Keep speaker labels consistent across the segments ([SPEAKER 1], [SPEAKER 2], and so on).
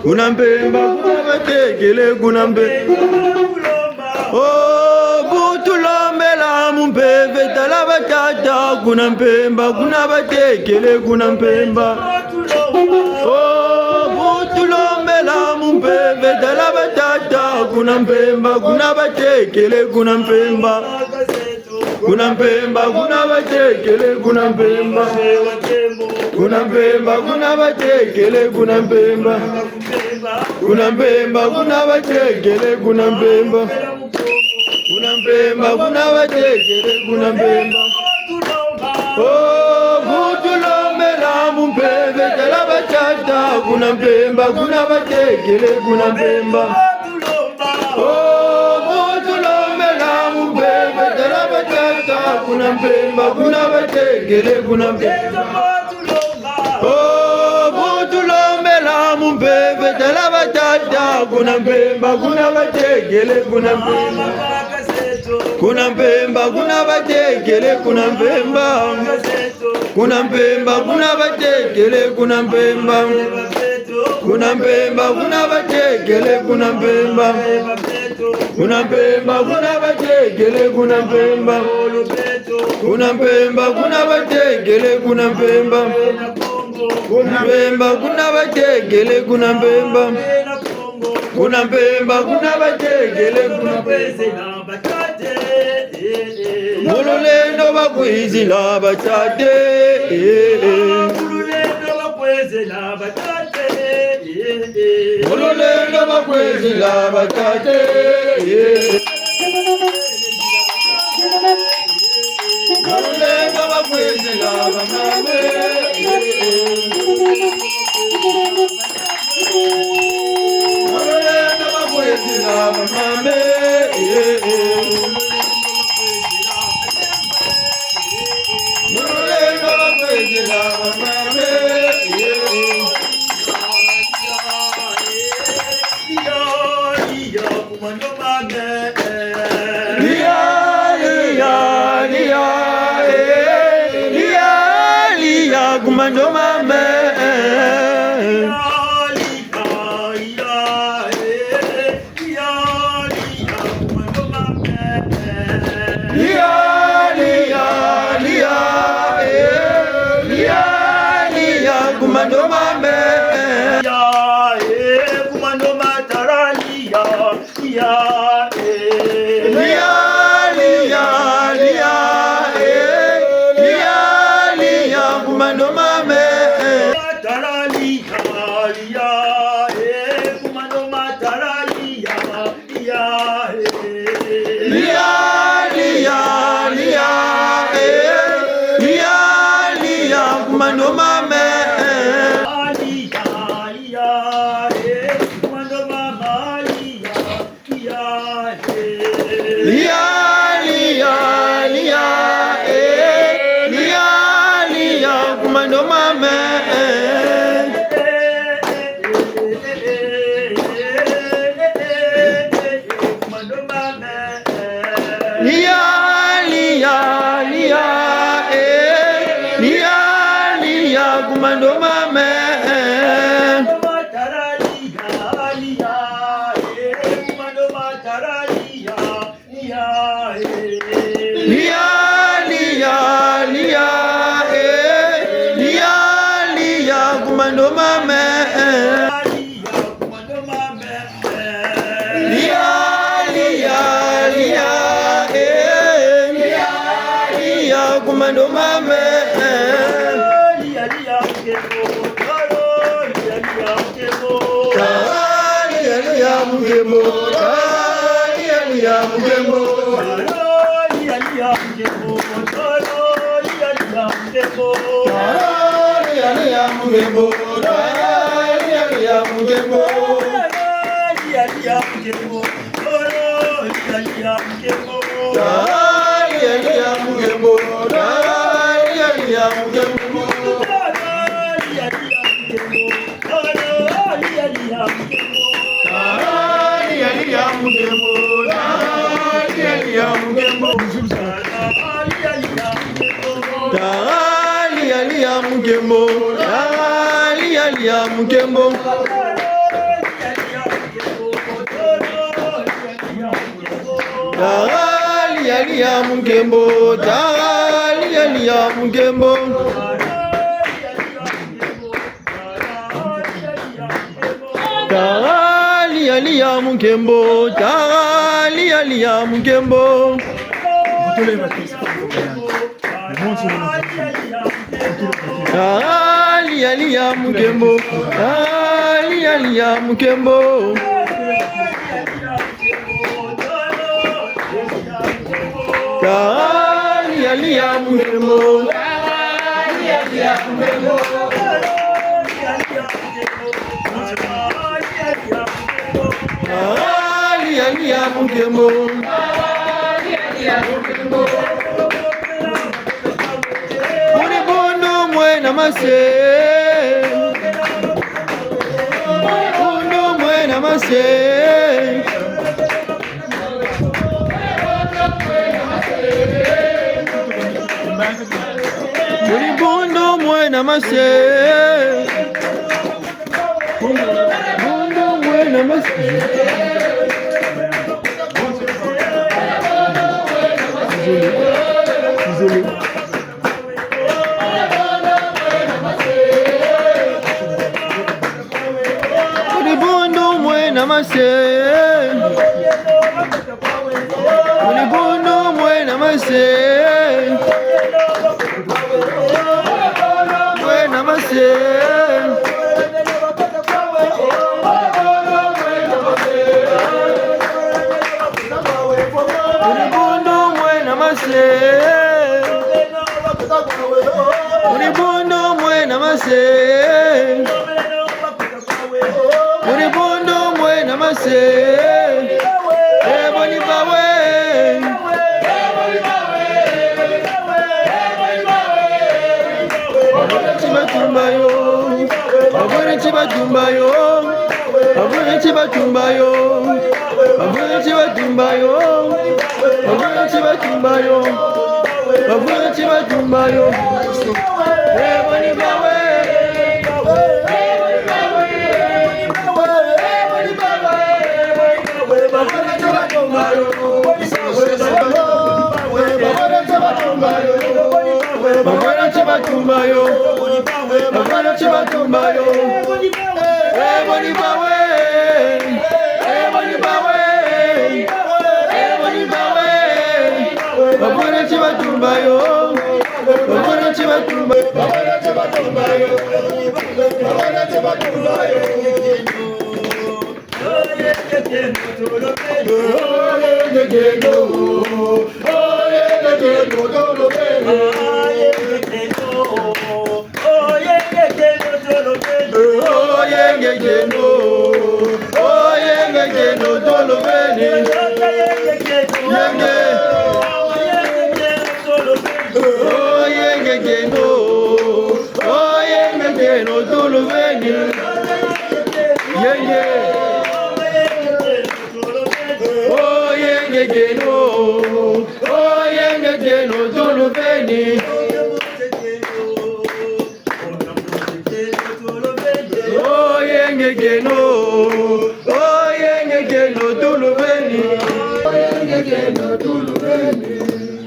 [SPEAKER 1] kunampemba kunabatekele kunampemba oh butulombela mumpeve talabatata kunampemba kunabatekele kunampemba oh butulombela mumpeve talabatata kunampemba kunabatekele kunampemba kunampemba kunabatekele kunampemba kunampemba kunabatekele kunampemba kunampemba kunabatekele kunampemba kunampemba kunabatekele kunampemba oh butulombela mumpeve talabatata kunampemba kunabatekele kunampemba oh butulombela mumpeve talabatata kunampemba kunabatekele kunampemba oh butulombela mumpeve talabatata kunampemba kunabatekele kunampemba kunampemba kunabatekele kunampemba kunampemba kunabatekele kunampemba kunampemba kunabatekele kunampemba kunampemba kunabatekele kunampemba kunampemba kunabatekele kunampemba kunampemba kunabatekele kunampemba kunampemba kunabatekele kunampemba mululendo bakwizila batate mululendo bakwizila batate mululendo bakwizila bamame mululendo bakwizila bamame Kumando mame kumando mame kumando mataralia kumando mame kumando mame kumando mame kumando mame kumando mame kumando mame Mukembo Talia Munkembo, Talia Munkembo. Talia Munkembo, Talia Munkembo. Talia Munkembo, Talia Munkembo. Talia Munkembo, Talia Munkembo. Talia Munkembo, Unibondo mwena mase, Undo mwena mase. Unibondo mwena mase, Undo mwena mase. Unibondo mwena mase, Unibondo mwena mase, mwena mase. Unibondo mwena mase, Unibondo mwena mase, Unibondo mwena mase. Eboni bawe, Chibatumbayo, Abone Chibatumbayo, Abone Chibatumbayo, Abone Chibatumbayo, Abone Chibatumbayo, Abone Chibatumbayo. Eboni bawe, Chibatumbayo, Abone Chibatumbayo. Eboni bawe, Eboni bawe, Eboni bawe. Abone Chibatumbayo, Abone Chibatumbayo, Abone Chibatumbayo, Abone Chibatumbayo.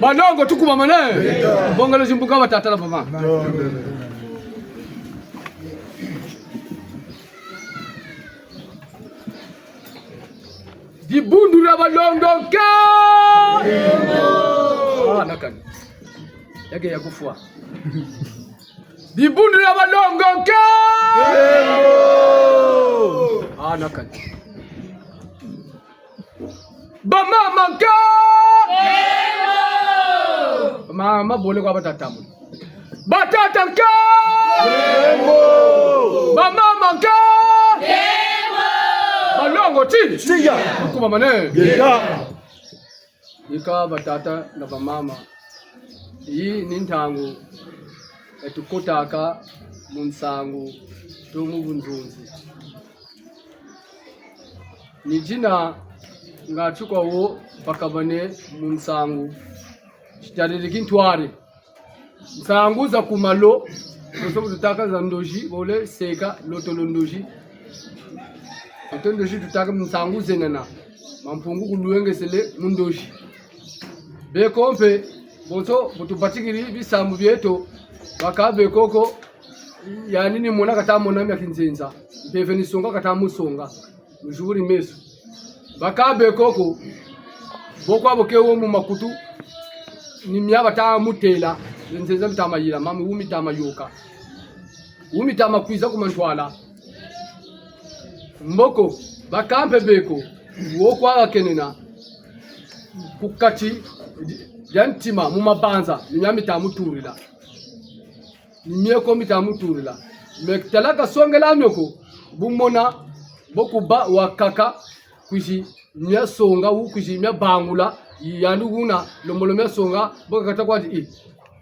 [SPEAKER 2] Banongo tukuma mane bongalo zimbuka batatala mama dibundura balongo ka nakani yake yakufua dibundura balongo ka nakani bamama ka mama bole kwa batatamu batata ka mama ka balongo ti siya kuma mane ika batata na bamama hii ni ntangu etukotaka munsangu tomu bunzunzi ni jina ngachukwa wo pakabane munsangu chitariri ntware nsangu za kumalo kusobu tutaka za ndoji bole seka lotolo ndoji otondoji tutaka nsangu zenana mampungu kuluengesele mundoshi bekompe boto butupatikiri bisambu byeto bakabe koko yani ni mona kata mona mya kinzenza beve ni songa kata musonga mujuri meso bakabe koko bokwa bokewo mu makutu ni myaba ta mutela nzenza mtamayira mami umi tamayoka umi tamakwiza kumantwala mboko bakampe beko wokwa kenena kukati yantima mu mabanza nyami tamuturila nimyeko mitamuturila mektalaka songela myoko bumona bokuba wakaka kwishi nya songa wu kwishi nya bangula yandu guna lomolo nya songa bokata kwati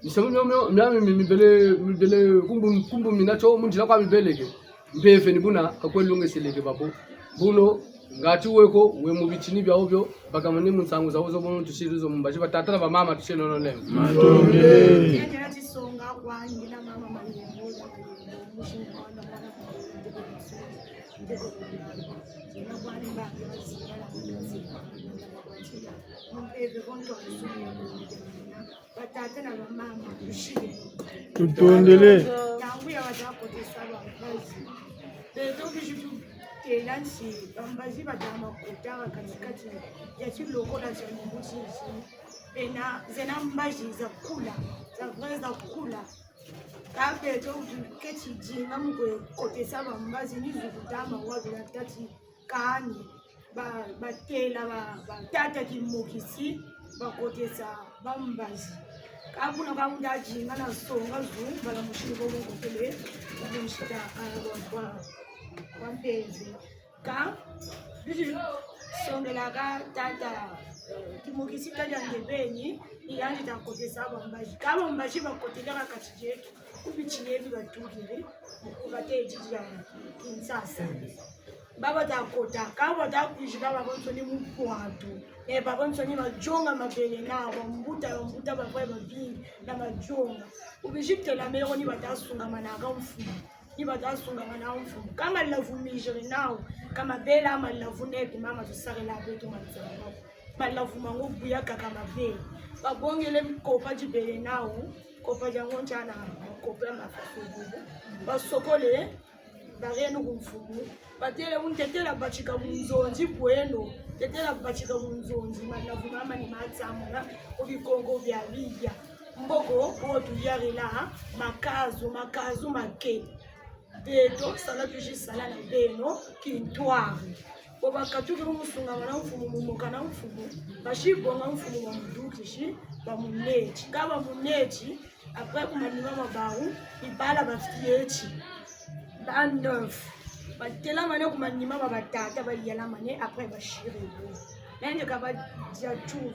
[SPEAKER 2] nisemo myami mibele kumbu minacho munjila kwa mibeleke mbefe ni buna akwelungeseleke babo buno ngati weko we mubichini bya obyo bakamane munsangu zawo zo bono tushirizo mumbaji batata ba mama tushenono lemo
[SPEAKER 3] matombe nyati songa kwa ngina mama maliyebuza mushin kwa na mwana ndeko na kwani ba basira mpeze konto batata na mama tushire
[SPEAKER 1] tutondele
[SPEAKER 3] tangu ya wajako tesaba kazi beto bishu telansi bambazi badama kutaka katikati ya chilokola cha mbuchi ena zena mbaji za kula za kula kabe to keti jinga mkwe kotesa bambazi nizukutama wabila tati kaani batela batata kimokisi bakotesa bambazi kabuna kabunda jinga na songa zu bala mushiko ngokele mushita kwa mpenzi ka bishi songela ka tata kimukisi taja ngebeni iyandi takotesa bambaji kaba mbaji bakoteleka katijetu kubichiyebi batugire ubateji ya kinsasa baba takota kaba takushika babonsoni mukwantu babonsoni majonga mabele nabo mbuta babwe babini na majonga ubishitela mero ni batasunga manaka mfumu ibadasunga mana umfumu kama lavumijere nawo kama bela ama lavuneti mama tusarela betu manzana balavuma ngobuya kama bela babongele mkopa jibele nawo kopa jango chana kopa mafafubu basokole barenu kumfumu batele untetela bachika munzonzi bweno tetela bachika munzonzi malavuma mama ni matsamula obikongo bya libya mboko otu yarela makazu make beto sala tuji sala na beno kintwari boba katuke umusunga wana mfumu mumokana mfumu bashibonga mfumu wa mdukishi ba muneti kaba muneti après kumanima mabaru ibala bafiechi ba neuf batela mane kumanima babatata bayela mane après bashire nende kaba jatu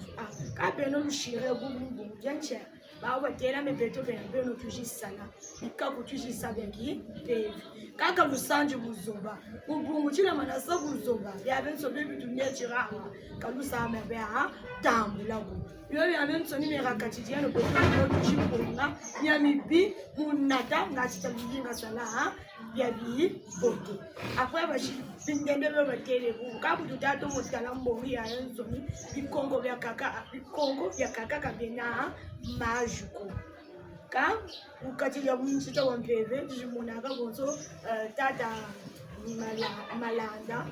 [SPEAKER 3] kabeno mshire bumbu jancha bawa tela me beto beno tujisana ikaku tujisaba ki bevi kaka lusanju muzoba ubungu chila manasa kuzoba yabenso bebi dunia chirawa kalusama bea tambula ku yo yabenso ni merakati diano beto no chipona nyamibi munata ngachita mjinga sala yabi bote après bashi bindende be batele ku kabu tutato mutala mbongi ya enso ni bikongo bya kaka kabena majuko ka ukati ya mchita wa mpeve tujimonaka bonso tata malanda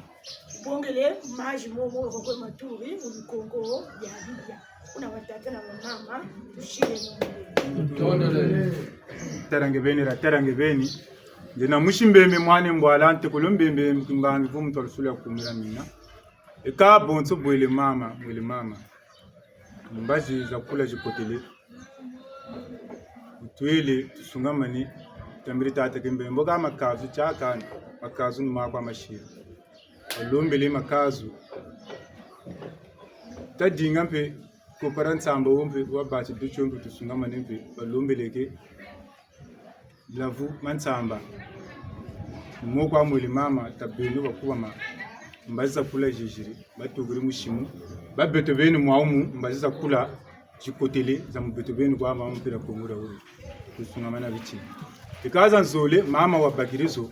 [SPEAKER 3] bongele maji momo kwa maturi ulikongo ya bibia una watata na mama tushire
[SPEAKER 2] tondele
[SPEAKER 1] tarangebeni ndina mushimbembe mwane mbwalante kulumbembe mkingangi vumto lusula kumira mina eka bonso bwele mama mbazi za kula jipotele tuile tusungamani tambiri tata kembe mboga makazu chaka makazu nmakwa mashira olumbele makazu tadinga mpe koparan samba wompe wabachi duchongo tusungamani mpe olumbeleke lavu mansamba mokwa mwili mama tabelu bakuba mbaza kula jijiri batuguri mushimu babeto benu mwaumu mbaza kula chikotele za mbeto benu kwa mama mpira kongura uri kusungamana bichi ikaza nzole mama wa bagirizo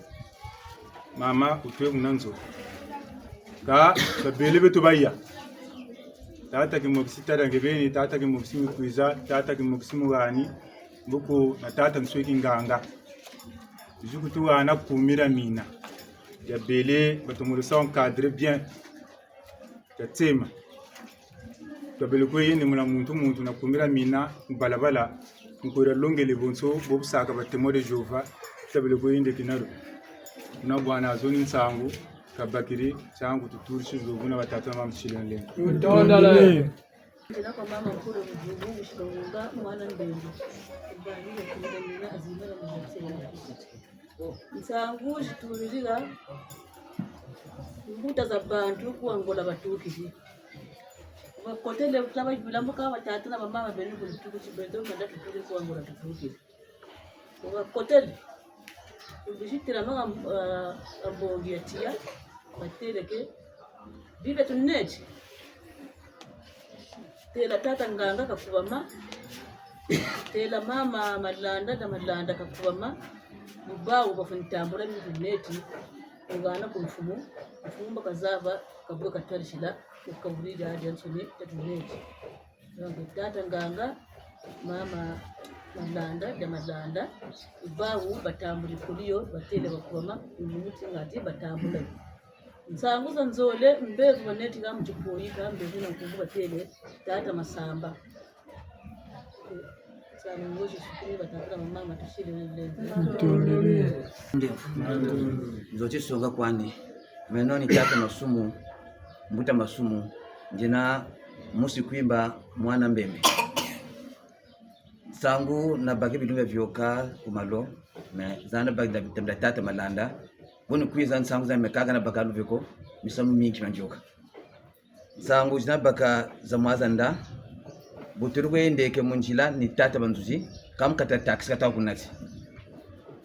[SPEAKER 1] mama utwe munanzo ka babele betu baya tata ki moksi tada ngebeni tata ki moksi mkuiza tata ki moksi mugani buku na tata msweki nganga juku tu ana kumira mina ya bele batumulisa encadrer bien ya tema babele ko yene muna muntu na kumira mina balabala nkura longele bonso bobusaka batemo de jova babele ko yende kinaro na bwana zoni nsangu kabakiri changu tuturishi zovuna batatu mama mchilele
[SPEAKER 2] Utondala.
[SPEAKER 4] Ila kwa mama mkuru mjubu mshikaunga mwana mbele. Kubaliye kumida mina azimela mzatela. Nsangu shituliriga mbuta za bantu kuangola batukizi. Bakotele kutaba bilambuka batatu na mama bene kulituku chibendo kanda tutuli kuangola batukizi. Bakotele ubishitira mama ambongi atia bateleke bibe tunechi tela tata nganga kakubama tela mama malanda kakubama mubawo bafunitambula bineti ugana ku mfumo bakazava kabwe katarishila ukabulira hadi ansone tatuneti ndio tata nganga mama malanda ubawo batambuli kuliyo batele bakubama umuti ngati batambula nsanguza nzole mbevu baneti ga mchipoyika mbevu na kumbuka tele tata masamba sana ngoji shukuru batata mama tashile nende
[SPEAKER 5] nzote songa kwani menoni tata masumu mbuta masumu njena musi kuimba mwana mbembe sangu na bagi bidume vyoka kumalo me zana bagi da tata malanda boni kuiza nsangu za mekaga na bakalu viko misamu mingi manjoka sangu zina baka za mwazanda buturwe ndeke munjila ni tata banzuzi kam kata taxi kata kunati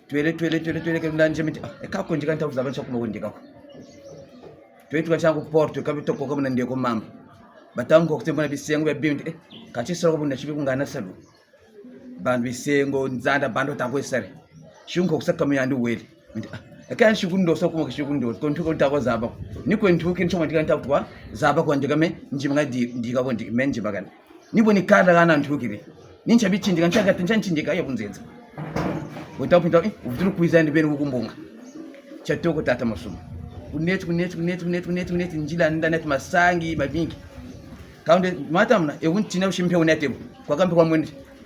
[SPEAKER 5] twele ke ndanje miti eka ko njika ntavuza bancha kuma ndika ko twetu kachangu porto kabito ko kama ndeko mamba batango ko tembona bisengo ya bimti kachi soro ko bundachibi kungana salu bandu bisengo nzanda bando takwesere shunko kusaka myandu weli eka shukundo sokuma shukundo kontuko tako zaba niko ntuki nchoma ndika ntakwa zaba ko njigame njimanga ndika ko ndika menji bagana nibo ni kada kana ntukire nincha bichindika nchaka tinchindika yo kunzenza utapinda uvutulu kuiza ndi bene kukumbunga chatoko tata masumu kuneti njila ndana masangi mabingi kaunde matamna ewuntina ushimpe unatebo kwa kampe kwa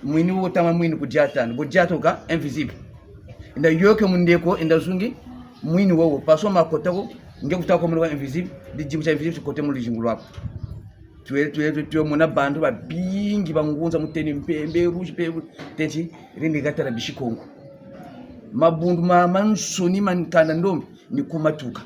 [SPEAKER 5] mwini wo tama mwini kujatana bojato ka invisible inda yoke mundeko inda zungi mwini wo paso makotako ngekutako mulwa invisible dijibu cha invisible kote mulijingulu hapo tuwe muna bandu babingi bangunza muteni mpembe ruji pe tenti rindi gatara bishikongo mabundu mansoni mankanda ndombi nikumatuka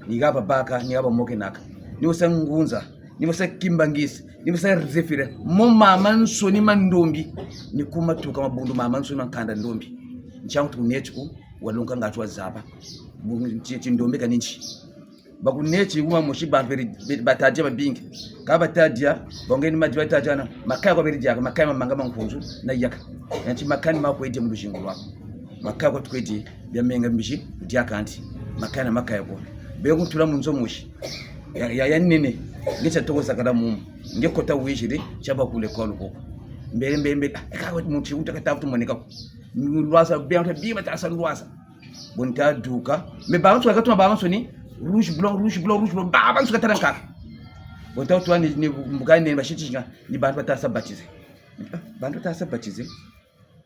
[SPEAKER 5] nigaba baka nigaba mokenaka niwasa ngunza niwasa kimbangisi niwasa zefire mama mansoni mandombi nikumatuka mabundu mansoni mankanda ndombi nchangu tunechiku walonka ngatu wazaba ndombe kaninchi bakunechi kuma mushibamberi bataje babingi kabatadia bongeni maji batajana makaya kwa berijaka makaya mamanga mankunzu na yaka yanchi makani makwete mu rushingulu wako makaya kwa tukwete byamenga mbishi ndiakanti makaya na makaya kwa bego tula munzo mushi ya nene ngecha tokoza kada mumu ngekota wishiri chaba kule kwa luko mbembe ekawe muchi utakatafuta moneka lwasa byanta biba tasa lwasa bonta duka me babantu akatuma babantu ni rouge blanc baba nsuka taranka bonta tu ni mbugani ne bashichinga ni bantu batasa batize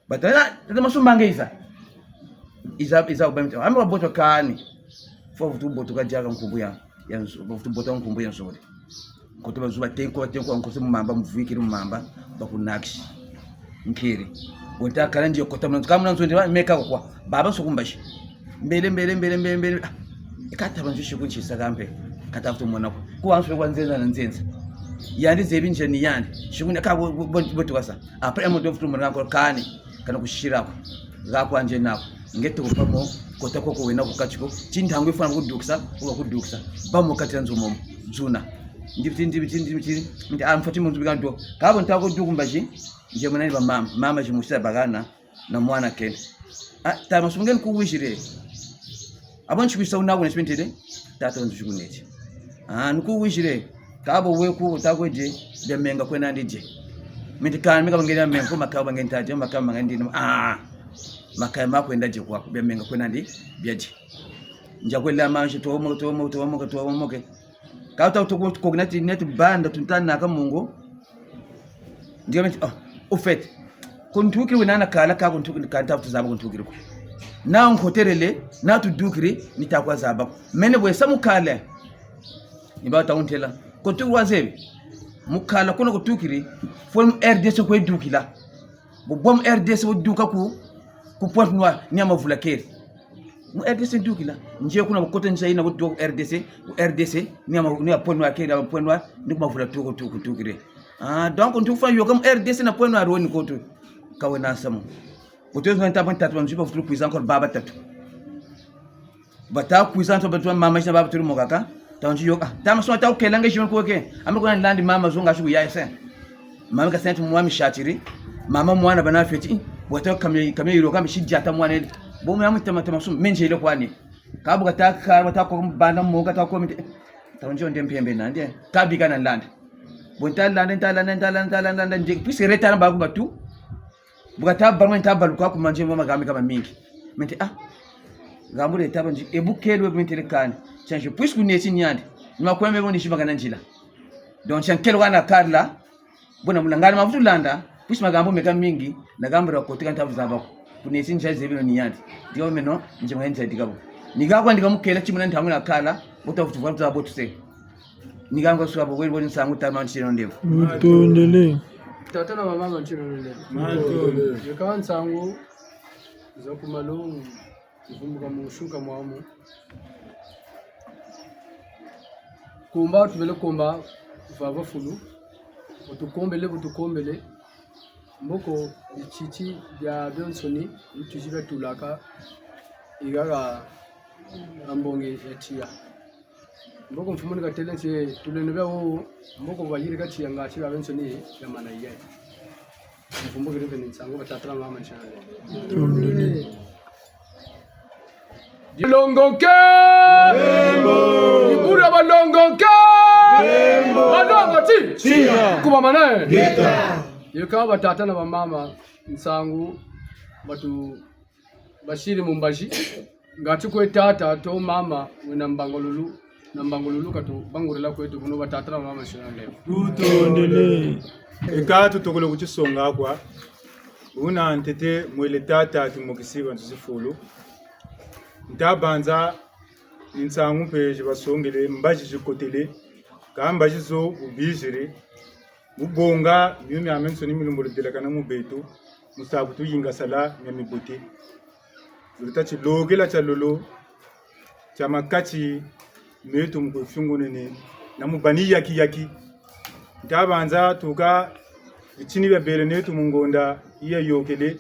[SPEAKER 5] batana tamasumbange iza ubamta amwa boto kani fo vutu boto kajaga nkumbuya yanzu vutu boto nkumbuya yanzu koto bazuba tenko nkosi mumamba mvuikiri mumamba bakunakshi nkiri bonta kalanje kota mwanzo kama mwanzo ndi meka kwa baba nsukumbashi mbele kata banjishe kunchisa kambe katafuta mwana kuwanzwe kwanzenza nanzenza yandi zebinje ni yandi shikuni ka botu kasa apre amodo futu mwana ko kani kana kushirako zako anje nako ngete kupamo kota koko wena kukachiko chindangwe fana kudukisa bamo katanzo momo zuna ndi amfati munzu bikanto kabo ntako dukumbaji nje mwana ba mama jimushira bagana na mwana kene tama sungeni kuwishire abanchi kwisa unabo nesipentele tata nzukuneti nuku wishire kabo weku utakweje bemenga kwena ndije mitikana mika bangenda mengo makaba bangenda je makaba bangenda makaya makwenda je kwa bemenga kwena ndi byaje njakwela manje to mo kauta utokognati net banda tuntana ka mungu ndio meti ufet kuntukiri winana kala ka kuntukiri kanta tuzaba kuntukiri ko na nkoterele na tudukiri nitakwa zaba mene bwe samukale nibata untela kuntukiri wazebi mukala kono kutukiri form RDC ko dukila bom RDC wo duka ku point noir nyama vulakeri mu RDC dukila nje kuna kote nsaina wo RDC nyama point noir keri point noir ndikuma vula tukire donc on tufa yo comme RDC na point noir woni koto kawe na samu utezo nta point tatu mjipa futu puisa encore baba tatu bata puisa to batwa mama shina baba turu mokaka taunji yo tama so ta kelanga shon ko ke amko na landi mama zunga shu ya sen mama ka sentu mwami shatiri mama mwana bana feti wata kamye yiro kamye shijja ta mwana bo mu yamu tama sum menje ile kwani kabu ka ta kar wata ko bana mo ka ta ko mi taunji on dempembe na ndie kabika na landi Bontala nje pisi retana bagu batu bugata barman tabalu kwa kumanje mama gambi kama mingi mente gambu le tabanji ebukelwe bwintele kane change pisi kunesi nyandi nmakwembe boni shiba kana njila donc chankelo wana karla bona mulangana mafutu landa pisi magambo meka mingi na gambo ra kotika ntavu zabako kunesi njaze bino nyandi ndio meno nje mwenza dikabo nigakwa ndikamukela chimuna ntamu na kala botafutu vantu zabo tuse nigango swabo wewe ni sangu tama nchino ndevu
[SPEAKER 2] mutondele tatana mama nchino ndevu yekawa nsangu za kumalungu kuvumbuka mushuka mwamu kumba tubele kumba vava fulu utukombele mboko ichichi ya Johnsoni ichichi tulaka igaga ambonge etia mboko mfumuni katele nche tulenebea huu mboko wajiri kati ya ngachi wa Johnsoni ya mana iye mfumbuki ribe nitsangu batatala mama nchana Dilongoke Ibura balongoke Balongo ti Kuba manae Gita Yekawa batatana wa mama nsangu batu bashiri mumbashi ngati kwe tata to mama wena mbangolulu katu bangurela kwetu kuno batatana mama shana leo
[SPEAKER 1] tutondele ekatu tokole kuchisonga kwa una ntete mwele tata timokisiba ntusifulu ntabanza nsangu peje basongele mbaji jikotele kamba jizo ubijire ubonga yumi amensoni milumbolo delakana mubetu musabutu yinga sala nyamibote lutachi logela cha lolo cha makati metu mkufungunene na mubani yaki ntabanza tuka ichini bebele netu mungonda iya yokele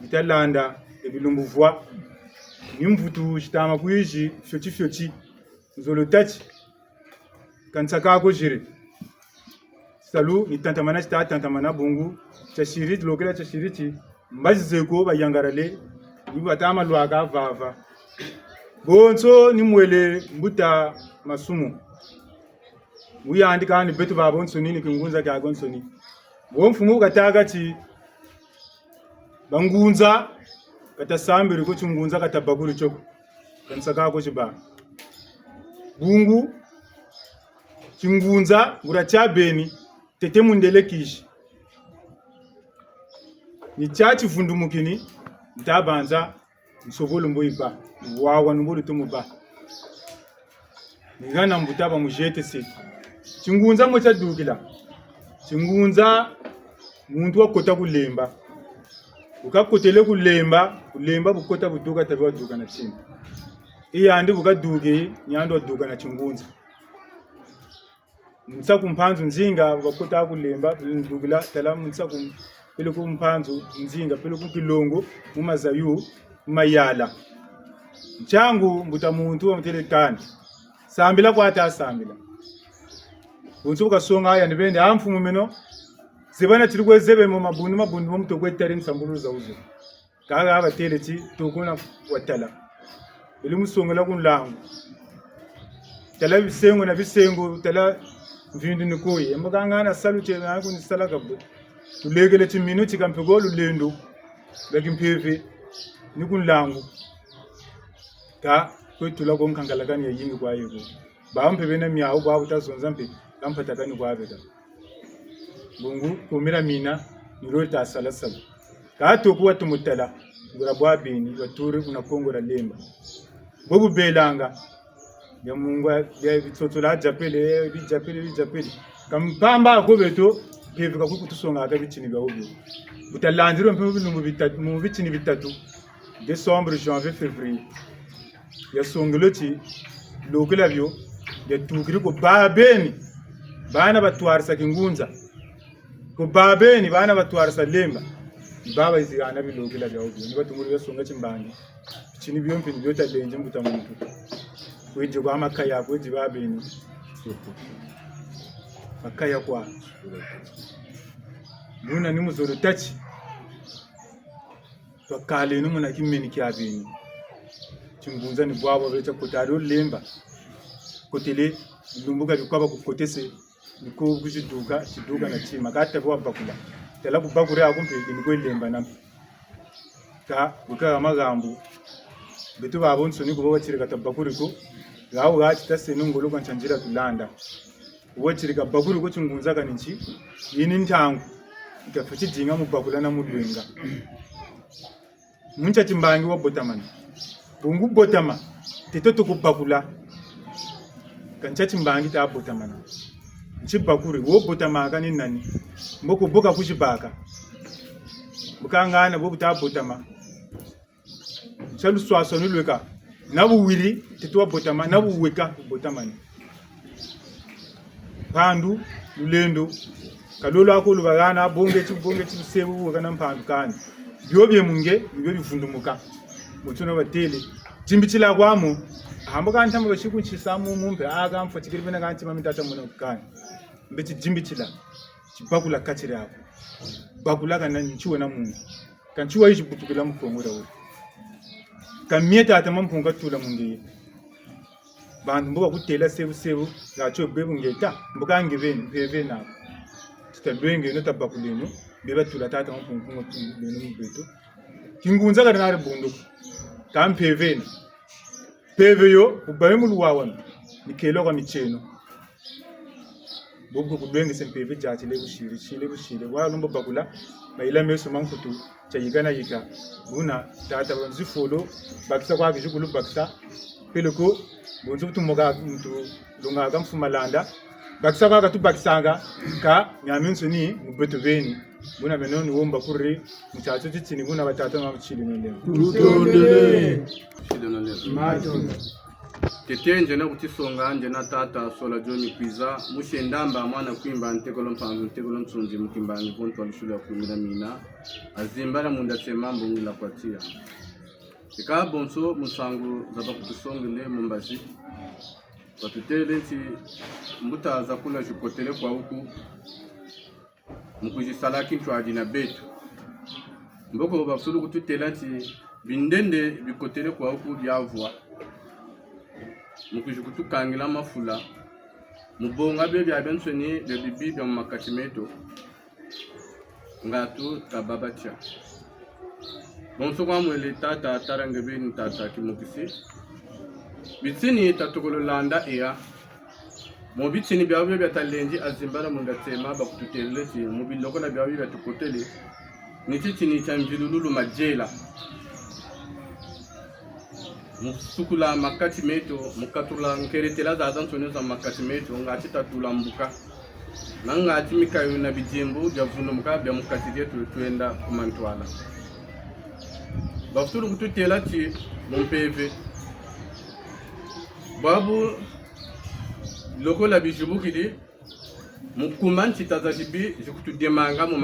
[SPEAKER 1] italanda ebilumbuvwa nimvutu chitama kuiji fyoti nzolo tachi kansaka ko jire salu ni tantamana chita tantamana bungu cha shiriti lokela cha shiriti mbaji zeko bayangarale nibatama lwaka vava bonso ni mwele mbuta masumu uyandi kandi betu babonso nini kingunza ka gonsoni bomfumu kataga ti bangunza katasambiri ko chungunza katabaguru choko kansaka ko chiba bungu chingunza ngurachabeni tete mundele kishi ni chachi vundumukini ntabanza nsovolo mboiba wawa numbolo tumuba nigana mbutaba mujete se chingunza mocha dukila chingunza muntu wakota kulemba ukakotele kulemba bukota buduka tabiwa duka na chini iyandi bukaduke nyando duka na chingunza mtsaku mpanzu nzinga bakota kulemba ndugila tala mtsaku pele ku mpanzu nzinga pele ku kilongo mumazayu mayala changu mbuta muntu wamtelekani sambila kwata sambila buntu kasonga ya nibende amfumu meno zibana tirikwe zebe mu mabundu mumutokwe nsambulu za uzo kaga abateleti tokuna watala ili musongela kunlangu tala bisengo na bisengo tala vindu nikoye mbagangana salute na ku ni salaka bu tulegele ti minuti kampego lulendo bagi mpevi ni kunlangu ka kwetula ko nkangalakani ya yingi kwa yego ba mpebe na miawo kwa utazonza mpe kampatakani kwa beta bungu kumira mina nirota salasala ka to kuwa tumutala ngura bwa bini baturi kuna kongo la lemba bobu belanga ya mungu ya bitsotola japele bijapele kampamba ko beto kevika kukutusonga aka bitini bya obi butalandiro mu bitini bitatu décembre janvier février ya songoloti lokela byo ya tukiri ko babeni bana batwarisa kingunza ko babeni bana batwarisa lemba baba izigana bilokela bya obi ni batumuri yasonga chimbangi bitini byo mpini byo talenje mbuta muntu kweje kwa makaya kweje babeni makaya kwa muna ni muzoro tachi twakale ni muna kimeni kyabeni chungunza ni bwabo becha kotaro lemba kotele lumbuga bikwaba kukotese niko kujiduka chiduka na chima kata bwa bakula tela kubakure akumpe ni ko lemba na ka buka magambo bitu babonso ni kubo bachirika tabakuri ko gawo gachi tase nungolo kwanchanjira tulanda wachirika bakuri ko chungunza kaninchi yini ntangu ikafuchi jinga mubakula na mudwenga muncha chimbangi wa botamani bungu botama tetoto kubakula kancha chimbangi ta botamani chibakuri wo botama kani nani mboko boka kushibaka bukangana boku ta botama chalu swaso nulweka nabu wiri tetwa botama nabu weka botamani pandu lulendo kalolo akulu bagana bonge chisebu kana mpandu kani byobye munge byo bivundumuka mutuno batele jimbichila kwamo hamba kantamba bashikunchisamu mumbe akamfa chikiribena kanchi mamitata muno kani mbechi jimbichila chibakula kachiri yako bakula kana nchiwe na mungu kanchiwa ichi butukila mukongora we kamieta atamampunga tula munge bantu mboka kutela sebu gacho bebu ngeta mboka ngiveni peve na tutalwenge no tabakuleno beba tula tata mpungu leno mbeto kingunza kana ari bundu kampeveni peveyo ubaye muluwawana nikelo kwa micheno bobu kulwenge sempeve jati le bushire wa lumbo bakula bayila meso mankutu chayigana yika buna tata banzifolo bakisa kwa kijukulu bakisa peloko bonzo tumoga mtu lunga kamfumalanda bakisa kwa katu bakisanga ka nyaminso ni mubeto veni buna menoni womba kuri mutato titini buna batata mamuchili nende
[SPEAKER 2] tutondele
[SPEAKER 1] mato
[SPEAKER 2] tetenje na kutisonga anje na tata sola joni kwiza mushendamba mwana kwimba ntekolo mpango ntekolo msunzi mukimbani ponto alishule ya kumira mina azimbara munda temambo ngila kwatia ika bonso musangu zaba kutisongele mumbazi batutele nti mbuta za kuna jukotele kwa huku mukujisalaki ntwaji na betu mboko basulu kututela nti bindende bikotele kwa huku byavwa mukujukutukangila mafula mubonga bye bya bensoni de bibi bya makatimeto ngatu kababacha bonso kwa mwele tata tarange ni tata kimukisi bitini tatukololanda ea mo bitini bya bya talenji azimbara munda tema bakututele ti mubiloko na bya bya tukotele nititini chamjilulu majela musukula makati meto mukatula nkeretela za zantsone za makati meto ngati tatula mbuka nangati mikayo na bijembo bya vuno mukabya mukati yetu twenda kumantwala bafutulu kututela ti mompeve babu lokola bijubukidi mukumanchi tazajibi jikutudemanga mu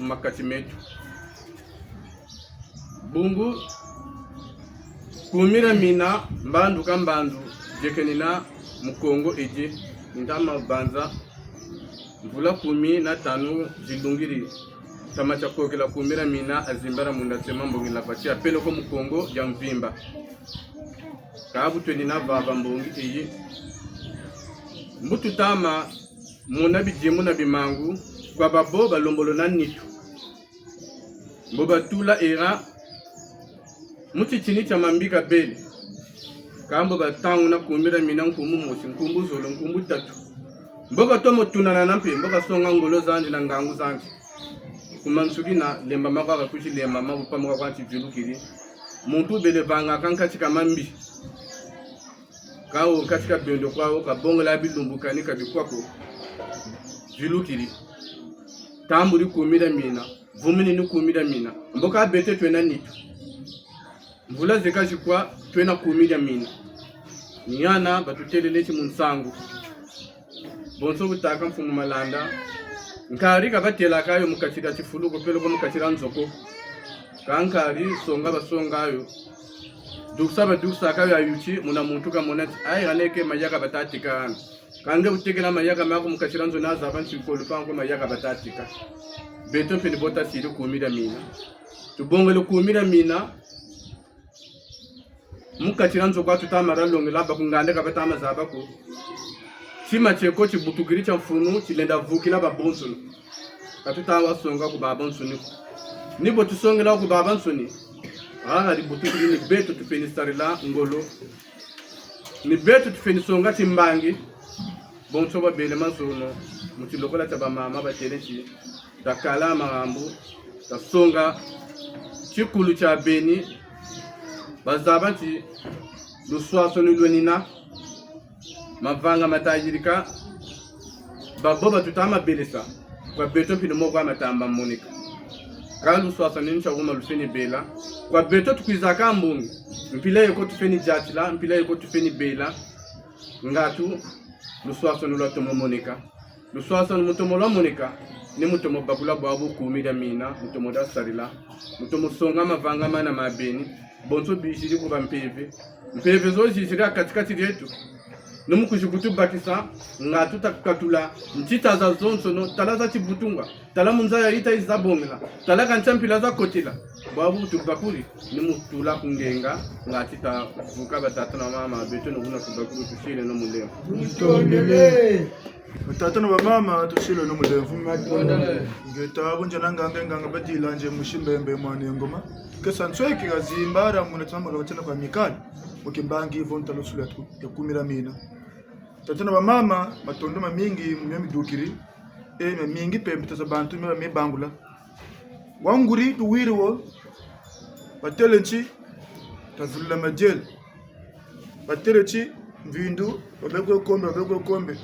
[SPEAKER 2] makati meto bungu kumira mina mbandu kambandu jekenina mukongo eje ndama banza mvula 15 zilungiri tamacha kokela kumira mina azimbara munda temambo ngila patia pelo ko mukongo ya mvimba kabu twendina baba mbongi eyi
[SPEAKER 6] mbutu tama muna bijimu na bimangu kwa babo balombolo na nitu mboba tula era muti chini cha mambika beli kambo batangu na kumira mina nkumbu mosi nkumbu zolo nkumbu tatu mboka tomo tunana nampe mboka songa ngolo zandi na ngangu zandi kumansuki na lemba makaka kuchi lemba mabupa mwaka kwa chijulukiri muntu bele vanga kankati kamambi kao katika bendo kwao kabongo la bilumbuka ni kabikwako julukiri tamburi kumira mina vumini ni kumira mina mboka bete twena nitu mvula zikaji kwa twena kumira mina nyana batutelelechi munsangu bonso butaka mfumu malanda nkari kabatela kayo mukachira chifuluko pelo ko mukachira nzoko kankari songa basongayo duksa kayo ayuchi muna muntu kamonati ai ganeke mayaka batatika kange butekela mayaka mako mukachira nzo naza banchi kolu pango mayaka batatika beto pele bota siri kumira mina tubongelo kumira mina mukachira nzo kwa tutamara longe laba kungande kabatama zabako chima cheko chibutukiri cha mfunu chilenda vukila babonsoni katutawa songa ku babonsoni nibo tusongela ku babonsoni libutukiri ni beto tufenistarila ngolo ni beto tufenisonga timbangi bonso babele masono mutilokola taba mama batelechi takala marambu tasonga chikulu cha beni bazabanti luswasoni lwenina mavanga matajirika baboba tutama belesa kwa beto pino moko amatamba monika kalu swasa nini chaguma lufeni bela kwa beto tukwizaka mbungi mpila yeko tufeni jatila mpila yeko tufeni bela ngatu luswasa nula tomo monika luswasa mutomo la monika ni mutomo bakula babu kumida mina mutomo da sarila mutomo songa mavanga mana mabeni bonso bishiri kuba mpeve zo jishira katikati yetu numukushukutu bakisa ngatu takatula ntita za zonso no talaza chibutunga tala munzaya ita izabongela tala kanchampila za kotila babu tubakuri nimutula kungenga ngatita vuka batata na mama beto no kuna kubakuru tushile no mulembo
[SPEAKER 7] batata na mama tushile no mulembo ngeta bunja nanga badila nje mushimbembe mwana ngoma kesantsweki gazimbara munatamba batena kwa mikali mukimbangi vonta losula ya kumira mina tatana ba mama matondo mingi mnyami dukiri mingi pembe tasa bantu me bangula wanguri tuwiri wo batelenchi tazula majel batelenchi vindu babekwe kombe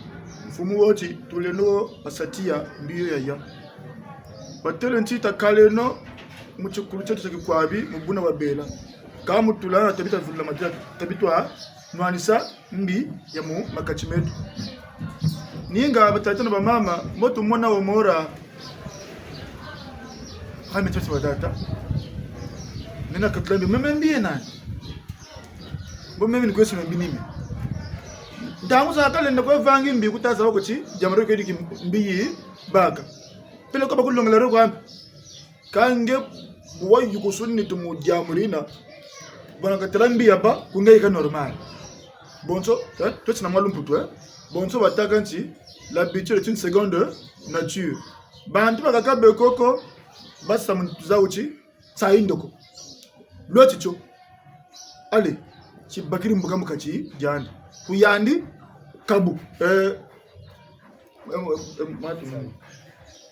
[SPEAKER 7] mfumu woti tuleno asatia mbiyo yaya batelenchi takaleno muchukuru chetu chakikwabi mubuna wabela kama tulana tabita vula majel tabitwa nwanisa mbi ya mu makachimetu ninga batatana ba mama moto mwana wa mora hame tatu batata nina katlambi meme mbie na bo meme nikwese mbi nime ndamu za kale ndako vangi mbi kutaza wako chi jamaro kwedi mbi baga pele ko bakulongela ro kwambi kange boy yukusuni tumu jamurina bona katlambi yaba kungaika normal bonso toi tu n'as pas l'important bonso bataka nti l'habitude est une seconde nature bantu bakaka bekoko basa mtuza uchi saindoko loticho ale chi bakiri mbuga mukachi jandi kuyandi kabu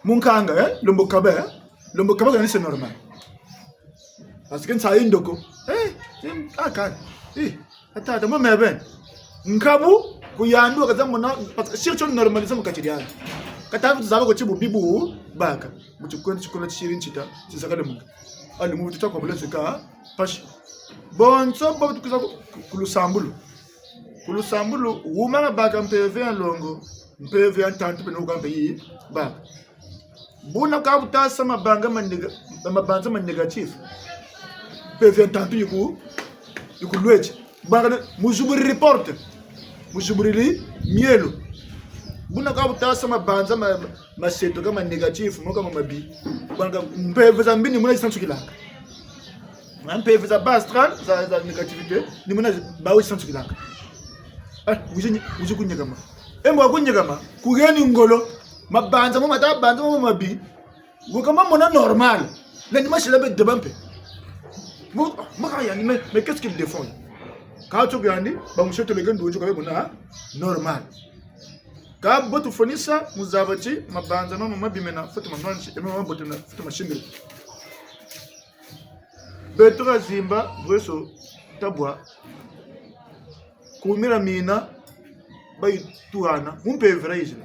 [SPEAKER 7] munkanga lombo kaba ni c'est normal parce que saindoko aka ata mo mebe nkabu kuyandu akazamona sircho normalism kachiriana katavu zaba ko chibu bibu baka muchikwenda chikola chiri nchita chisakale muka ali mu tutakwa bulezeka pashi bonso bobu tukuza kulusambulu wuma baka mpeve longo mpeve antantu peno kambe yi baka buna kabuta sama banga mabanza negative peve antantu yiku lweche banga mujuburi report mujuburi mielo buna kabuta sama banza maseto kama negative moka mabi banga mpeve za mbini muna isantsukilaka mpeve za bastral za negativite ni muna bawo isantsukilaka wuje kunyegama emwa kunyegama kugeni ngolo mabanza mo mata banza mo mabi gokama mona normal leni machila be debampe maka yani mais qu'est-ce qu'il défend quand tu gandi ba mushoto le gando njoka be mona normal ka botu fonisa muzabati mabanza mo mabi mena fatima nwanchi ema mabotu na fatima shingiri betra zimba breso tabwa kumira mina bayi tuana mumpe vraise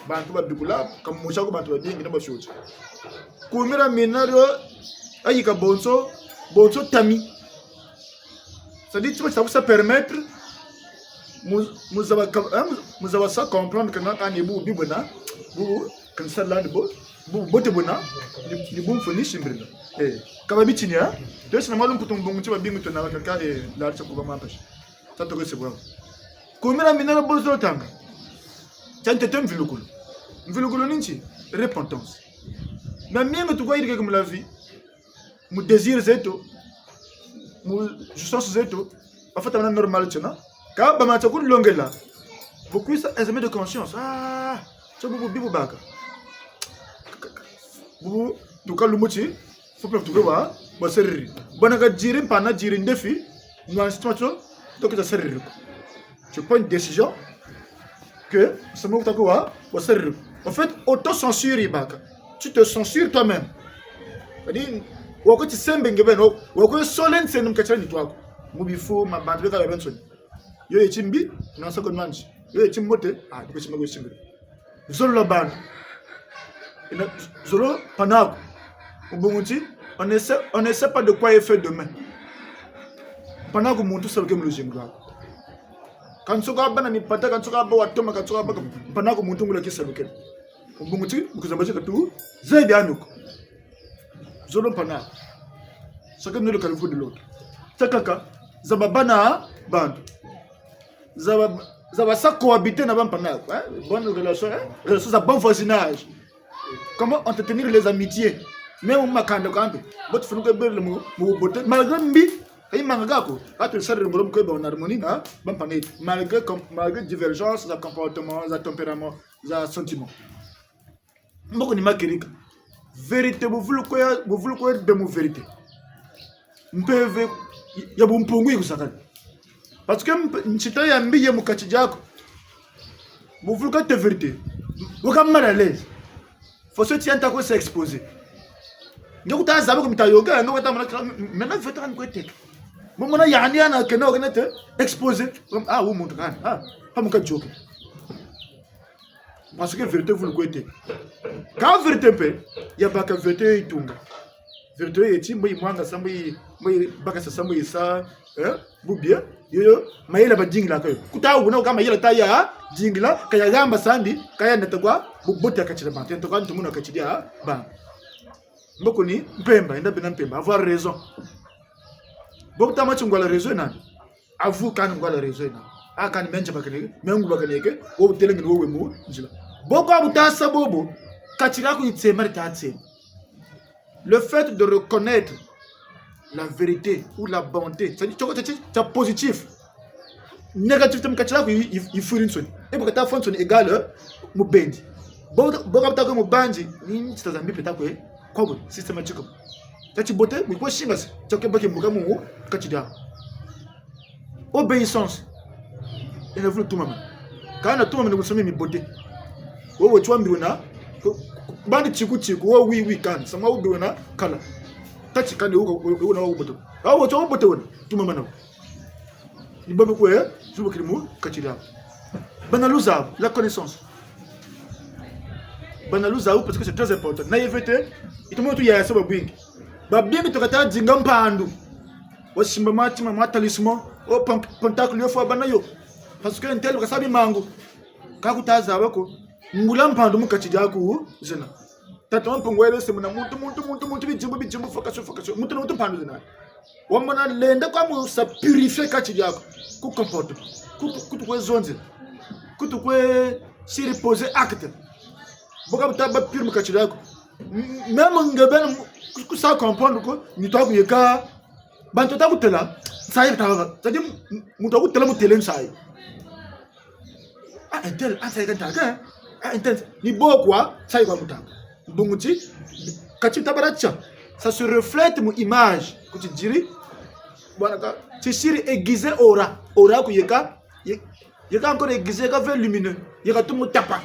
[SPEAKER 7] bantu babikula kamusha ko bantu badingi na bafyocha kumira mina ro ayika bonso tami ça dit tu vas ça permettre muzaba ça comprendre que na kan ebu bibona bu kan salande bo bote bona ni bon fini shimbirna kaba bitinya to sina malum putum bongo tiba bingu to na ka la tsa ko ba mampash ça to se bo kumira mina ro bonso tanga tante tem mvilukulu ninchi repentance na mingi tukwa irike comme la vie mu désir zetu mu jouissance zetu afata na normal tena ka ba ma takun longela beaucoup ça examen de conscience ça bubu bibu baka bubu tukalu muchi faut pas tuwa ba serri bona ga jiri pana jiri ndefi no situation to que ça serri tu prends une décision que ça m'a quoi ba serri en fait auto-censure ibaka tu te censures toi-même c'est-à-dire wako tisembe ngebeno wako solen senum kachani twako mubifu mabantu ka benson yo echimbi na sako manji yo echimbote diko chimago chimbi zolo ban ina zolo panako ubunguti on ne sait pas de quoi est fait demain panako muntu saluke mulujimbi wako kansoka bana ni pata kansoka ba watoma kansoka ba panako muntu ngula kisaluke ubunguti ukuzambaje katu zaidi anuko zolo pana chacun ne le califou de l'autre takaka zababana bandu zaba ça cohabiter na ban pana bonne relation relation ça bon voisinage comment entretenir les amitiés même makanda kambe bot funuko berle mu botte malgré mbi ay mangako atul sarre ngolom ko ba harmonie na ban pana malgré divergence de comportement de tempérament de sentiment mboko ni makirika vérité vous voulez quoi de mon vérité mpeve ya bumpungu ikusakana parce que nchita ya mbiye mukachi jako vous voulez quoi de vérité vous comme mal à l'aise faut se tirer ta quoi s'exposer ndio kutaza bako mitayoga ngo wata maintenant veteran ko tek mo mona yani ana kena ogenete exposer wo muntu kana pa muka joke parce que vérité vous le connaissez quand vérité pe ya baka vérité itunga vérité eti mbo imwanga sambo mbo baka sambo isa bubia yo mayela badingila kayo kutawu na kama yela taya dingila kaya gamba sandi kaya ndatakwa bubote akachira bante to kan tumuna akachidia ba mboko ni mpemba enda bina mpemba avoir raison bokta machungwala raison na avu kan ngwala raison na kan menja bakane mengu bakaneke wo telenge wo wemu njila boko abutasa bobo kachira ku itsema ritatse le fait de reconnaître la vérité ou la bonté c'est dire positif négatif tam kachira ku ifurin soni e boko ta fonson égal mu bendi boko abutaka mu banji ni tsazambi peta ko kobo systématiquement tati bote mu ko shingas tsoke bake mbuka mu kachida obéissance et ne veut tout maman kana tout maman ne musome mi bote wo chwambi na bandi chiku wo wi kan sama wo na kala tati kan wo na wo boto wo cho bote wona tout maman na ni babu ko zuba krimu kachida banaluza la connaissance banaluza parce que c'est très important naïveté itomo tu ya sababu bingi babingi tokata jinga mpandu washimba mama talisman o pentacle yo fo banayo parce que intel ka sabi mangu ka kutaza bako ngula mpandu mukachija ku zina tatu mpongwele se muna muntu bijimbu focus muntu mpandu zina wamana lenda kwa mu sa purifier kachija ku comporte ku ku zonze ku kwe si reposer acte boka butaba pure mukachija ku même ngabena ku sa comprendre ko ni to ku yeka bantu ta kutela sai ta c'est-à-dire mutu akutela mutele nsai un tel, ça y est, un tel, ni beau quoi, ça y est, Bunguti, quand tu t'abaratcha, ça se reflète mon image, quand tu dirais, tu sais, aiguisé aura que yeka encore aiguisé, yeka vers lumineux, yeka tout mon tapa.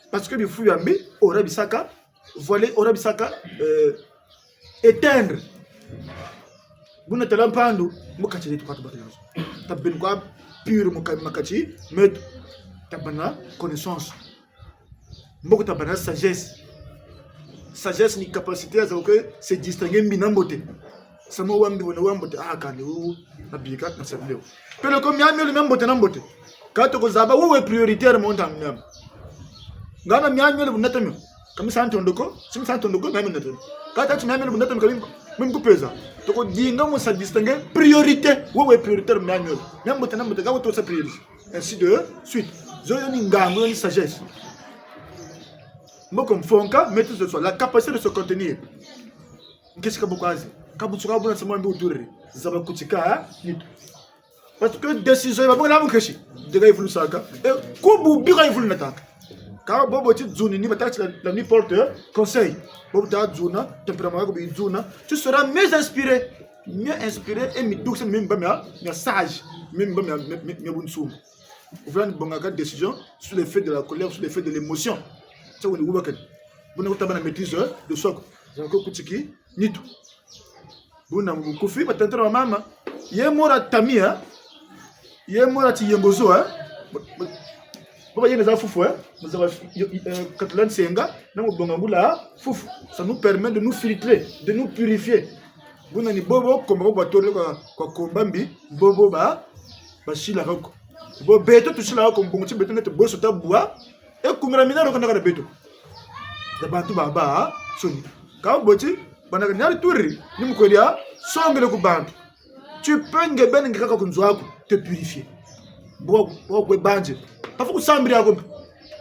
[SPEAKER 7] Parce que le fou yambi, aura bisaka, voilé, aura bisaka, éteindre. Vous n'êtes pas en nous, mokachi de trois batailles. T'as bien quoi, pur mokachi, mais t'as pas connaissance. Beaucoup t'as pas sagesse. Sagesse ni capacité à se distinguer minambote. Ça m'a wambi wambote ah quand ou na bika na sabléo. Pero comme yami le membote nambote. Quand tu kozaba où est prioritaire mon temps nyam. Ngana myami le bunatami. Comme ça entondoko, sim ça entondoko myami natem. Quand tu myami le bunatami comme même pesa. Tu ko dinga mo sa distinguer priorité. Où est prioritaire myami. Membote nambote ga to sa priorité. Ainsi de suite. Zoyo ni ngango ni sagesse. Moi comme Fonka, mettez ce soir la capacité de se contenir. Qu'est-ce que vous avez? Quand vous avez besoin de se mettre autour, vous avez kutika parce que décision va pas la moukashi. Déjà il faut le savoir. Et comme vous bien il faut le mettre. Quand vous avez zone ni mettre la ni porte conseil. Vous avez zone tempérament comme zone, tu seras mieux inspiré et mi douce même pas mais sage même pas mais bon soum. Vous voulez une bonne décision sur l'effet de la colère, sur l'effet de l'émotion. Ça vous ne vous pas maîtrise de soi. Vous avez kutiki ni tout. Vous n'avez pas fait, mais vous maman. Yé mora tamia, yé mora ti yembozo hein. Vous voyez les affoufou hein. Vous avez Catalan Senga, nous avons bongambula fouf. Ça nous permet de nous filtrer, de nous purifier. Vous n'avez bobo comme vous bateau quoi kombambi bobo ba chila roko. Bo beto tu chila comme bon tu beto net bosso taboua et kumira mina roko na beto. Da bantu baba soni. Quand boti bana nyari touri ni mukodia songele ku bantu. Tu peux ngeben ngaka kunzwako te purifier. Bo ko banje. Pas faut sambri yako.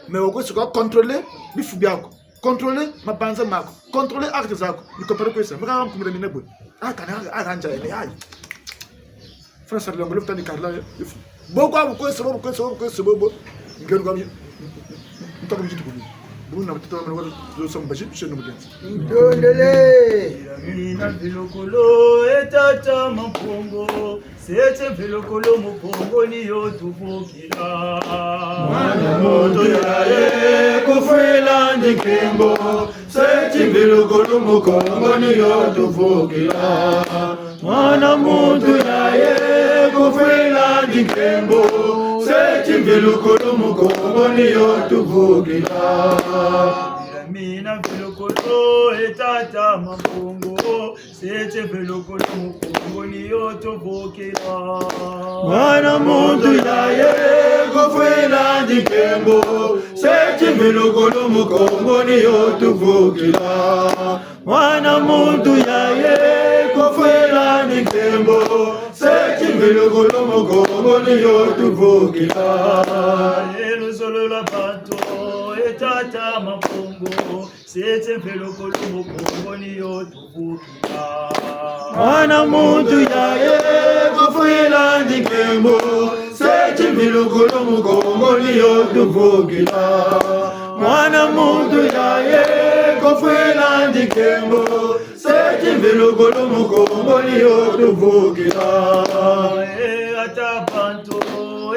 [SPEAKER 7] Mais wako siko contrôler bifu byako. Contrôler mabanza mako. Contrôler actes zako. Ni compare ko ça. Maka kumira mina bo. Ah kana aranja ele ai. François Longolo tani Carla. Beaucoup ko so bo. Ngero ko ntaka mjitu ko. Buna mtoto mwana zo sombashi sheno mugenzi.
[SPEAKER 8] Ndondele mina vilokolo etata mapongo sete vilokolo mupongo niyo tuvukira mwana moto yae kufela ndikembo sete vilokolo mupongo niyo tuvukira mwana moto yae kufela ndikembo sete vilokolo mupongo niyo tuvukira mina vilokolo etata mapongo sete vilokolo mupongo niyo tuvukira mwana muntu yaye kufela ndikembo sete vilokolo mupongo niyo tuvukira mwana muntu yaye kufela ndikembo sete vilokolo mupongo niyo tuvukira elo solo la bantu etata mapongo sete vilokolo mupongo niyo tuvukira mwana muntu yaye kufela ndikembo sete vilokolo mupongo niyo tuvukira mwana muntu yaye kufela ndikembo sete vilokolo mupongo niyo tuvukira ata bantu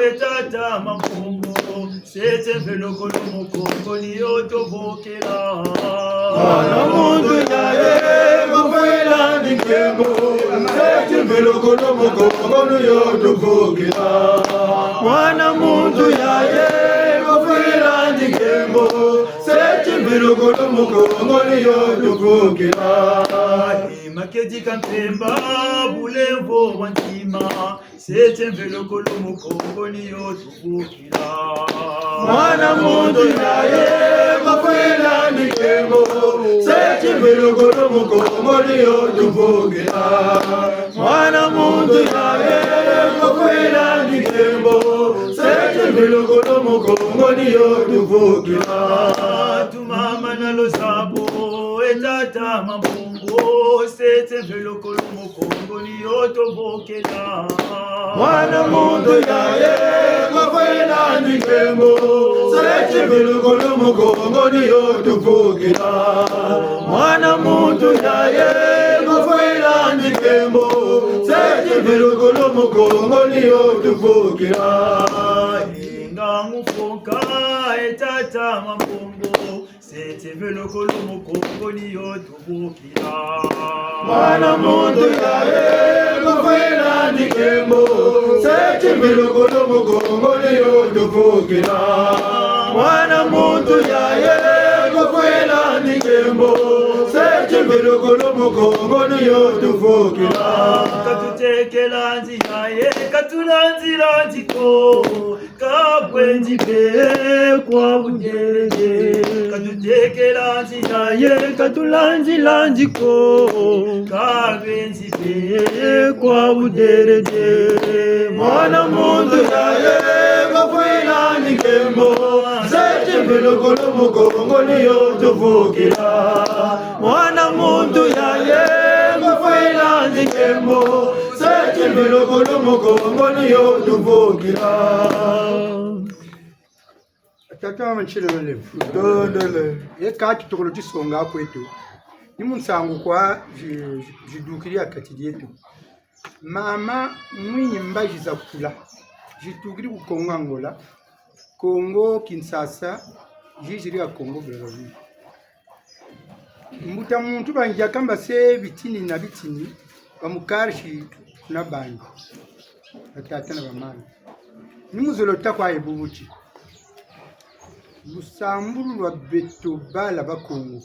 [SPEAKER 8] etata mapongo sete vilokolo mupongo niyo tuvukira mwana muntu yaye kufela ndikembo sete vilokolo mupongo niyo tuvukira mwana muntu yaye kufela ndikembo sete vilokolo mupongo niyo tuvukira makedi kampemba bulevo wantima sete vilokolo mupongo niyo tuvukira mwana muntu yaye kufela ndikembo sete vilokolo mupongo niyo tuvukira mwana muntu yaye kufela ndikembo sete vilokolo mupongo niyo tuvukira tumama nalo sabo etata mabongo sete velokolo mokongo niyo tobokela mwana muntu yaye makwela nikembo sete velokolo mokongo niyo tobokela mwana muntu yaye makwela nikembo sete velokolo mokongo niyo tobokela Ngamufoka etata mabongo sete velokolo mokongo niyo tobokila mwana muntu yaye makwela nikembo sete velokolo mokongo niyo tobokila mwana muntu yaye makwela nikembo sete velokolo mokongo niyo tobokila katutekela nzira ye katulanzira nziko kabwenzi be kwa buderede katutekela nzira ye katulanzira nziko kabwenzi be kwa buderede mwana muntu yaye makwela nikembo sete velokolo mokongo niyo tobokila mwana muntu yaye makwela nikembo sete velokolo mokongo niyo tobokila
[SPEAKER 9] tata manchilele dondele ekati tokolo tisonga kwetu ni munsango kwa jidukiria kati yetu mama mwinyi mbaji za kula jitukiri ku Kongo Angola Kongo Kinshasa jijiri ya Kongo Brazzaville mbuta muntu banja kamba se bitini na bitini bamukarshi na banjo atata na bamana nimuzolota kwa ibubuchi busambulu lwa beto bala bakongo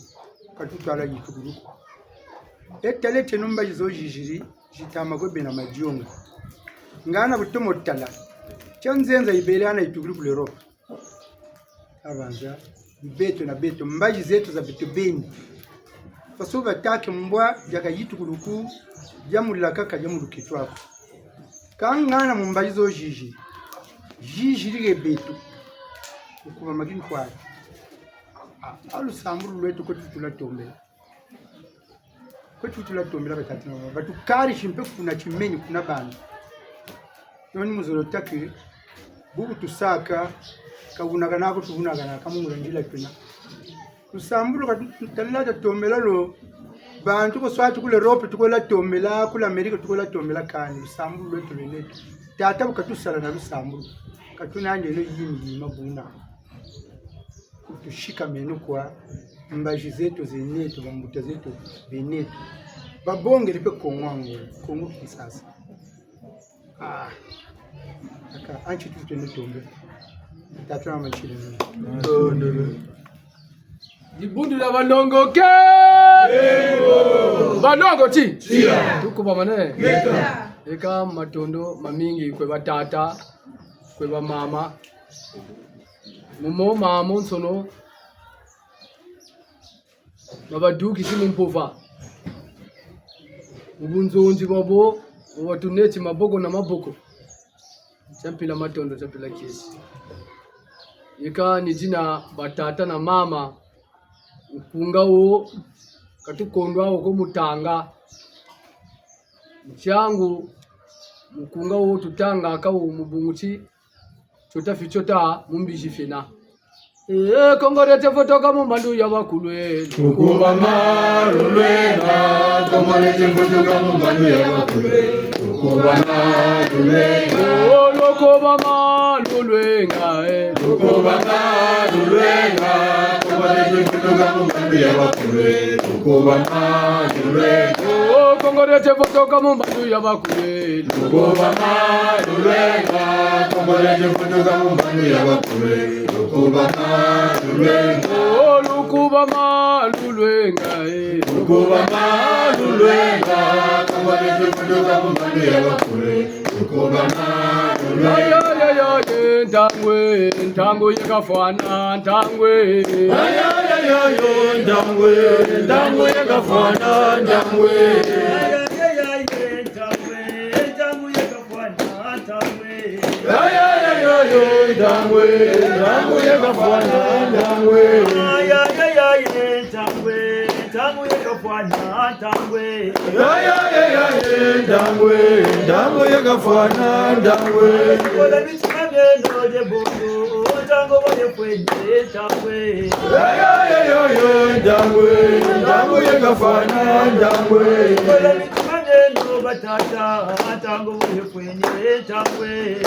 [SPEAKER 9] katutwala yitukuruko etalete numba jizo jijiri jitama gobe na majionga ngana butomo tala chanzenza ibeleana yitukuruko l'Europe avanja beto na beto mbaji zetu za beto beni faso batake mbwa jaka yitukuruko jamulaka kajamulukitwako kangana mumbaji zo jijiri beto ukuba magini kwa alu samburu lwetu kwetu tulatombela bakati mama batu kari shimpe kuna chimenyi kuna bana noni muzolotaki bubu tusaka kabunaga nako tubunaga nakamungulangila tuna tusamburu katalala tombela lo bantu ko swati kule Europe tukola tombela kule America tukola tombela kani samburu lwetu lwenetu tata bukatusala na samburu katunanje no yindi mabuna tushika menu kwa mbaji zetu zenetu bambuta zetu benetu babonge lipe Kongo Kinshasa aka anchi tutende tombe tatu na machile
[SPEAKER 2] Ibundi la balongo ke balongo ti tukuba mane eka matondo mamingi kwe batata kwe ba mama mumo mama nsono babaduki simumpova ubunzonji babo watuneti maboko na maboko champila matondo champila kesi eka ni jina batata na mama ukunga wo katukondwa uko mutanga mchangu ukunga wo tutanga akawo mubunguchi chota fichota mumbishi fina kongorete fotoka mumandu ya bakulwe
[SPEAKER 8] tukuba marulwenga kongorete fotoka mumandu ya bakulwe tukuba marulwenga
[SPEAKER 2] lokoba malulwenga
[SPEAKER 8] tukuba marulwenga kongorete fotoka mumandu ya bakulwe tukuba marulwenga
[SPEAKER 2] kongorete fotoka mumandu ya bakulwe
[SPEAKER 8] tukuba marulwenga kongorete fotoka mumandu ya bakulwe tukuba
[SPEAKER 2] lukuba malulwenga
[SPEAKER 8] lukuba malulwenga kongorete fotoka mumandu ya bakulwe tukuba malulwenga
[SPEAKER 2] ntangwe yakafana ntangwe
[SPEAKER 8] ntangwe yakafana ntangwe Ndangwe yakafana ndangwe
[SPEAKER 10] tangu yakafwana tangwe
[SPEAKER 8] Ndangwe yakafwana ndangwe
[SPEAKER 10] kola michimane noje bondo tango boye kwenye tangwe
[SPEAKER 8] Ndangwe yakafwana ndangwe
[SPEAKER 10] kola michimane no batata tango boye kwenye tangwe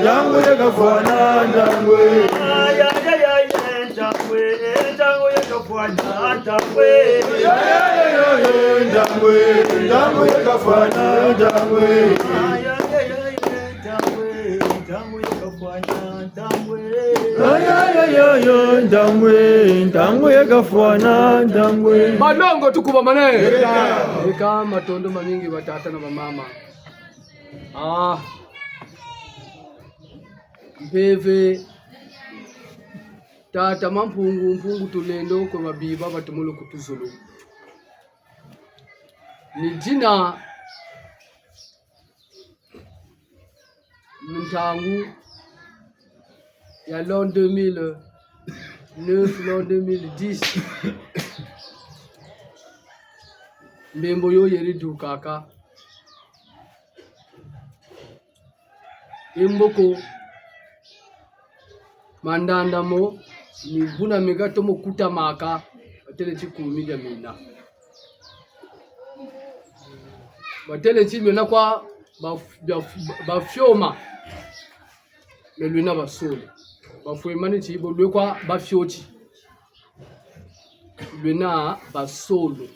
[SPEAKER 8] Ndangwe yakafwana ndangwe
[SPEAKER 10] tango yakafwana tangwe
[SPEAKER 8] Ndangwe yakafwana ndangwe Ndangwe yakafwana ndangwe
[SPEAKER 2] Malongo tukuba mane. Eka matondo mamingi batata na mama. Mpeve tata mpungu tulendo kwa mabiba batumulu kutuzulu. Ni jina mtangu ya l'an 2009 l'an 2010 mbembo yo yeri dukaka imboko mandandamo ni buna megato mokuta maka batele chikumi ya mina batele chimi na kwa bafyoma melwina basole bafwemani chibo lwe kwa bafyochi lwena basolo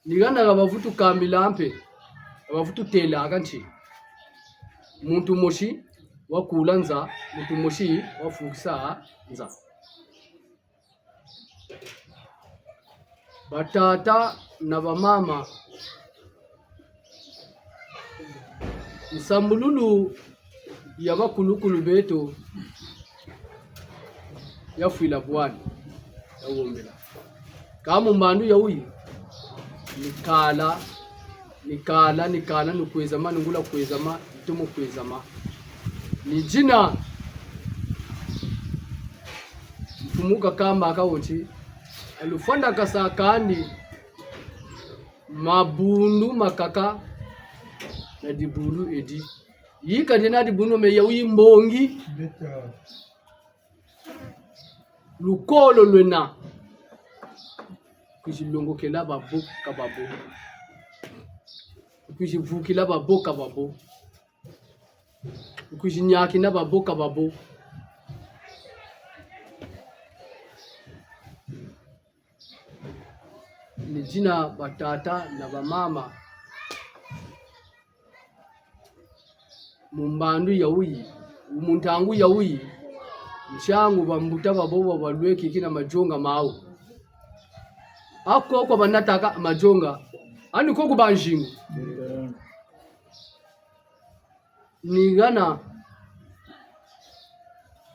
[SPEAKER 2] nigana gabavutu kambilampe abavutu tela akanchi muntu moshi wakula nza muntu moshi wafukisa nza batata na bamama nsambululu ya bakulukulu beto yafuila bwani yawombela kama mbandu yauyi nikala nukwezama nungula kwezama itumo kwezama ni jina mfumuka kamba akawoti alufanda kasakandi mabundu makaka na dibulu edi yika dina dibunu me yawi mbongi lukolo lwena kujilongokela babo kababo kujivukila babo kababo kujinyaki na babo kababo ni jina batata na bamama mumbandu yauyi umuntangu yauyi mshangu bambuta babo balweki kina majonga mawo akoko banataka majonga ani koko banjingu nigana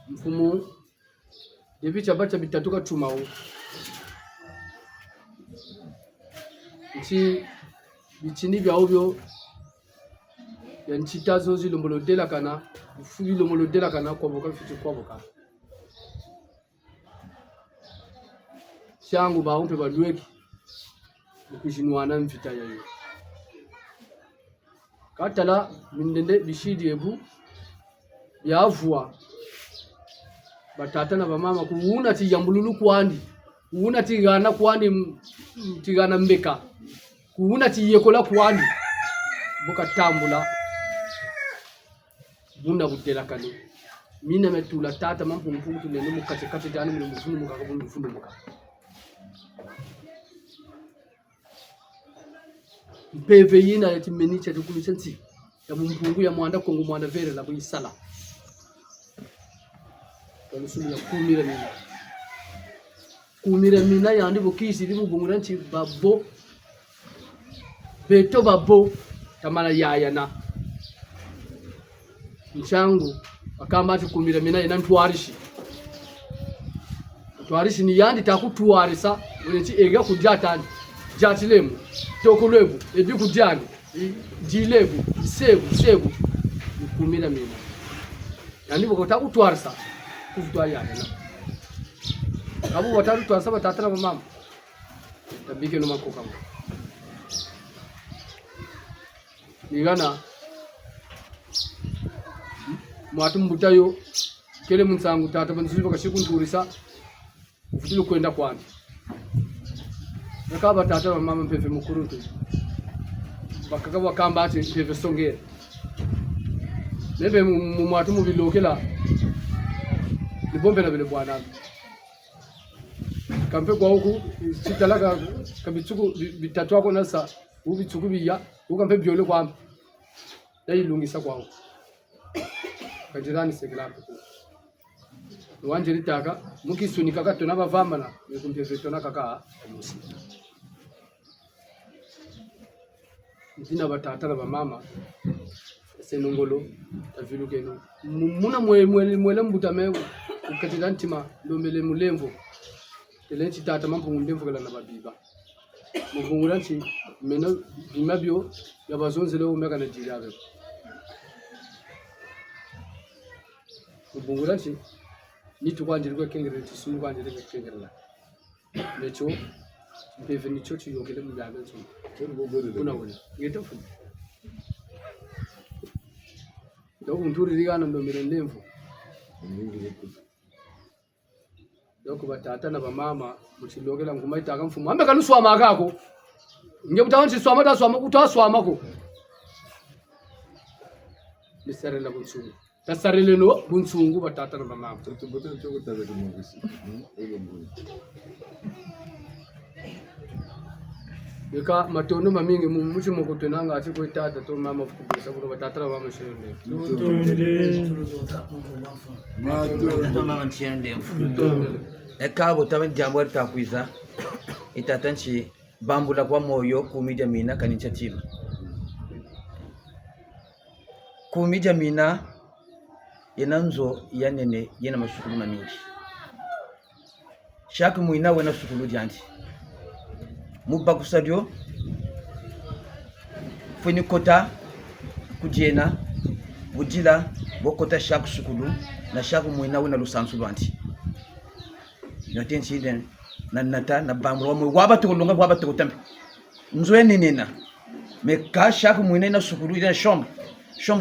[SPEAKER 2] mfumu devicha bacha bitatuka chumao nchi bichini bya obyo ya nchitazo zilombolodela kana ufubi lombolodela kana kwa boka fitu kwa boka shangu baumpe balweki ukujinwana mvita yayo katala mindende bishidi ebu yavua batata na bamama kuuna tiyambululu kwandi kuuna tigana kwandi tigana mbeka kuuna tiyekola kwandi boka tambula bunda butela kanu mina metula tata mampungu tulene mukate kate tani mu mufunu mukakabundu fundu muka mpeve yina ya timenicha tukulisensi ya mumpungu ya mwanda kongo mwanda vere la buyisala kalusulu ya kumira mina yandi bokisi libu bunguranchi babo beto babo tamala yayana mchangu akamba ati kumira mina yana ntwarishi ni yandi takutwarisa wenchi ega kujatani jatilemu tokulebu ebi kujani jilebu sebu kumira mina yani boko takutwarisa kuvutwa yana abo watatu twasaba tatana mama tabike no makoka nigana mwatu mbutayo kele munsangu tata banzuba kashikunturisa ufutile kwenda kwandi nakaba tata mama mpeve mukuru tu bakaka wakamba ati mpeve songera nebe mwatu mubilokela libombe na bile bwana kampe kwa huku sitalaka kabitsuku bitatu wako nasa ubitsuku biya ukampe byole kwa dayilungisa kwa huku kajirani sekelapo wanje litaka mukisunika kato nabavamana nikumpyeveto nakaka musi ndina batata na bamama senongolo tavilukeno muna mwele mbutame ukatira ntima ndombele mulemvo telenchi tata mampo mundemvo kala na babiba muvungula nti meno bimabyo yabazonzele umeka na jirabe muvungula nti nitu kwanjirwe kengere tisunu kwanjirwe kengere lecho mpeve nicho chiyokele muyabe nso unawona ngetofu Doko mturi ligana ndo mirendevu. Doko batata na bamama muchilogela nguma itaka mfumu. Ambe kanusu amakako. Nge butawanchi swama da swama utaswama ko. Misarela bunsungu. Tasarele no bunsungu batata na bamama.
[SPEAKER 8] Tubote choko taza kumongisi.
[SPEAKER 2] Eka matono mamingi muchi mokotenanga ati ko tata to mama kubisa ko batata na mama shende.
[SPEAKER 5] Mama ntiende. Eka botamen jambo takwiza. Itatanchi bambula kwa moyo kumija mina kanincha tima. Kumija mina yenanzo yanene yena mashukuru mamingi. Shaka muina wena shukuru janti. Mubakusadio fweni kota kujena bujila bokota shaku sukulu na shaku muina wena lusansu lwanti yotensi den na nata na bamro wa waba to longa waba to tambe nzwe nina me ka shaku muina na sukulu ina chambre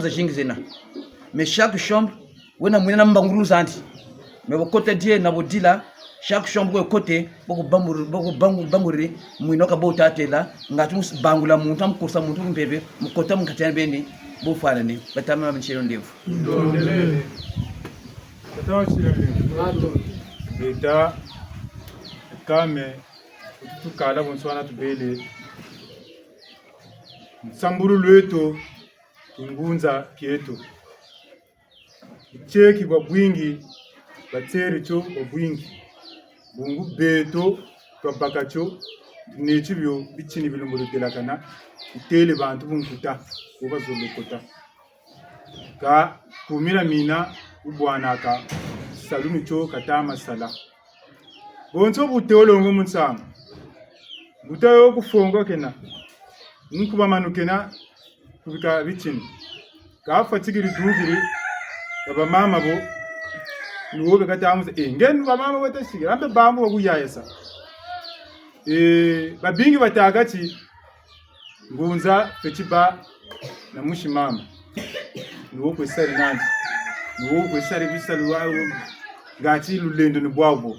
[SPEAKER 5] za jingizena me shaku chambre wena muina na mbanguru zanti me bokota die na bodila chaque chambre au côté boko bamburi muino ka bota tela ngatu bangula muntu amkursa muntu mbebe mukota mukatana beni bo fara ni batama mchiro ndevu
[SPEAKER 1] ndolele batawa chiro beta kame tukala bonswana tubele samburu lweto tungunza kieto cheki kwa bwingi batseri cho kwa bwingi bungu beto twabakacho nechibyo bichini bilumburutelakana itele bantu bunkuta ubazolokota ka kumira mina ubwanaka salunu cho katama sala bonso buteolongo munsanga butayo kufonga kena nkuba manukena kubika bichini ka fatigiri dugiri baba mama bo nuwobe katamu ngenu bamama batashikira ambe bambu bakuyayesa babingi batagati ngunza fechiba na mushimama nuwo kwesari nandi nuwo kwesari bisalu wawo gati lulendo ni bwabo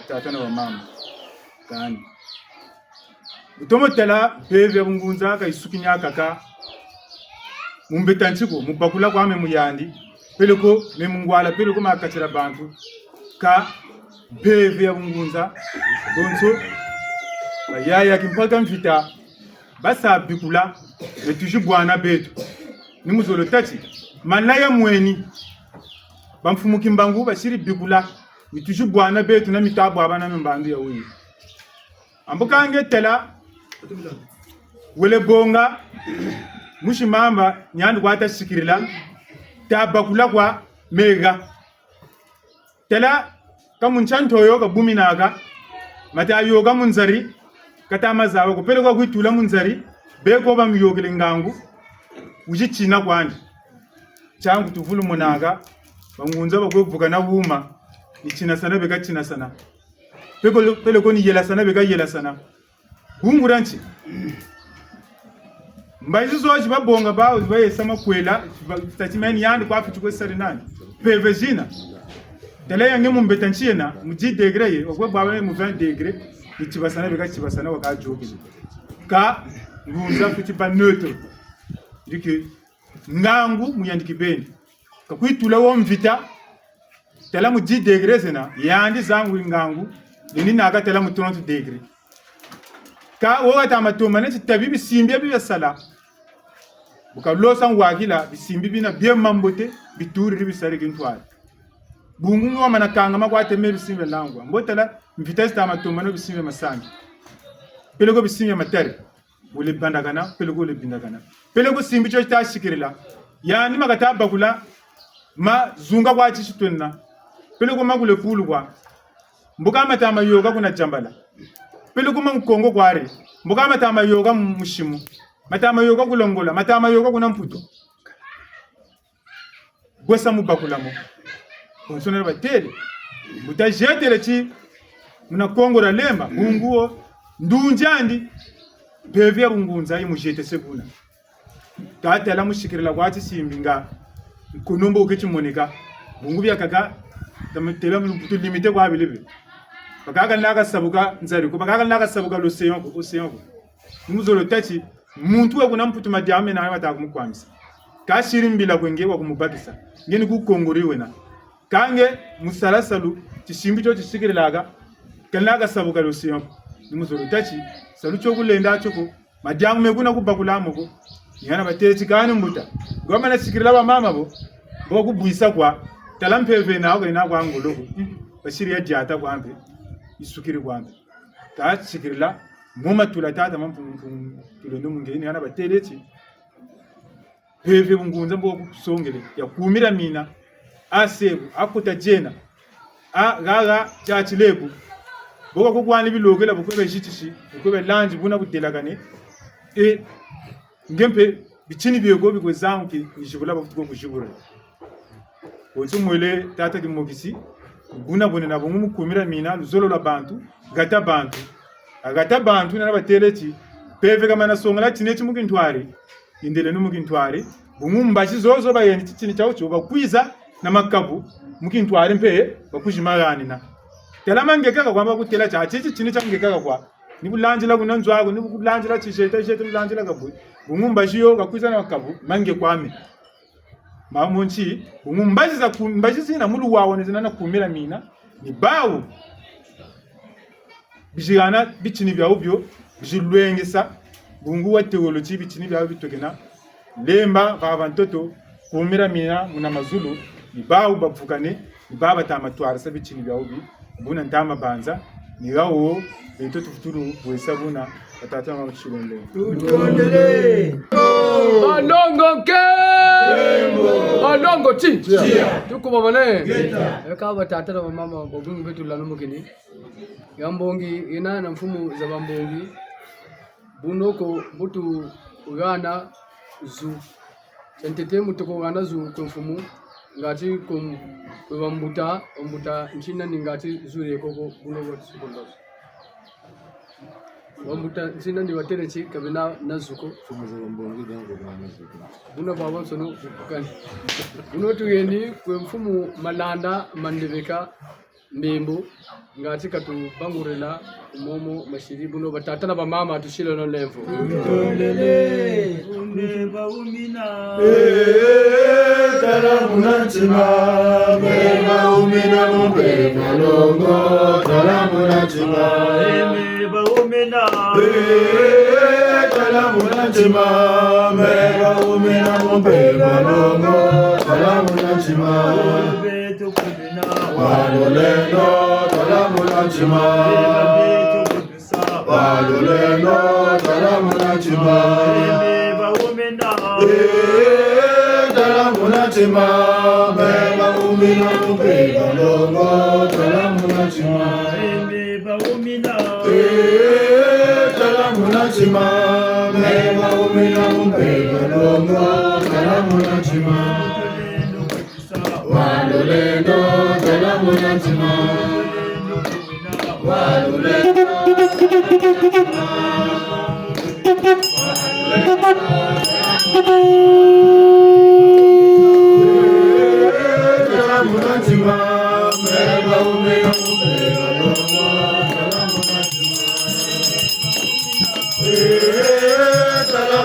[SPEAKER 1] tatana bamama kandi utomotela peve bungunza kaisukinya kaka mumbetanchiko mubakula kwame muyandi peleko memungwala peleko makachira bantu ka beve ya bungunza bonso yaya kimpaka mfita basa bikula metuju bwana betu ni muzolo tati malaya mweni bamfumuki mbangu bashiri bikula mituju bwana betu na mitabu abana mbandu ya uyi amboka ngetela wele bonga mushimamba nyandu kwata sikirila tabakula kwa mega tela kamunchanto yoga buminaga mata yoga munzari katama zawo ko pele ko kwitula munzari beko bamyogele ngangu ujichina kwandi changu tuvulu munaga bangunza bakwevuga na buma ni china sana beka china sana pele ko ni yela sana beka yela sana bunguranchi mbayizi zoji babonga bawo bayesama kwela statement yandi kwa fitu ko sari nani pevejina tele yange mumbetanchina muji degré ye okwe bawe mu 20 degré ni chibasana beka chibasana waka jogi ka ngunza fitu ba neutre dike ngangu muyandiki beni ka kuitula wo mvita tela muji degré zena yandi zangu ngangu nini naga tela mu 30 degré ka woga tamatoma ne tabibi simbia bi sala buka losan wagila bisimbi bina bien mambote bituri bisare gintwari bungu ngoma na kanga makwate me bisimbe langwa mbotela mvitasi tamatoma no bisimbe masangi pelego bisimbe materi wole bandagana pelego le bindagana pelego simbi cho ta shikirila yani magata bagula ma zunga kwa chitwenna pelego magule pulu kwa mbuka matama yoga kuna jambala pele kuma mkongo kware mbuka matama yoga mushimu matama yoga kulongola matama yoga kuna mputo gwesa mubakulamo onsonera batele mutajetele chi muna kongora lemba bunguo ndunjandi bevya bungunza imujete sebuna tatela mushikirila kwati simbinga kunombo ukechimoneka bungu byakaga tametela mputo limite kwa bilebe bakaga naga sabuka nzari ko bakaga naga sabuka l'océan ko muzolo tati muntu we kuna mputu madiame na wata kumukwamisa ka shirimbila kwenge wa kumubakisa ngeni ku kongoriwe na kange musalasalu tishimbi cho tishikirelaga kanaga sabuka l'océan muzolo tati salu cho kulenda choko madiamu mekuna kubakulamo ko yana bateti kanu mbuta ngoma na shikirela ba mama bo kubuisa kwa talampeve na ko ina kwa ngoloko bashiri ya diata kwa ambe isukiri kwambe ta sikirila moma tulatata mampu tulendo mungeni yana bateleti peve bungunza mbo kusongele ya kumira mina asebu akuta jena a gaga chachilebu boka kukwani bilogela bukwebe jitishi bukwebe lanji buna budelagane ngempe bichini byego bikwezangu ki nishibula bafuko kushibura bonso mwele tata kimogisi buna bonena bongu kumira mina luzolo la bantu gata bantu na bateleti peve kama na songa tineti mukintwari indele numukintwari bongu mbashi zozo bayeni titini chawo cho bakwiza na makabu mukintwari mpe bakujimagani na tela mangeka kwamba kutela cha chichi chini cha ngeka kwa ni bulanjira kunanzwako ni bulanjira chisheta bulanjira kabu bongu mbashi yo bakwiza na makabu mange kwame mamunchi umumbaji za kumbaji zina mulu wawo nezina na kumira mina ni bawo bijigana bichini bya ubyo bijilwengesa bungu wa teology bichini bya bitokena lemba babantoto kumira mina muna mazulu ni bawo bapfukane ni baba tamatwara sa bichini bya ubi buna ndama banza ni gawo beto tufuturu bwesa buna atata mabishirende
[SPEAKER 2] tutondele Banongo ke Banongo chi tukuba bane eka batata na mama bobungu betu lanumu kini yambongi ina na mfumu za bambongi bunoko butu ugana zu entete mutuko ugana zu kumfumu ngati kum bambuta nchina ningati zure koko bunoko tsukondo Wambuta sina ndi watele chi kabina nazuko buna baba sono kan buno tuyeni kwe mfumu malanda mandeveka mbembo ngati katu bangurela momo mashiri buno batata na bamama tushilo no levo
[SPEAKER 10] tondele unde baumina
[SPEAKER 8] tala munachima beba umina mbe malongo tala munachima
[SPEAKER 10] baumina
[SPEAKER 8] tala munachima beba umina mbe malongo tala munachima
[SPEAKER 10] beto kumina
[SPEAKER 8] waloleno tala munachima waloleno tala munachima
[SPEAKER 10] baumina
[SPEAKER 8] tala munachima beba umina mbe malongo tala munachima
[SPEAKER 10] baumina
[SPEAKER 8] tala munachima beba umina mbe malongo tala munachima waloleno tala munachima munantima waluleka munantima mega umega umega loma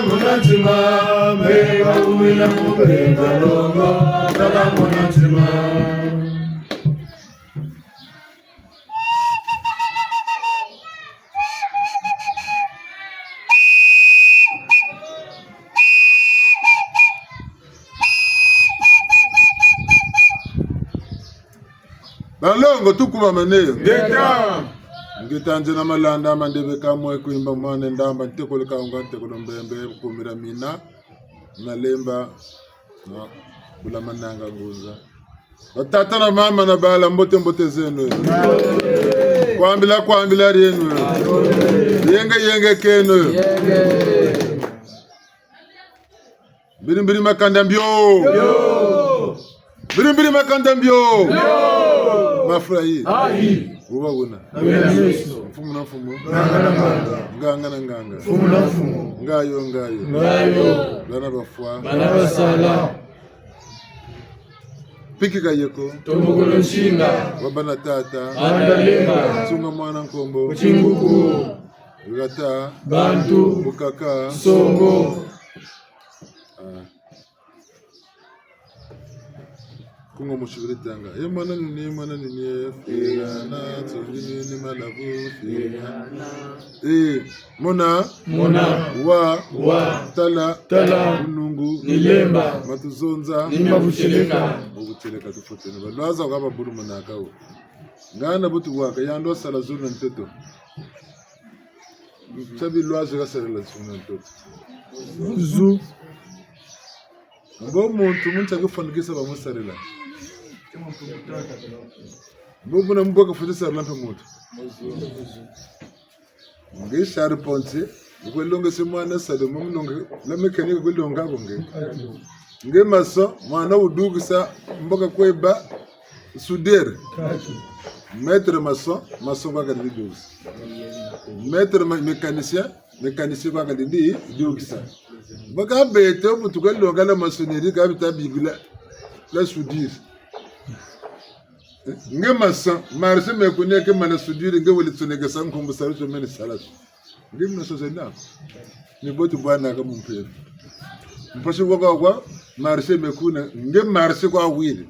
[SPEAKER 8] munantima mega umega umega loma munantima balongo tukuba maneyo ngeta nje na malanda mandebe kamwe kuimba mwana ndamba ntekole kaunga ntekole mbembe kumira mina nalemba na kula mananga nguza batata na mama na bala mbote zenu kwambila rienu yenge kenu biri makanda mbyo biri makanda mbyo mafurahi uba una mfumu na mfumu nganga na nganga mfumu na mfumu ngayo bana bafwa bana basala piki kayeko tomugolo nshinga wabana tata andalemba tsunga mwana nkombo chinguku gata bantu bukaka songo kungo mushibiritanga mwana nini fegana tsongini ni malabu fegana mona wa tala unungu nilemba matuzonza nimabucheleka ubucheleka tufutene balwaza kwaba buru manaka wo ngana butu waka yando sala zuna nteto sabi lwaza gasala zuna nteto zu ngo muntu muncha kufanikisa bamusarela Bobo na mboka futisa lampe moto. Nge shari ponte, kwelonga se mwana sado mumnonga la mekanika kwelonga bonge. Nge maso mwana udugisa mboka kweba soudeur. Maître maçon kwa kadi dugisa. Maître mécanicien kwa kadi dugisa. Mboka bete omuntu kwelonga la maçonnerie kabita bigula la soudure. Nge masa marse me kune ke mana sudiri nge wele tsunega san ko musaro so mene salaso nge mna so zena ni botu bwana ka mumpe mpashi kwa marse me kuna nge marse kwa wili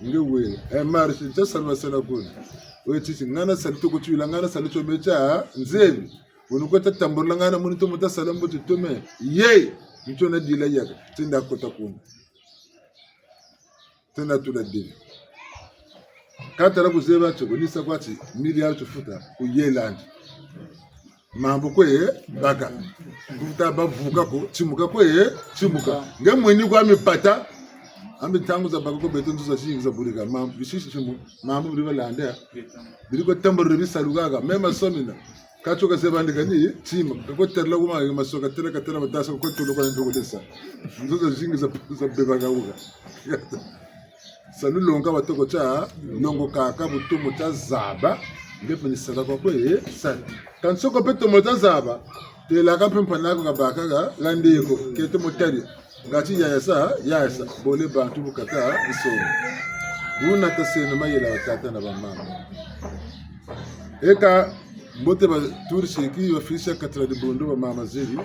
[SPEAKER 8] nge wili marse tsalwa sala kuna wetisi ngana salito ko tuila ngana salito mecha nzebi unuko tatambula ngana munito mutasala mbuti tome ye mtona dila yaka tinda kota kuna tena tula dili katara kuzeba chogonisa kwati miliari tufuta uyeland mambo kwe baka kufuta bavuka ko chimuka kwe chimuka ngemweni kwa mipata ambi tangu za bako beto ntuza shingiza burika mambo bishishi chimu mambo biriba landa biriko tamboro bisalugaga mema somina kachoka sebandika ni chima ko terla kuma masoka katera batasa ko tulo kwa ndo kodesa ntuza shingiza za beba gauga salu longa batoko cha longo kaka butumu cha zaba ndepo ni sala kwa kwe sa kansoko peto mota zaba te la kampe mpanako kabaka ga landeko keto motari ngati yasa bole bantu bukata iso una tasena mayela tata na bamama eka mbote ba turshiki ofisha katra de bondo ba mama zeli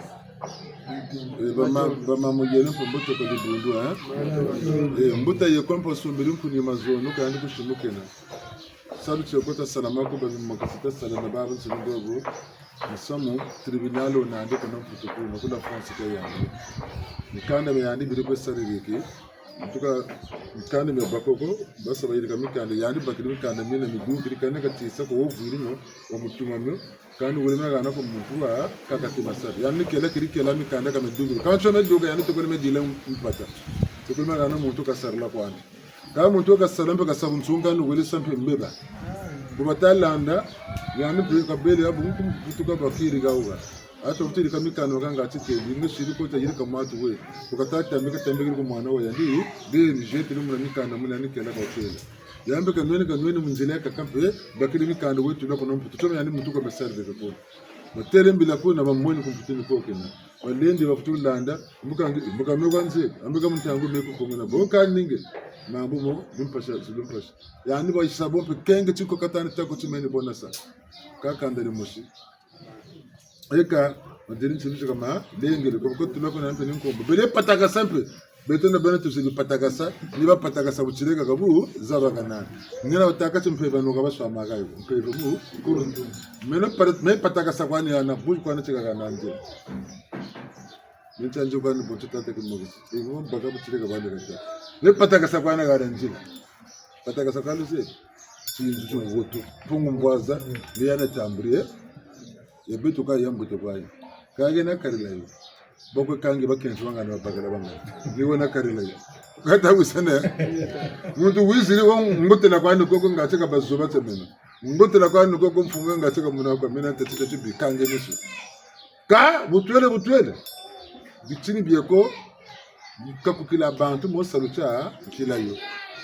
[SPEAKER 8] ba mama yele mbote ko de bondo mbuta ye kompo sumbiri kuni mazono kandi kushimukena salu chokota salama ko ba makasita salama ba ban sunu dogo musamu tribunalo na ande ko no protocol no kula France ka yango nikanda me yandi biri ko saririki tuka nikanda me bakoko basa bayiri kamikanda yandi bakiri mikanda mina migu biri kana katisa ko ovuri no omutuma no kandi wuri na gana ko mutuwa kakati masari yani kela kiri kela mikanda kama dugu kancho na dugu yani to ko me dile mpata to ko me gana mutu ka sarla ko ani ka mutu ka salambe ka sabun sunga no wele sampe mbeba bubatalanda yani ka bele abu kutuka bakiri gauga ato mtiri kamikano kanga atike bingo shiri ko tayiri kamatu we ukatata mbika tambikiri ko mwana we yandi de ni jeti no mwana mikana mwana ni kela ka otela yambe kanweni munjele ka kampe bakini mikando wetu na kono mputo yani mtu kwa serve ko matele mbila ko na bamweni kumputini ko kena walende bafutulanda mbuka mwanze ambuka mtangu meko kongena boka ninge mambo mo bimpasha zulumpasha yani ba isabo pe kenge chiko katani tako chimeni bonasa kaka ndele moshi eka madini chilisha kama lengele ko tulako na mpeni nkombo bele pataka simple betona bana tusili pataka sa niba pataka sa buchireka kabu zaba kana ngena utaka chimpeva no kaba swama kayo mpeva mu kurundu me pataka sa kwani ana buj kwani chika kana nje Minta kwani botu tate kumogi ngo baga buchireka bale kata ne pataka sa kwani gara nje pataka sa kwani se chinzu chuvuto pungu mbwaza liyana tambrie yebetu ka yambuto kwayo kage na karilayo boko kange bakenshi bangana babagala bangana niwe na karilayo kata usana muntu wizire wo ngotela kwani koko ngacheka bazuba tsemena ngotela kwani koko mfunga ngacheka muna kwa mina tatita chibi kange nisu ka butwele bitini bieko kakukila bantu mo salucha kilayo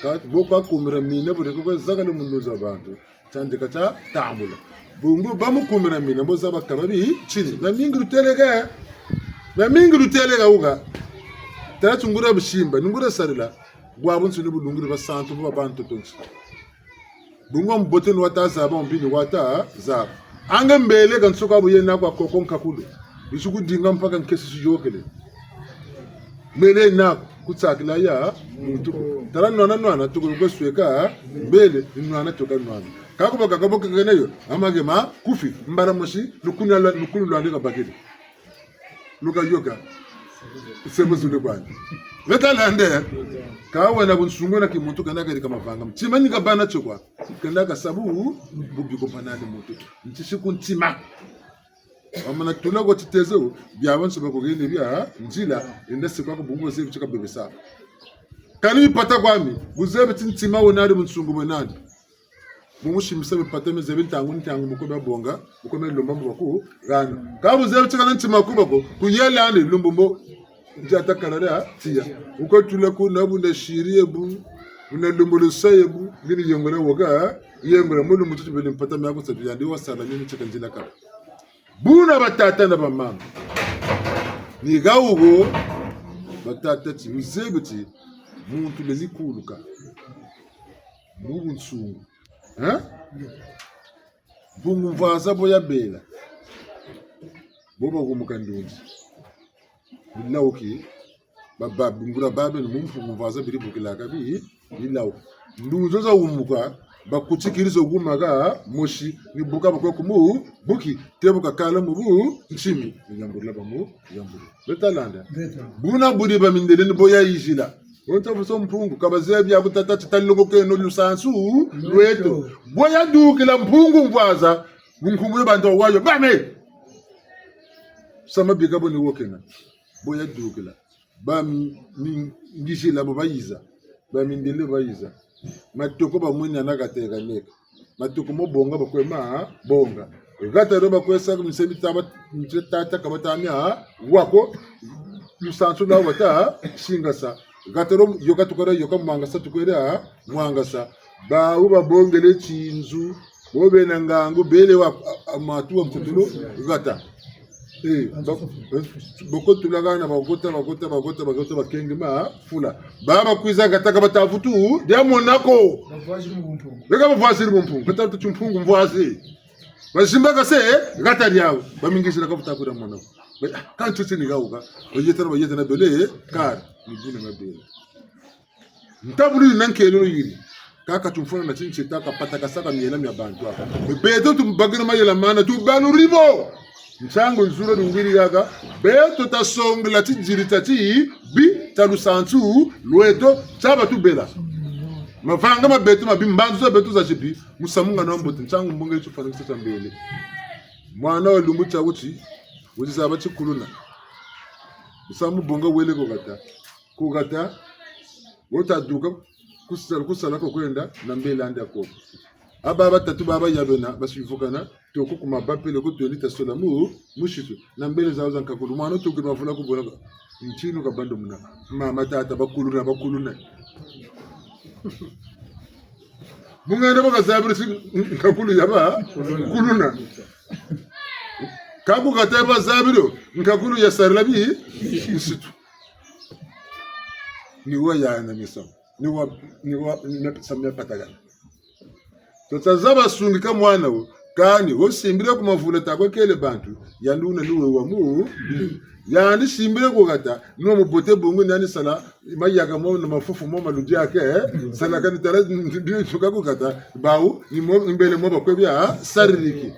[SPEAKER 8] ka boko akumira mina bure koko zagale mundu za bantu chandika cha tambula bungu bamukumira mina mboza bakababi chini na mingi rutelega uga tatu ngura bishimba ngura sarila gwabunsu ni bulunguri basantu bo bantu tonchi bungo mboten wata zaba mbini wata za anga mbele kan soka buye na kwa kokon kakulu bisuku dinga mpaka nkesi sijokele mbele na kutsakila ya muntu tara nwana tukuru sweka mbele nwana toka nwana kakuba kakaboka keneyo amagema kufi mbara moshi lukunu lwandika bakili luka yoga sema zule kwani vetalande kawa na bunsungu na kimuntu kana kali kama vanga mtimani kabana chokwa kana kasabu bubiko panade mutu ntishiku ntima amana tulako titezo byabantu bakogende bya njila indase kwako bungu zebe chika bebesa kani pata kwami buzebe tintima wonari bunsungu bonani mumushimise bipata meze ntangu mukobe bonga mukobe lomba mbaku gana kabu zebe chikana ntima kubako kuyela ande lumbombo njata kanada tia uko tulako nabunda shiriye bu una lumbolo sayebu ngini yengora woga yengora mulu mututu bele mpata myako tsatu yandi wasala nyini chikanjila ka buna batata na bamama ni gaugo batata ti mzebeti muntu lezikuluka mubunsungu bungu mvaza boya bela boba gumukandunzi bilauki baba bungura babe mumfu mvaza biri bukilaka bi bilau nduzo za umuka bakuchikirizo gumaga moshi ni buka bakwe kumu buki tebuka kala mubu nchimi nyambula bamu yambula betalanda buna buri ba mindele boya yijila wonta buso mpungu kabaze bya butata titaloko keno lusansu lweto boya dukila mpungu mvaza nkumbuye bantu wayo bame sama bigabo ni wokena boya dukila ba ngishila bo bayiza ba mindele bayiza matoko ba mwina nakateka neka matoko mo bonga bakwema bonga gata roba kwesa kumsemi tata kabatamya wako lusansu la wata shingasa gatero yoka tukora yoka mwangasa tukwera mwangasa ba uba bongele chinzu bobe nangangu bele wa matuwa mkutulo gata boko tulagana bagota bakenge ma fula baba kwiza gata kabatafutu dia monako bega bavasiri mumpungu gata tuchumpungu mvasi bashimba kase gata diawo bamingisira kabutakura monako kantu tsini gauka bayeta na bele kar mibune mabele ntabuli nankelo yiri kaka tumfona na chinchi taka pataka saka miela mi abantu hapa beto tumbagina mayela mana tu banu ribo nchango nzuro ngiri gaga beto tasongla tijirita ti bi talusantu lweto chaba tu bela mavanga mabeto mabimbanzu za beto za jibi musamunga nombo nchango mbonge chufana kisasa mbele mwana wa lumbu chabuchi wuzi saba chikuluna musamu bonga wele kugata wota duka kusala ko kwenda na mbele ande akoko aba batatu baba yabena basivukana toko kuma bapele ko tolita solamu mushitu na mbele zawo zankakulu mwana tokuma mafuna ko bona nchino kabando muna mama tata bakuluna Mungenda baka zabiri nkakulu yaba kuluna. Kaku kateba zabiro nkakulu ya sarlabi isitu. Niwa ya na misa. Niwa samya pataga. Totazaba sungika mwana wo kani wo simbire ku mavula takwe kele bantu yanduna luwe wa mu yandi simbire ko gata no mu bote bongo nani sala mayaga mo na mafufu mo maludi yake sala kan tara ndi suka ko gata bawu ni mo mbele mo bakwe bya saririki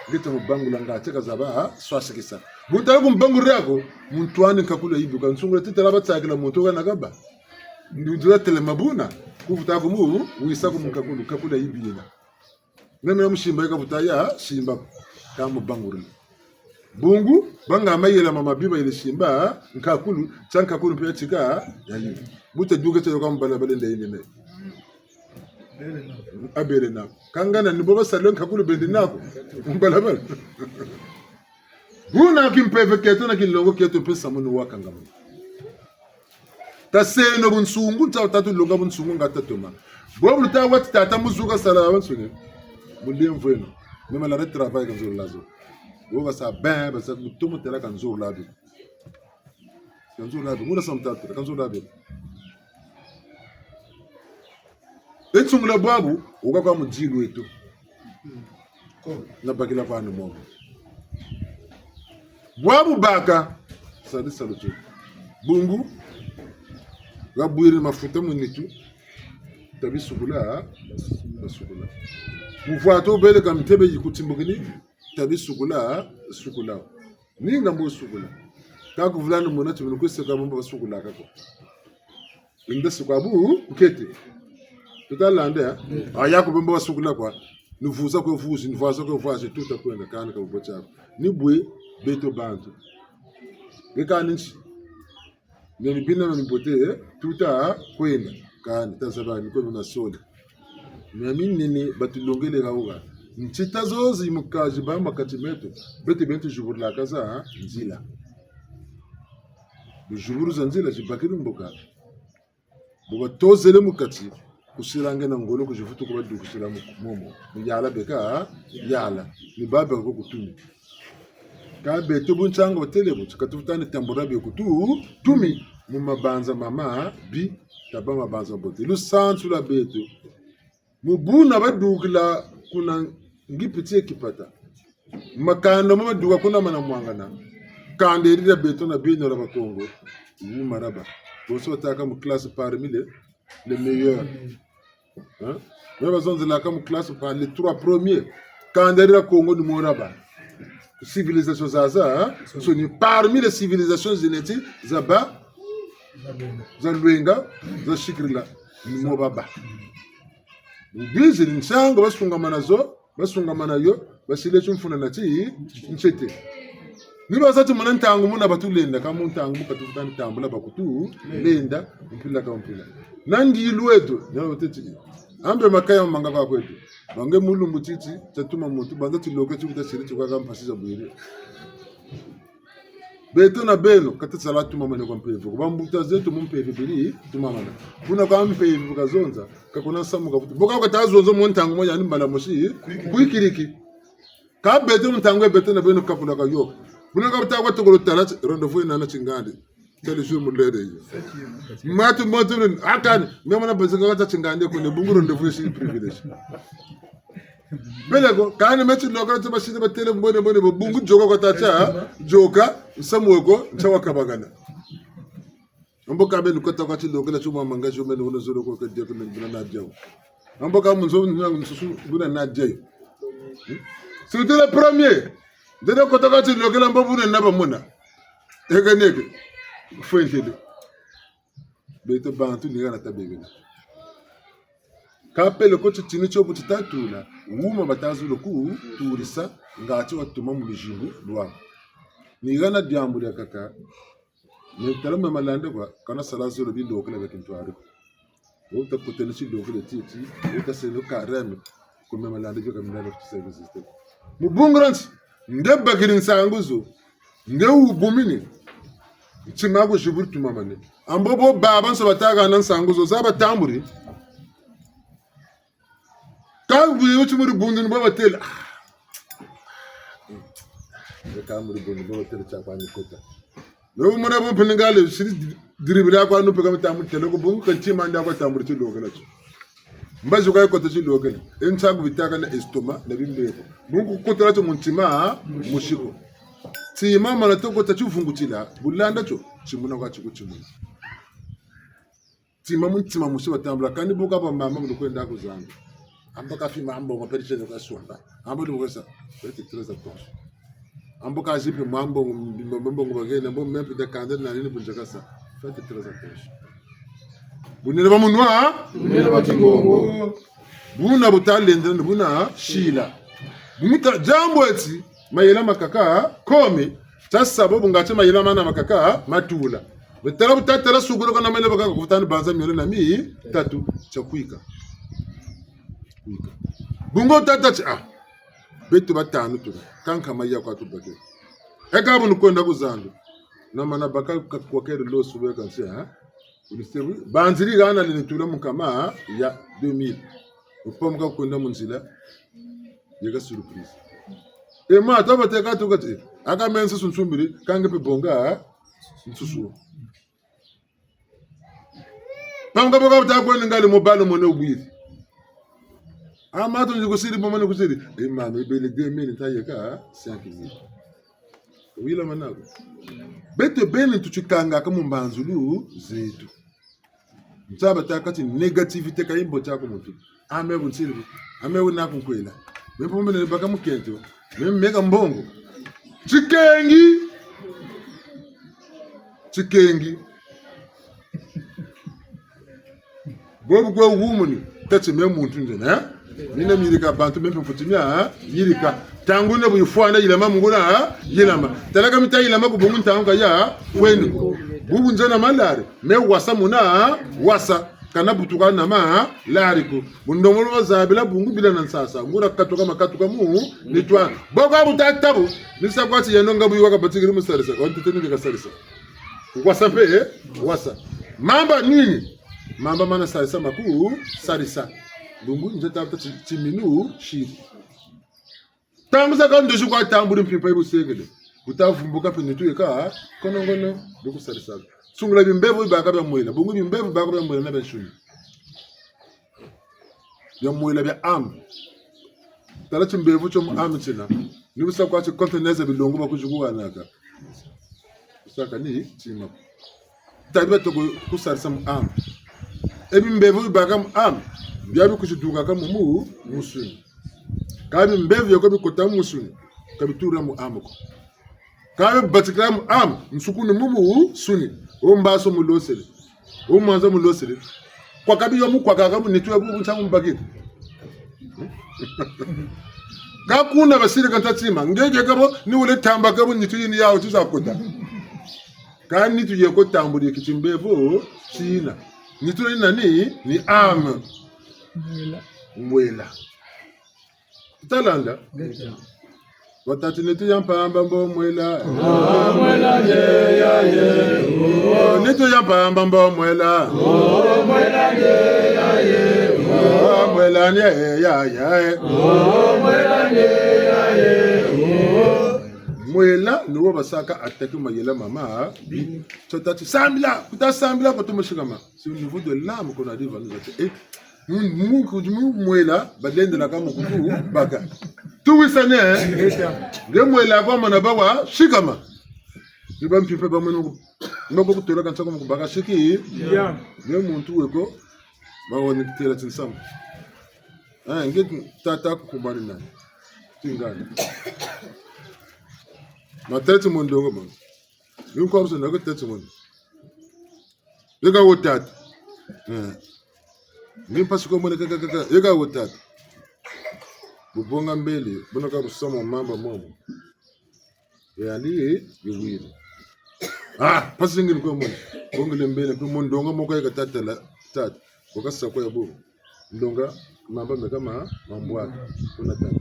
[SPEAKER 8] ngita mu bangula ngate kazaba swasikisa butala ku mbangura yako muntwani kakula yibu kan sungula titala batsakila moto kana gaba ndudura tele mabuna kuvuta ko mu wisa ko mukakulu kakula yibina neme mushimba yakavuta ya shimba kama bangura bungu banga mayela mama biba ile shimba nkakulu chankakulu pe chika yayi bute duga te ko mbala bale ndeyinde ne abere na kangana ni boba salon nkakulu bende nako mbala bale buna kimpeve keto na kilongo keto pesa munu wakangama taseno bunsungu tatu longa bunsungu ngatatoma bobu ta wat tata muzuka sala wansune mudemveno mema la retravail kan zo lazo Oga sa ben ba sa mutumu tera kan zo labi. Kan zo labi muna samta tera kan zo labi. Etsungula babu oga kwa mujilu eto. Na bakila pa no mo. Babu baka sadi salutu. Bungu gabuiri mafuta munitu. Tabi sukula basukula. Mufuato bele kam tebe yikutimbugini tabi sukula ni ngambo sukula ka kuvulana mona tibulu kweseka bomba sukula kako inda sukabu ukete tutalande aya ko bomba sukula kwa nuvuza ko vuzi tuta kwenda kana ka ubocha ni bwe beto bantu nikaninchi nini bina mbote tuta kwenda kana tazabani ko na soda nini batulongele gauga nchita zozi mukaji bamba katimeto bete bente jubur la kaza nzila juburu za nzila jibakiri mboka boba tozele mukati kusirange na ngolo kujifutu kuba du kusira momo yala beka yala ni baba ko kutumi ka beto bunchanga hotele butu katufutani tambora be kutu tumi mu mabanza mama bi taba mabanza bote lu santu la beto mubuna badugla kuna ngipitie kipata makanda mama duga kuna mana mwangana kande ida beto na bino la bakongo ni maraba boso taka mu classe parmi les meilleurs hein mais bazon de la comme classe par les 3 premiers kande ida Congo ni moraba civilisation zaza hein so ni parmi les civilisations génétiques zaba za lwenga za shikrila ni mobaba bizi nsanga basungamana yo basile chumfuna nati nchete niba zati manantangu muna batulenda kama untangu katufutani tambula bakutu lenda mpila ka mpila nandi lwedo nyo tete ambe makaya manga kwa kwetu bange mulungu titi tatuma mutu banza tiloke tukuta siri tukaka mpasiza bwire beto na beno kata salatu mama ne kwa mpevu kubambuta zetu mumpevu bili tumamana kuna kwa mpevu kazonza kakuna samu kabutu boka kwa tazonzo montangu moja ni mbala moshi kuikiriki ka beto mtangu beto na beno kapula ka yo kuna kwa tawa tokolo talat rendezvous na chingande tele jour mulere yo matu motu akani mema na bezanga kata chingande ko ne bungu rendezvous si privilege belego kani mechi lokala tuma shinde batele mbone bungu joka kwa tacha joka samwego chawa kabagana amboka benu kota kwa chilo kala chuma mangajo menu uno zoro ko kede ko mbuna na jaw amboka munzo nsusu mbuna na jayo c'était le premier dede kota kwa chilo kala mbuna na bamuna eganege fwentele beto bantu ni gana tabegena kapele ko tini chobu titatula wuma batazu loku turisa ngati watuma mu lijingu lwa ni gana diambu ya kaka ni talama malande kwa kana salazo lo bindo kala bekintwari uta potensi do kala titi uta selo kareme ko malande joka minalo service system mu bungrans ndebba girin sanguzo ndewu bumini chimago jiburtu mamane ambobo baban so bataga nan sanguzo zaba tamburi Kangu yote muri bundu ni baba tela. Kangu muri bundu baba tela chapa ni kota. No muna bo peningale siri diribira kwa no pega tamu tela ko bungu kan chima nda kwa tamu tilo gala. Mbazo kwa kota tilo gala. Ensagu bitaka na estoma na bimbe. Bungu kota lato muntima mushiko. Ti mama na toko tachu fungutila bulanda cho chimuna kwa chiku chimuna. Ti mama ntima mushiba tambula kandi buka pa mama mlukwenda kuzanga. Amba ka fima ambo maperisha kwa swamba. Ambo lukwesa. Beti treza tosho. Ambo ka jipi mambo mbombo ngubagene mbo mempi de kandel na nini bunjakasa. Beti treza tosho. Bunene ba munwa? Bunene ba chingongo. Buna butalende buna shila. Bumuta jambo eti mayela makaka komi sasa bobu ngache mayela mana makaka matula betala butatala suguro kana mayela bakaka kufutani banza myole na mi tatu chakuika kuika bungo tata betu batanu tu kanka maya kwa tu bake eka bunu kwenda kuzando na mana baka kwa kere lo suwe kansi unisebu banziri gana linitula mukama ya 2000 upomka kwenda munzila yega surprise ma taba te ka tukati aka mense sunsumbiri kange pe bonga nsusu panga boga ta ko ngali mobalo mo ne ubiri ama to ndigo siri mo ne kusiri ma me bele 2000 ta yeka 5000 wila manako bete bene tuchikanga kama mbanzulu zetu mtaba ta kati negativity ka imbo chako mutu ame bunsiri ame wona kunkwela mepo mene baka mukento mega mbongo chikengi bobu kwa wumuni tati memuntu ndena nina mirika bantu mempe futimia yirika tangune buyifwana yilama munguna yilama talaka mita yilama kubungu ntanga ya weni bubu njana malare me wasa muna wasa kana butuka nama lariko bundomolo bazabila bungu bila nansasa ngura katoka makatoka mu nitwa boga butatabu nisakwati yanonga buyi waka batigiri musarisa ontiteni kasarisa wasa pe wasa mamba nini mamba mana sarisa maku sarisa bungu njeta tata chiminu shiri tamuza kando shukwa tamburi mpipa ibu segede utavumbuka pinitu eka konongono buku sarisa sungula bimbevu baka bya mwela bungu bimbevu baka bya mwela na benshuni ya mwela bya am tala chimbevu cho am china ni busa kwa containers bilongo bakujukuwa naka usaka ni chima tabiba to kusarisa am ebimbevu baka am bya bikujuduka kama mu musuni kabi mbevu yako bikota musuni kabitura mu amko kabe batikram am nsukuni mumu suni o mbaso mulosele o manza mulosele kwa kabi yo mukwa kakabu nitwe bubu ntangu mbagiti kakuna basire kantatsima ngege kabo ni ule tamba kabo nitwe ni yawo tuzakoda kan nitu yeko tamburi kichimbevo china nitwe nani ni am mwela talanda watati netu yampamba mbo mwela mwela ye ya ye netu yampamba mbo mwela mwela ye ya ye mwela ye ya ye mwela ye ya ye mwela nuwo basaka ataki mayela mama chotati sambila kutasambila ko tumushikama c'est au niveau de l'âme qu'on arrive à nous atteindre mwela badende la kama kufu baka tuwisane mwela kwa mana bawa shikama niba mpipe ba mwenu ngoko kutola kansa ko kubaka shiki ne muntu weko bawone kitela tsinsam ngeti tata kubali na tingana matete mondongo man yuko abso na ko tete mon yega wotata nimpasuko mone kaka yega wotata bubonga mbele bonoka kusoma mamba momo yani yiwiri pasingini ko mon bongele mbele ko mondonga moko yega tatala tata okasa ko yabo ndonga mamba mekama mambwa kuna tata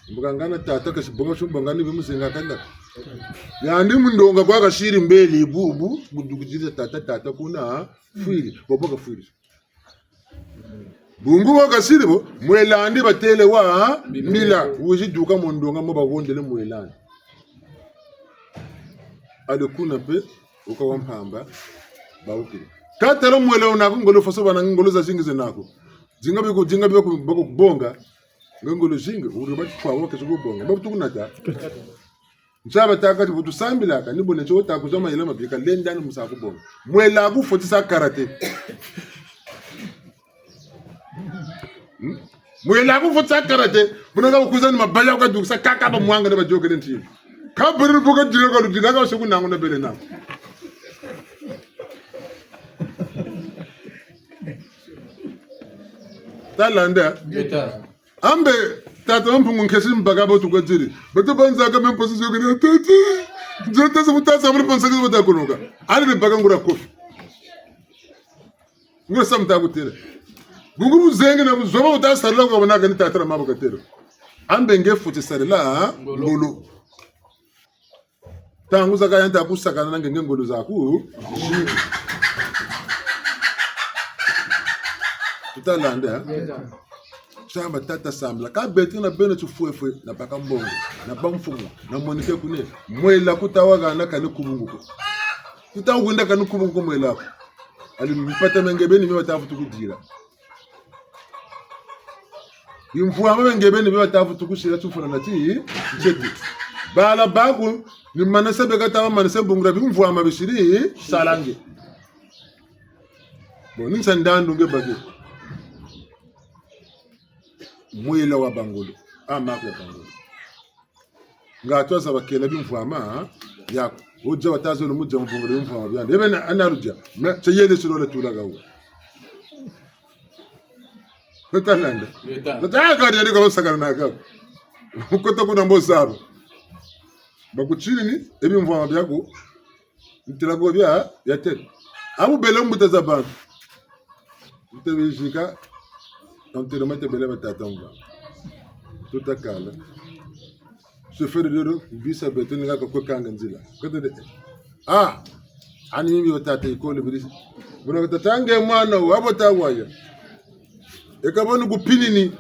[SPEAKER 8] mbugangana tata kashibonga chumbangani bimusinga kanda yandi mundonga kwa kashiri mbele bubu budukujita tata kuna fuiri boboka fuiri bungu waka siribo mwelandi batele wa mila uji duka mondonga mo bagondele mwelandi alekuna pe ukawampamba bawukile katelo mwele unako ngolo foso bana ngolo za zingize nako jingabe ko bako bonga ngolo jinga uri batwa woke kubonga babutukunata Njaba takati butu sambilaka ni bone chota kuzoma ile mabika lendani musa kubonga mwela ku fotisa karate mwela ku fotisa karate bunanga kuzani mabaya ka dukisa kaka ba mwanga ba joke nti ka buru buga dire ko dina ka seku nangu na bele na talanda ambe tata mpungu nkesi mbaga tu kwajiri beto banza ka même position que tete jota se muta sa mpensa ke bota konoka ali be baga ngura kofi ngura samta kutere bungu muzenge na muzoba uta sarla ko bana ka ni tata mabuka tere ambe nge futi sarla ngolo tangu zaka yanta kusaka na ngenge ngolo zaku tutalanda chamba tata sambla ka beti na bene tu fuefue na baka mbongo na bamfungu na monike kune mwela kutawaga na kane kubunguko tutawunda kane kubunguko mwela ali mpata mengebeni mimi watafuta kudira imfuama mengebeni mimi watafuta kushira tufuna nati cheti bala baku ni manase begata manase bungura bimfuama bishiri salange boni sandandu ngebage mwela wa bangolo amako ya bangolo ngato za bakela bimfama yako uja watazo no muja mbungolo bimfama byande ebe anaruja na cheyede silo le tulaga u kotalanda nataka ndi ko sakana naka ukoto kuna mbosaba bakuchini ni ebimfama byako ntirago bya yate abu bele mbutaza bantu mtebishika Anteriormente bele batatamba tutakala chauffeur de bisa betoni ngaka ko kanga nzila kote ani mimi batata ikole birisi buna tatange mwana wabo tawaya ekabonu kupinini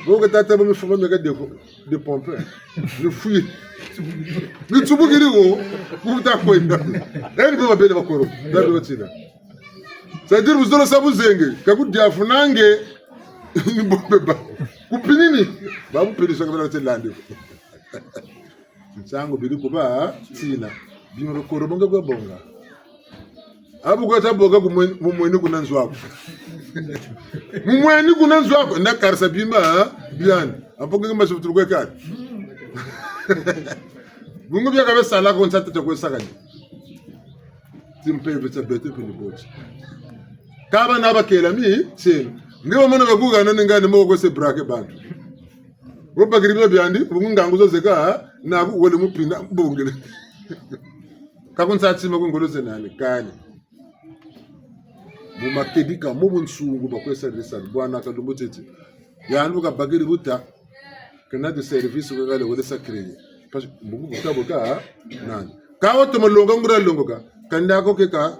[SPEAKER 8] boga tata bami fuma mega de pompe je fui ni tsubugiri wo kuta kwenda eni baba bele bakoro ndabe batina c'est-à-dire vous allez savoir zenge kakudia funange ni bombe ba kupinini babu pelisa kabela tselande nsango bili kuba tina bimro korobonga kwa bonga abu kwa taboga kumweni kunanzwako mumweni kunanzwako ndakarisa bimba biani apoke kama shuturukwe kati bungu bya kabesa la konsata tokwesakanye timpeve tsabete piniboti kaba nabakela mi tselo ngiba mona bakuga nani ngani mo kwese brake bantu wobagiribyo byandi ubungangu zozeka naku wole mupinda mbongele kakunsatsima kungoloze nani kanye mu makebika mu bunsungu bakwesa risana bwana kalumutete yandu ka bagiri buta kana de service ko gale wole sakreye parce mbugu butaboka nani kawo to molonga ngura longoka kanda ko ke ka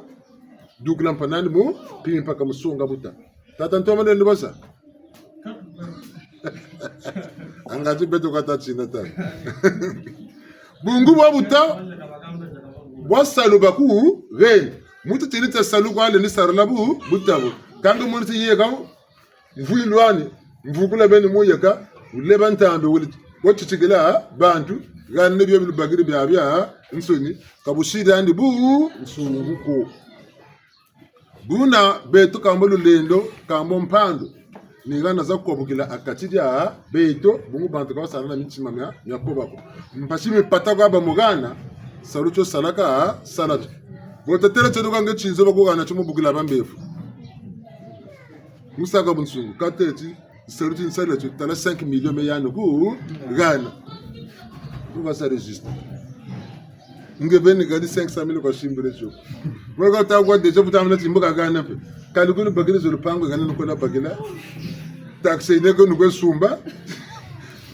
[SPEAKER 8] duglam panani mo pimpa ka musunga buta tata ntoma ndo basa angati beto kata china ta bungu bwa buta bwa salu baku ren mutu tilita salu kwa le ni sarlabu butabo kanga munti yeka mvuilwani mvukula beni moyeka ulebantambe wuli wachichigila bantu ganne byo bagiri byabya nsoni kabushida andi bu nsunguko buna beto kambolo lendo kambo mpando ningana za kubukila akatija beto bungu bantu kwa sana mitima mya yakobako mpashime pataka ba mugana salucho salaka salatu botetera tseduka ngechinzo bakugana chumubukila bambefu musaka bunsungu kateti saluti nsalatu tala 5 millions meyano ku gana kuba sa registre ngebeni gadi 500,000 kwa shimbire cho mwaka utagwa deja butamana timbuka gana pe kalikulu bagile zo lupango gana nukola bagila taxe nego nugwe sumba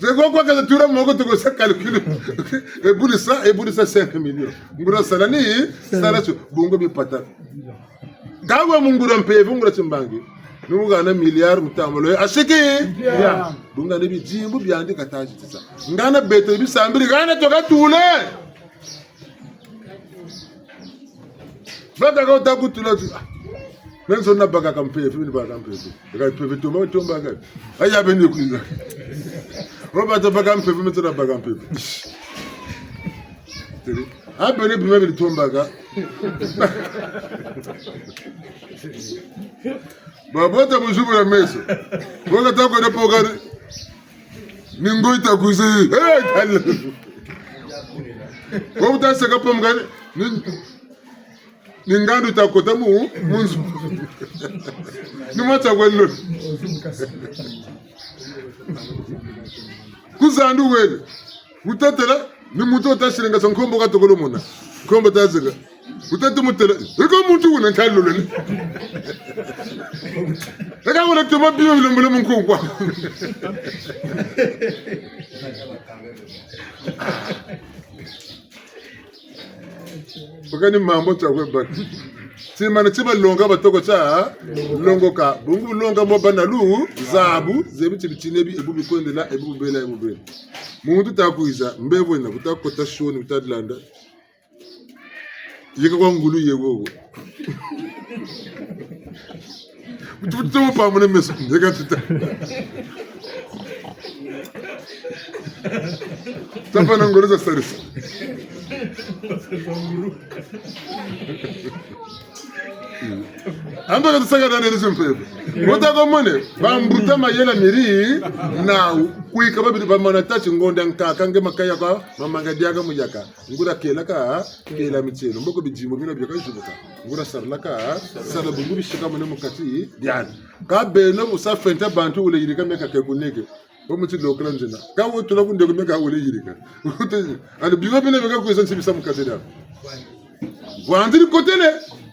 [SPEAKER 8] zego kwa kaza tura moko to sa kalikulu ebulisa 5 millions ngura salani sala cho bungo bi pata gawa mungura mpeve ngura timbangi nungana miliar mutamalo ashiki ya bunga ne bijimbu byandi kataji tisa ngana beto bisambiri gana toka tule bata ko takutula menzo na baga kampe fini baga kampe ga pepe to ma to baga aya beni kuiza roba to baga kampe fini to na baga kampe tiri abene bima bi to baga babota muzubu ya meso wanga tako na pokari ningoita kuzi kala ko uta saka pomgani ningandu takota munzu nimata kwello kuzandu wele utatela ni mutu otashirenga sonkombo katokolo mona kombo taziga utatu mutela iko muntu una kallo le eka wala to mabiyo le mbele munkwa Bakani mambo takwe bat simana tiba longa batoko cha longo ka bungu longa mo banalu zabu zebi tibichinebi ebu bikondela ebu bela ebu bela muntu takuiza mbevo ina kutakota shoni utadlanda yeka kwa ngulu yegogo ututumo pa mune meso yeka tuta tapana ngoro za sarisa amba katusaka dane nisumpepe mutako mone bambuta mayela miri na kuika babiri bamana tachi ngonda nkaka nge makaya kwa mamanga diaga mujaka ngura kela michelo mboko bijimo bino byaka jubuka ngura sarlaka sala bungu bishika mone mukati diana ka beno musa fenta bantu ule yirika meka kekuneke omuti lokala njena ka wotula kundego meka ule yirika ale bigo bino beka kuisa nsibisa mukati da wandiri kotele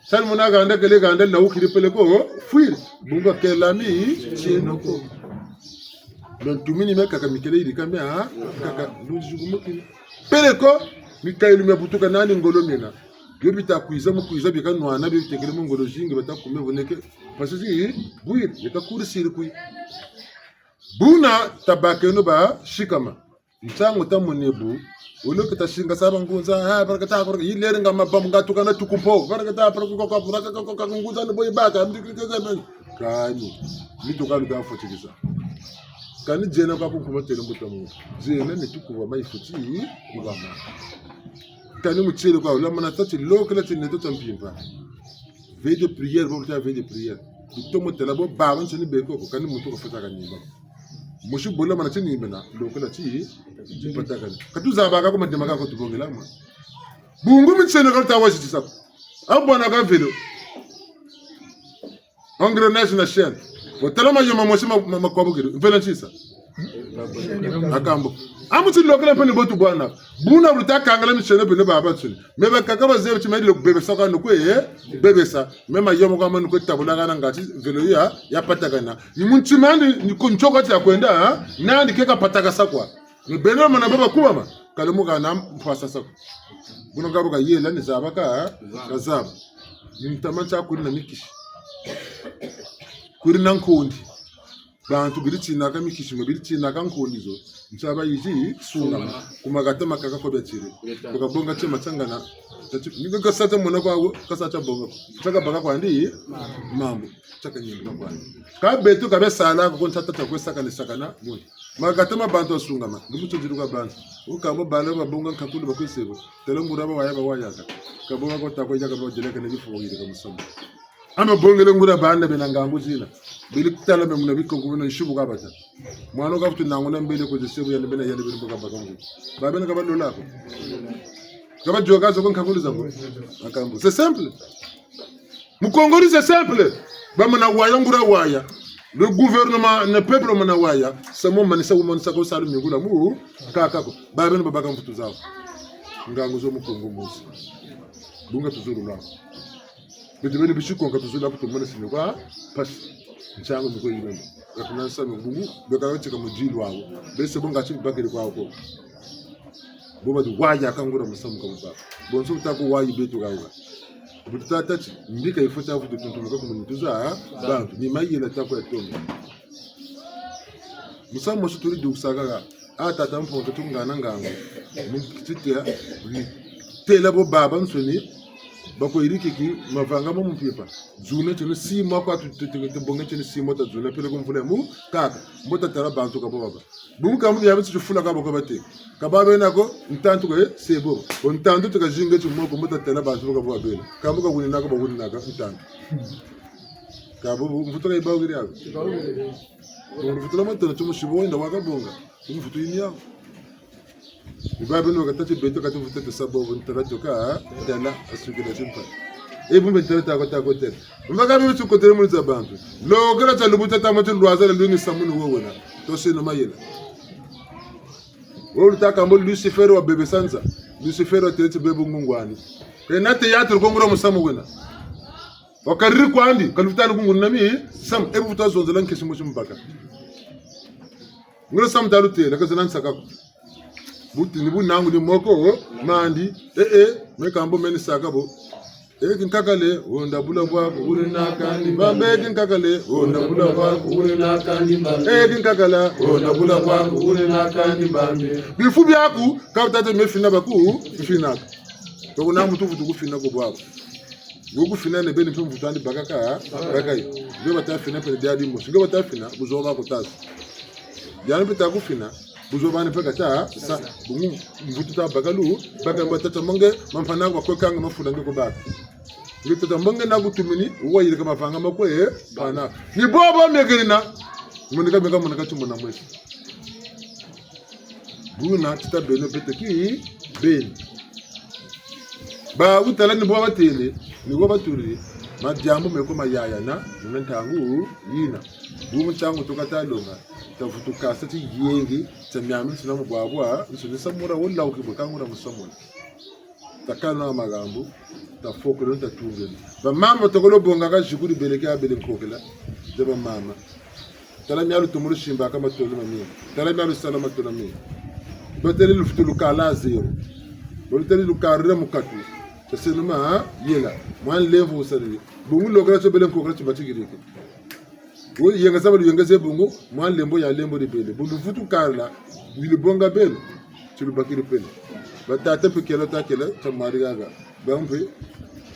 [SPEAKER 8] sal mona ganda kele ganda la ukiri pele ko fuir bunga kelami chenoko don tumini meka kamikele yirika mea kaka ndujugumoki pele ko mikailu mebutuka nani ngolo mena yobita kuiza mukuiza bika nwana bi tekele mongolo jingi batakume boneke pasisi buir bika kurisiri kui buna tabakeno ba shikama mtango tamunebu ulokita shinga saba ngunza ha barakata baraka yilere ngama bamga tukana tukumpo barakata baraka ko ngunza ne boy baka ndikikeza kani mituka luka fotikisa kani jena kwa kuma tele mutamu jena ne tukuwa mai futi kubama kani mutsele kwa ulamana tati lokala tene to tampimba veille de prière bon veille de prière tutomo tela bo bawan sini beko kani mutu ko fata kanimba mushi bola mana tini mena lokala ti pataka katuza baga ko madema ka ko tubongela ma bungu mi Senegal ta wasi tisap abona ka velo engrenage na chaîne bo talama yoma mosi makwabo gido vela tisa akambo amuti lokala pene botu bwana buna buta kangala mi chaîne bele baba tsuni meba kaka baze ti medi lo bebe saka no ko bebe sa mema yomo kwa manu ko tabula kana ngati velo ya pataka na ni muntu mandi ni kunchoka ti akwenda nandi keka pataka sakwa ni beno mana baba kuma kalamu kana mpasa sakwa buna gabo ka yela ni zabaka kazaba ni mtamancha kuri na mikishi kuri na nkondi bantu biriti na kamikishi mabiriti na kankondi zo msaba yiji sunga kumagata makaka ko betire bakabonga che matangana niko kasata mona kwa kasata bonga taka baka kwa ndi mambo taka nyimba kwa ka betu ka besala ko ntata ta kwesa kana sakana mona magata mabantu sunga ma ngumuto jiruka bantu ukabo bala babonga kakulu bakwesebo telongura ba waya ba wayaka kabonga ko takwe jaka ba jeleka ne bifuwire ka musamba ama bongele ngura banda benanga nguzina bili tala me muna biko ngubona nshubu kabata mwana ka futu nangona mbele ko jisebo ya mbele ya lebele boka bakangu babena ka balo lako kaba joka zo kankulu zambo akambu c'est simple mukongoli c'est simple ba mana waya ngura waya le gouvernement ne peuple mana waya samo manisa wumon sako salu migula mu kakako babena babaka mfutu zawo ngangu zo mukongo musi bunga tuzuru lako bedibeni bishiko katuzula kutumana sinwa pas nchango mko yimembe kakunansa ngugu bekawatika mujili wawo bese bonga chibi bakiri kwako boba du waya kangura musamu kamuba bonso utako wayi betu gawa butatachi mbika ifuta vuto tuntunuka kumunituza bantu ni mayela tako ya tomo musammo suturi duksagaga atata mponto tungana ngango mukititia tela bo baba nsoni bako irikiki mavanga mo mpipa zune tene simo kwa tu bonga tene simo ta zune pele kumfule mu kaka mbota tara bantu ka baba bumu kamu ya bitu fula ka bako bate ka baba nako ntantu ko sebo on ntantu to ka jinga tu moko mbota tara bantu ka baba bele kamu ka wuni nako ba wuni naka ntantu ka bubu mfuto ka ibawo giri yako mfuto la mantana tumu shibo inda waka bonga mfuto ini yako Ibabe no katati beto katu futete sabo ntara toka dala asukira simpa. Ebumbe ntara ta kotel. Mbaga bitu kotel mu za bantu. Lo gara ta lubuta ta matu lwaza le luni samunu wona. To se no mayela. Wo ta kambo Lucifer wa bebe sanza. Lucifer wa tete bebe ngungwani. Kena teatro kongro musamu wena. Wakariri kwandi kalufuta ngungunu nami sam ebuta zonzela nkesimo chimbaka. Ngoro sam dalute la kazana sakako. Buti ni bunangu ni moko mandi me kambo meni sakabo kinkakale onda bula bwa uri nakandi bambe kinkakale onda bula bwa uri nakandi bambe kinkakala onda bula bwa uri nakandi bambe bifu byaku kabutate mefina baku fina to kuna mtu futu kufina ko bwako ngoku fina ne beni mfu tandi bakaka bakai ndio batafina pele diadi mo singo batafina buzoba ko tazi diani pita kufina buzobani peka ta sa bungu mvututa bagalu baka batata mange mamfana kwa kwekanga mafuna ngiko baka ngitata mange na gutumini uwa yile kama fanga makwe bana ni bobo megerina munika mega munika tumuna mwesi buna tita beno peteki ben ba utala ni boba tele ni boba turi majambo meko mayaya na ntangu yina bumu changu tukata longa tafutu kasati yengi tamyami sinamu bwabwa nsonesa mura wolla ukibukangura musomona takana magambo tafokolo tatungeni ba mama tokolo bonga ka jikuri beleke abele nkokela de ba mama tala myalu tumuru shimba kama tolo mami tala myalu salama tolo mami bateli lufutulu kala zero bateli lukarira mukatu tasenuma yela mwan levu usali bungu lokala so bele nkokela tubatigirike wo yenga sabalu yenga zebungu mwan lembo ya lembo de bele bungu futu karla wili bonga bele tulu bakiri pele batata pekela takela tamari gaga bampe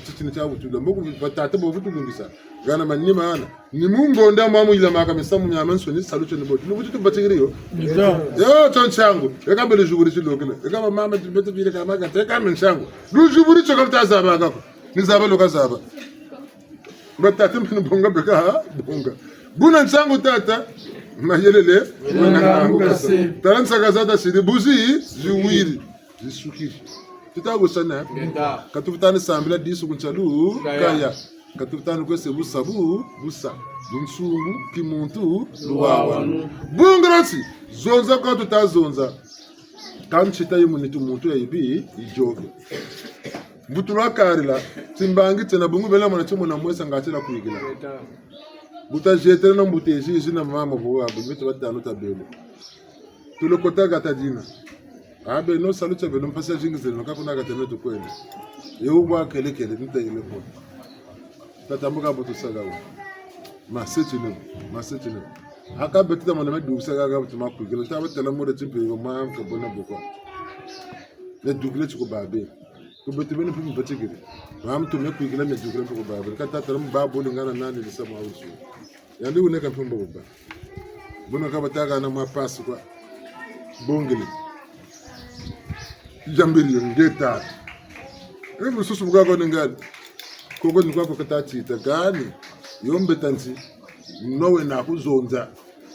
[SPEAKER 8] titini tabu tulu mboku batata bo futu ngisa gana manni maana ni mungo nda mamu ila maka mesamu nyaman soni salucho ni botu lubutu batigiri yo tonchangu eka bele juburi silokela eka mama tibete bile kama ka teka menshangu lu juburi chokalta zaba gako ni zaba loka zaba batata mpini bonga beka bonga buna nsangu tata mayelele taransa kazata sidi buzi ziwiri zisukiri tutago sana katufutani sambila disu kunchalu kaya katufutani kwese busabu busa bunsungu kimuntu luwawa bungrasi zonza kwa tutazonza kamchita yimunitu muntu ya ibi ijoge butulwa karila timbangi tena bungu bela mwana chumo na mwesa ngatila kuigila buta jetere na mbuteji jina mama boa bimeto batano tabelo tulokota gatadina abe no salucha belo mpasa jingizelo nakapuna gatene to kwene yobwa kelekele nitayile ko tatambuka butu sagawo masetino aka betita mona medu sagaga butu makugila tabatela mode timpe go ma ka bona boko le dugle chiko babe ko betu bene pimi batigire ram to mekugila me dugle ko babe ka tataram babo lingana nani lisama awusu yandi uneka pimbo baba bona ka bataga na mapasu kwa bongele jambili ngeta ebu susu bugako ningali koko nikwako katachita gani yombe tanzi nowe na kuzonza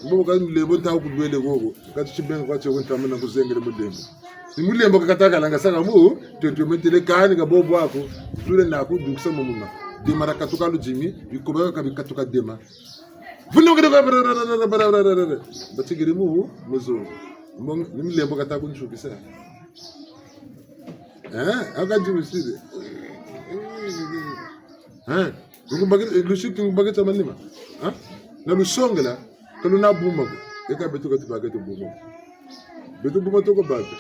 [SPEAKER 8] mbo ka lebo ntawo kudwele gogo kati chibenga kwache wonta mana kuzengele mulembo nimulembo kakataka langa sanga mu to metele gani ga bobo wako dule na kudukisa mumuma demara katuka lujimi bikoba kabikatuka dema vuno ngede ka batigiri mu muzo mbo nimulembo kataka kunshukisa akajibu sidi ngubagir lushiki ngubagir tamanima na lusongela kaluna buma ko eka betu katibage to buma betu buma to ko baga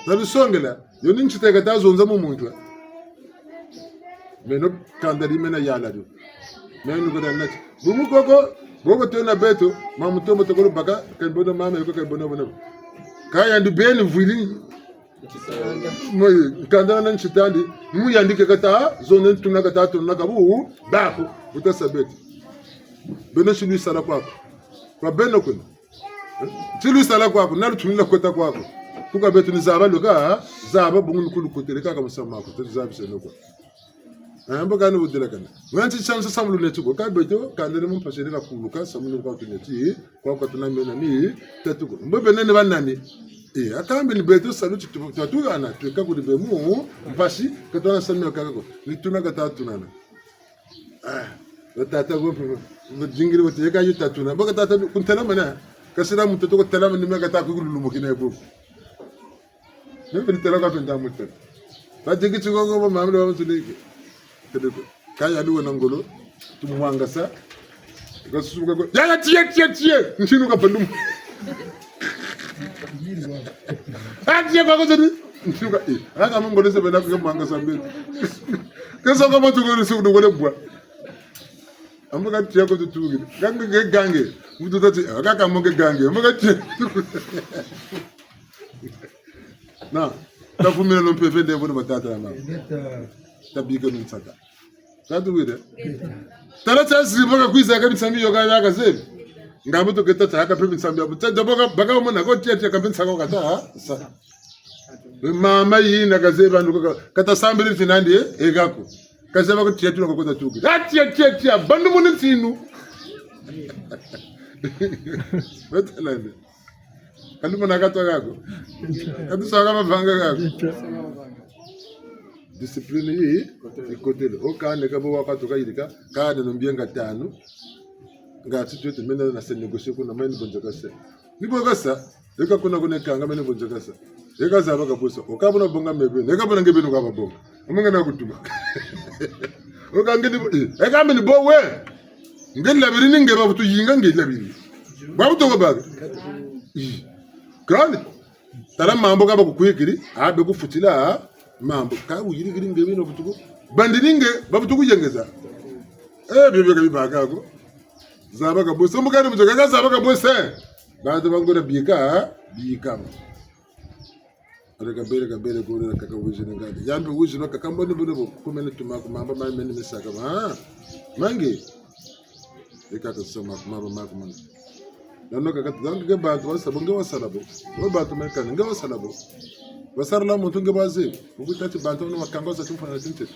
[SPEAKER 8] na lusongela yoni nchiteka tazonza mu muntu meno kandari mena yala do meno ko dan nati bumu gogo to na beto mamu to moto ko baka kan bono mama ko kan bono kaya ndu beni vuili mo kandana nan chitandi mu yandike kata zone tuna kata tuna kabu bako utasabeti beno shulu sala kwako kwa beno kuna shulu sala kwako nalu tunila kota kwako kuka betu ni zaba luka zaba bungu kulu kuteleka kama sama ko tzabi senoko amba kana budela kana wanti chance samulu netuko ka beto kandere mu pasere ka kuluka samulu kwa tuneti kwa tunamena ni tatuko mbobe nene banani akambi ni beto saluti tu ana tuka ku de mu pasi ka tona samelo kako ni tuna ka tatuna tata go jingiri wote ka yuta tuna baka tata kuntala mana kasira mutto ko talama ni mega ta ku lulumo kine bu ne bin tala ka penda mutta ta jigi ci gogo ba mamle ba tuli kede ko kaya duwa nangolo tumwanga sa ko suga ko ya tie ntinu ka pandum tie ba ko tuli ntinu ka anga mo ngolo se bena ko manga sa be ke so ko mo tu ko su do ko bwa amaka tie ko tu tugi gange mutu tati akaka mo gange amaka tie na tafumira no pepe de bono batata na mama tabika no tsaka tatu wide tala tsasi boka kwiza ka bitsambi yoga yaka zebi ngabu to keta tsaka pepe bitsambi abu tsada boka baka mo na ko tie ka bitsa ko kata sa mama yi na gazeba ndo kata sambiri tinandi egako kazeba ko tie tuno ko kota tuki tie bandu mo ntinu betalande Kaluma nakato kako. Katu saga mavanga kako. Discipline hii ikotele. Okane kabo wakati kaidika kana nombienga tano. Ngati twetu mena na se negotier kuna mani bonjakasa. Nibo kasa eka kuna kanga mani bonjakasa. Eka zaba kabusa. Okabona bonga mebe. Eka bona ngebe no kaba bonga. Umenga na kutuma. Okangedi eka mani bo we. Ngeli labiri ninge babutu yinga ngeli labiri. Babutu ko baga. Kandi tara mambo kaba kukwikiri abe kufutila mambo ka uyirigiri ngebe no butuko bandiringe babutuko yengeza bebe kabibaga ko zaba ka boso mukani mutoka zaba ka bose baado bangora bika areka bere ko na kaka wujina ngadi yambe wujina kaka mboni bono kumene tumako mamba mane misaka mange ekata soma mamba mako nano kaka zange bantu wasabonge wasalabo bantu mekana nge wasalabo wasarla muntu nge baze ubutati bantu no makangoza tumfana tinte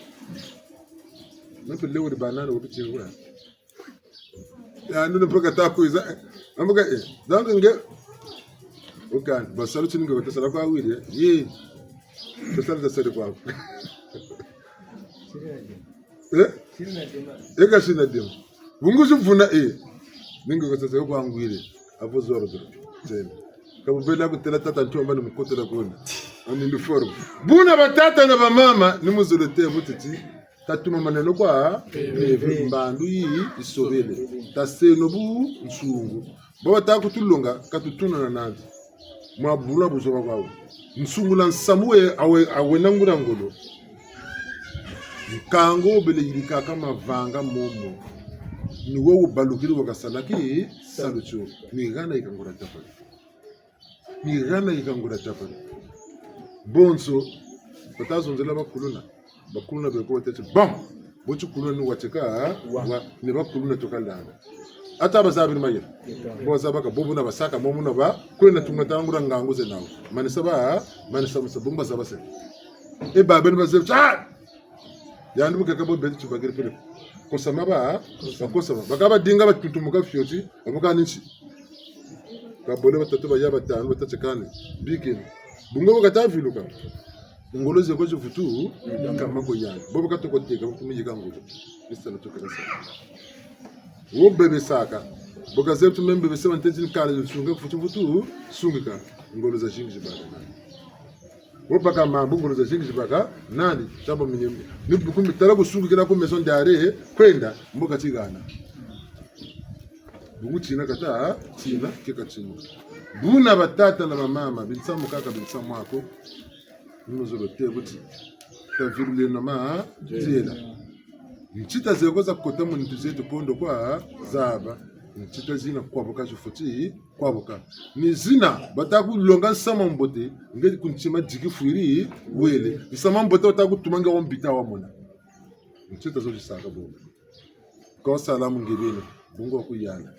[SPEAKER 8] napo lewo banana ubiti wa ya nuna mpaka takuiza ambuka zange nge ukan basalu chininge batasala kwa wili ye tasala tasali kwa eka sina demo bungusu funa ninge ko sasa kwa ngwile apo zoro tena kama vile kutela tata ntomba ni mkotela kona ani uniform buna batata na bamama ni muzolete mutiti tatuma maneno kwa mbandu yi isobele taseno bu nsungu baba takutulunga katutuna na nanzi mwabula buzoba kwawo nsungu la nsamue awe nangura ngolo kango bele yirika kama vanga momo ni wewe balukiri wakasalaki salucho ni gana ikangura tapani bonso batazo nzela bakuluna beko tete bam bochu kuluna ni wateka ni bakuluna tokandana ata bazabiri maye boza baka bobu na basaka momu na ba kwena tungatangura nganguze nawo manisa musabumba zabase babeni bazebcha yandu bukakabo betu tubagire pele kosama bakosama bakaba dinga batutumuka fyoti abukaninchi kabole batatu baya batanu batachekane bikini bungo bakataviluka ngoloze ko futu kama ko yana bobo katokoteka kumijika ngulo isana tokalasa wo bebe saka boka zetu membe besema ntenzi kale sunga futu sungika ngoloza jingi bana wopaka mambo ngoloza jingi baka nani chabo minyembe nibukumi tarago sungika ko maison d'arrêt kwenda mboka tigana bungutina kata tina kekachinu buna batata na mama binsamu kaka binsamu ako nuzolo tebuti tavirule na ma tela nchita zekoza kota muntu zetu pondo kwa zaba nchita zina kwaboka jifuti kwaboka ni zina bataku longa sama mbote ngeti kunchima jiki fuiri wele isama mbote bataku tumanga wombita wa mona nchita zo jisaka bo ko salamu ngebene bungo kuyana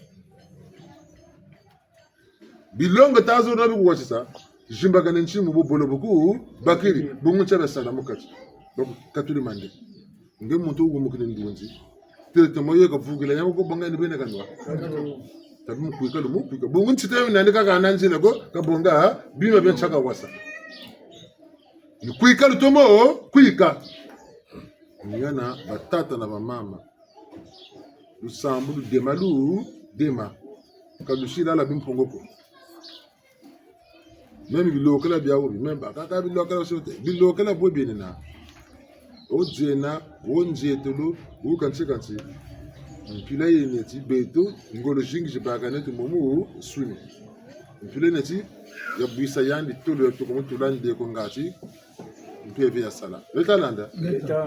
[SPEAKER 8] bilonga tazo rabi kuwachisa jimba kana nchimu bo bolo buku bakiri bungu chabe salamu kati bako katuli mande nge muntu ugo mukine ndunzi tete moye ka vugila nyako ko banga ni bene kanwa tabi mukuika lo mukuika bungu ntite nande ka kananzi lako ka bonga bima ben chaka wasa ni kuika lo tomo kuika nyana batata na mama usambu demalu dema kalushira la bimpongoko même bilokela biawo même bakaka bilokela sote bilokela bo benena ojena wonjetelo ukanche kanche mpila yeneti beto ngolo jingi jibakane tu momu swini mpila neti ya buisa yandi tolo to komo tulande ko ngati mpeve ya sala betalanda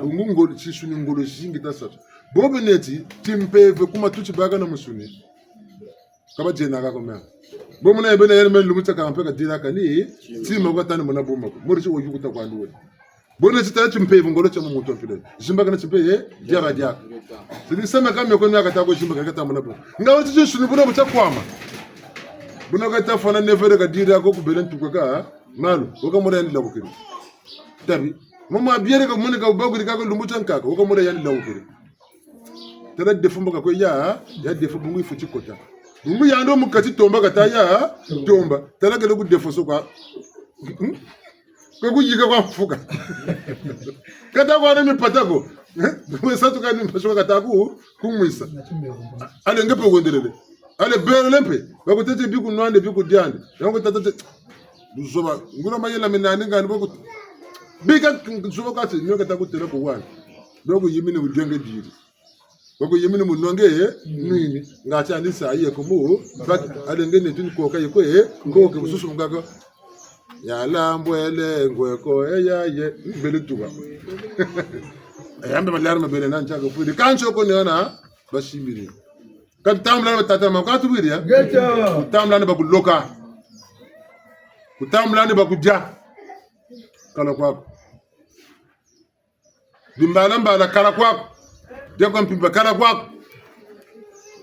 [SPEAKER 8] ngungolo chisuni ngolo jingi tasatu bobe neti timpeve kuma tuchi bakana musuni kaba jena ka komya bomuna ebene yele men lumuta ka mpeka dina kani tima ko tani mona bomma ko mori wo yukuta kwa nduwe bona chita chimpeve ngolo cha mumuntu mpile jimba kana chimpeye diaba dia sidi sema kama ko nyaka ta ko jimba ka ta mona bo ngawo chicho shuni bona bucha kwama bona ka ta fana nevere ka dira ko kubelen tuko ka malu ko ka mona ndila bukiri tabi mama biere ka mona ka baguri ka ko lumuta nkaka ko mona yandi lawukiri tada defumba ka ko ya defu bungu ifuchi kota bungu yando mukati tomba kataya tomba talaka loku defoso kwa kwa kujiga kwa mfuka kata kwa nami patako mwesa tuka ni mpashoka kataku kumwisa ale ngepe wendelele ale bero lempe bakutete biku nwande biku diande yango tatete duzoba ngura mayela menane ngani boku bika zuba kati nyoka takutele ko wana dogo yimini ugenge diri bako yemini munonge nini ngacha ndisa aye komo but alengene tuni koka yekwe ngoke bususu mugaka ya lambwele ngweko eyaye bele tuba ayambe malar mabele nanja ko pudi kancho ko neona bashimiri katamla tata makatu biria geto kutamla ne bakuloka kutamla ne bakuja kala kwako bimbala mbala kala kwako Deko mpimba kala kwako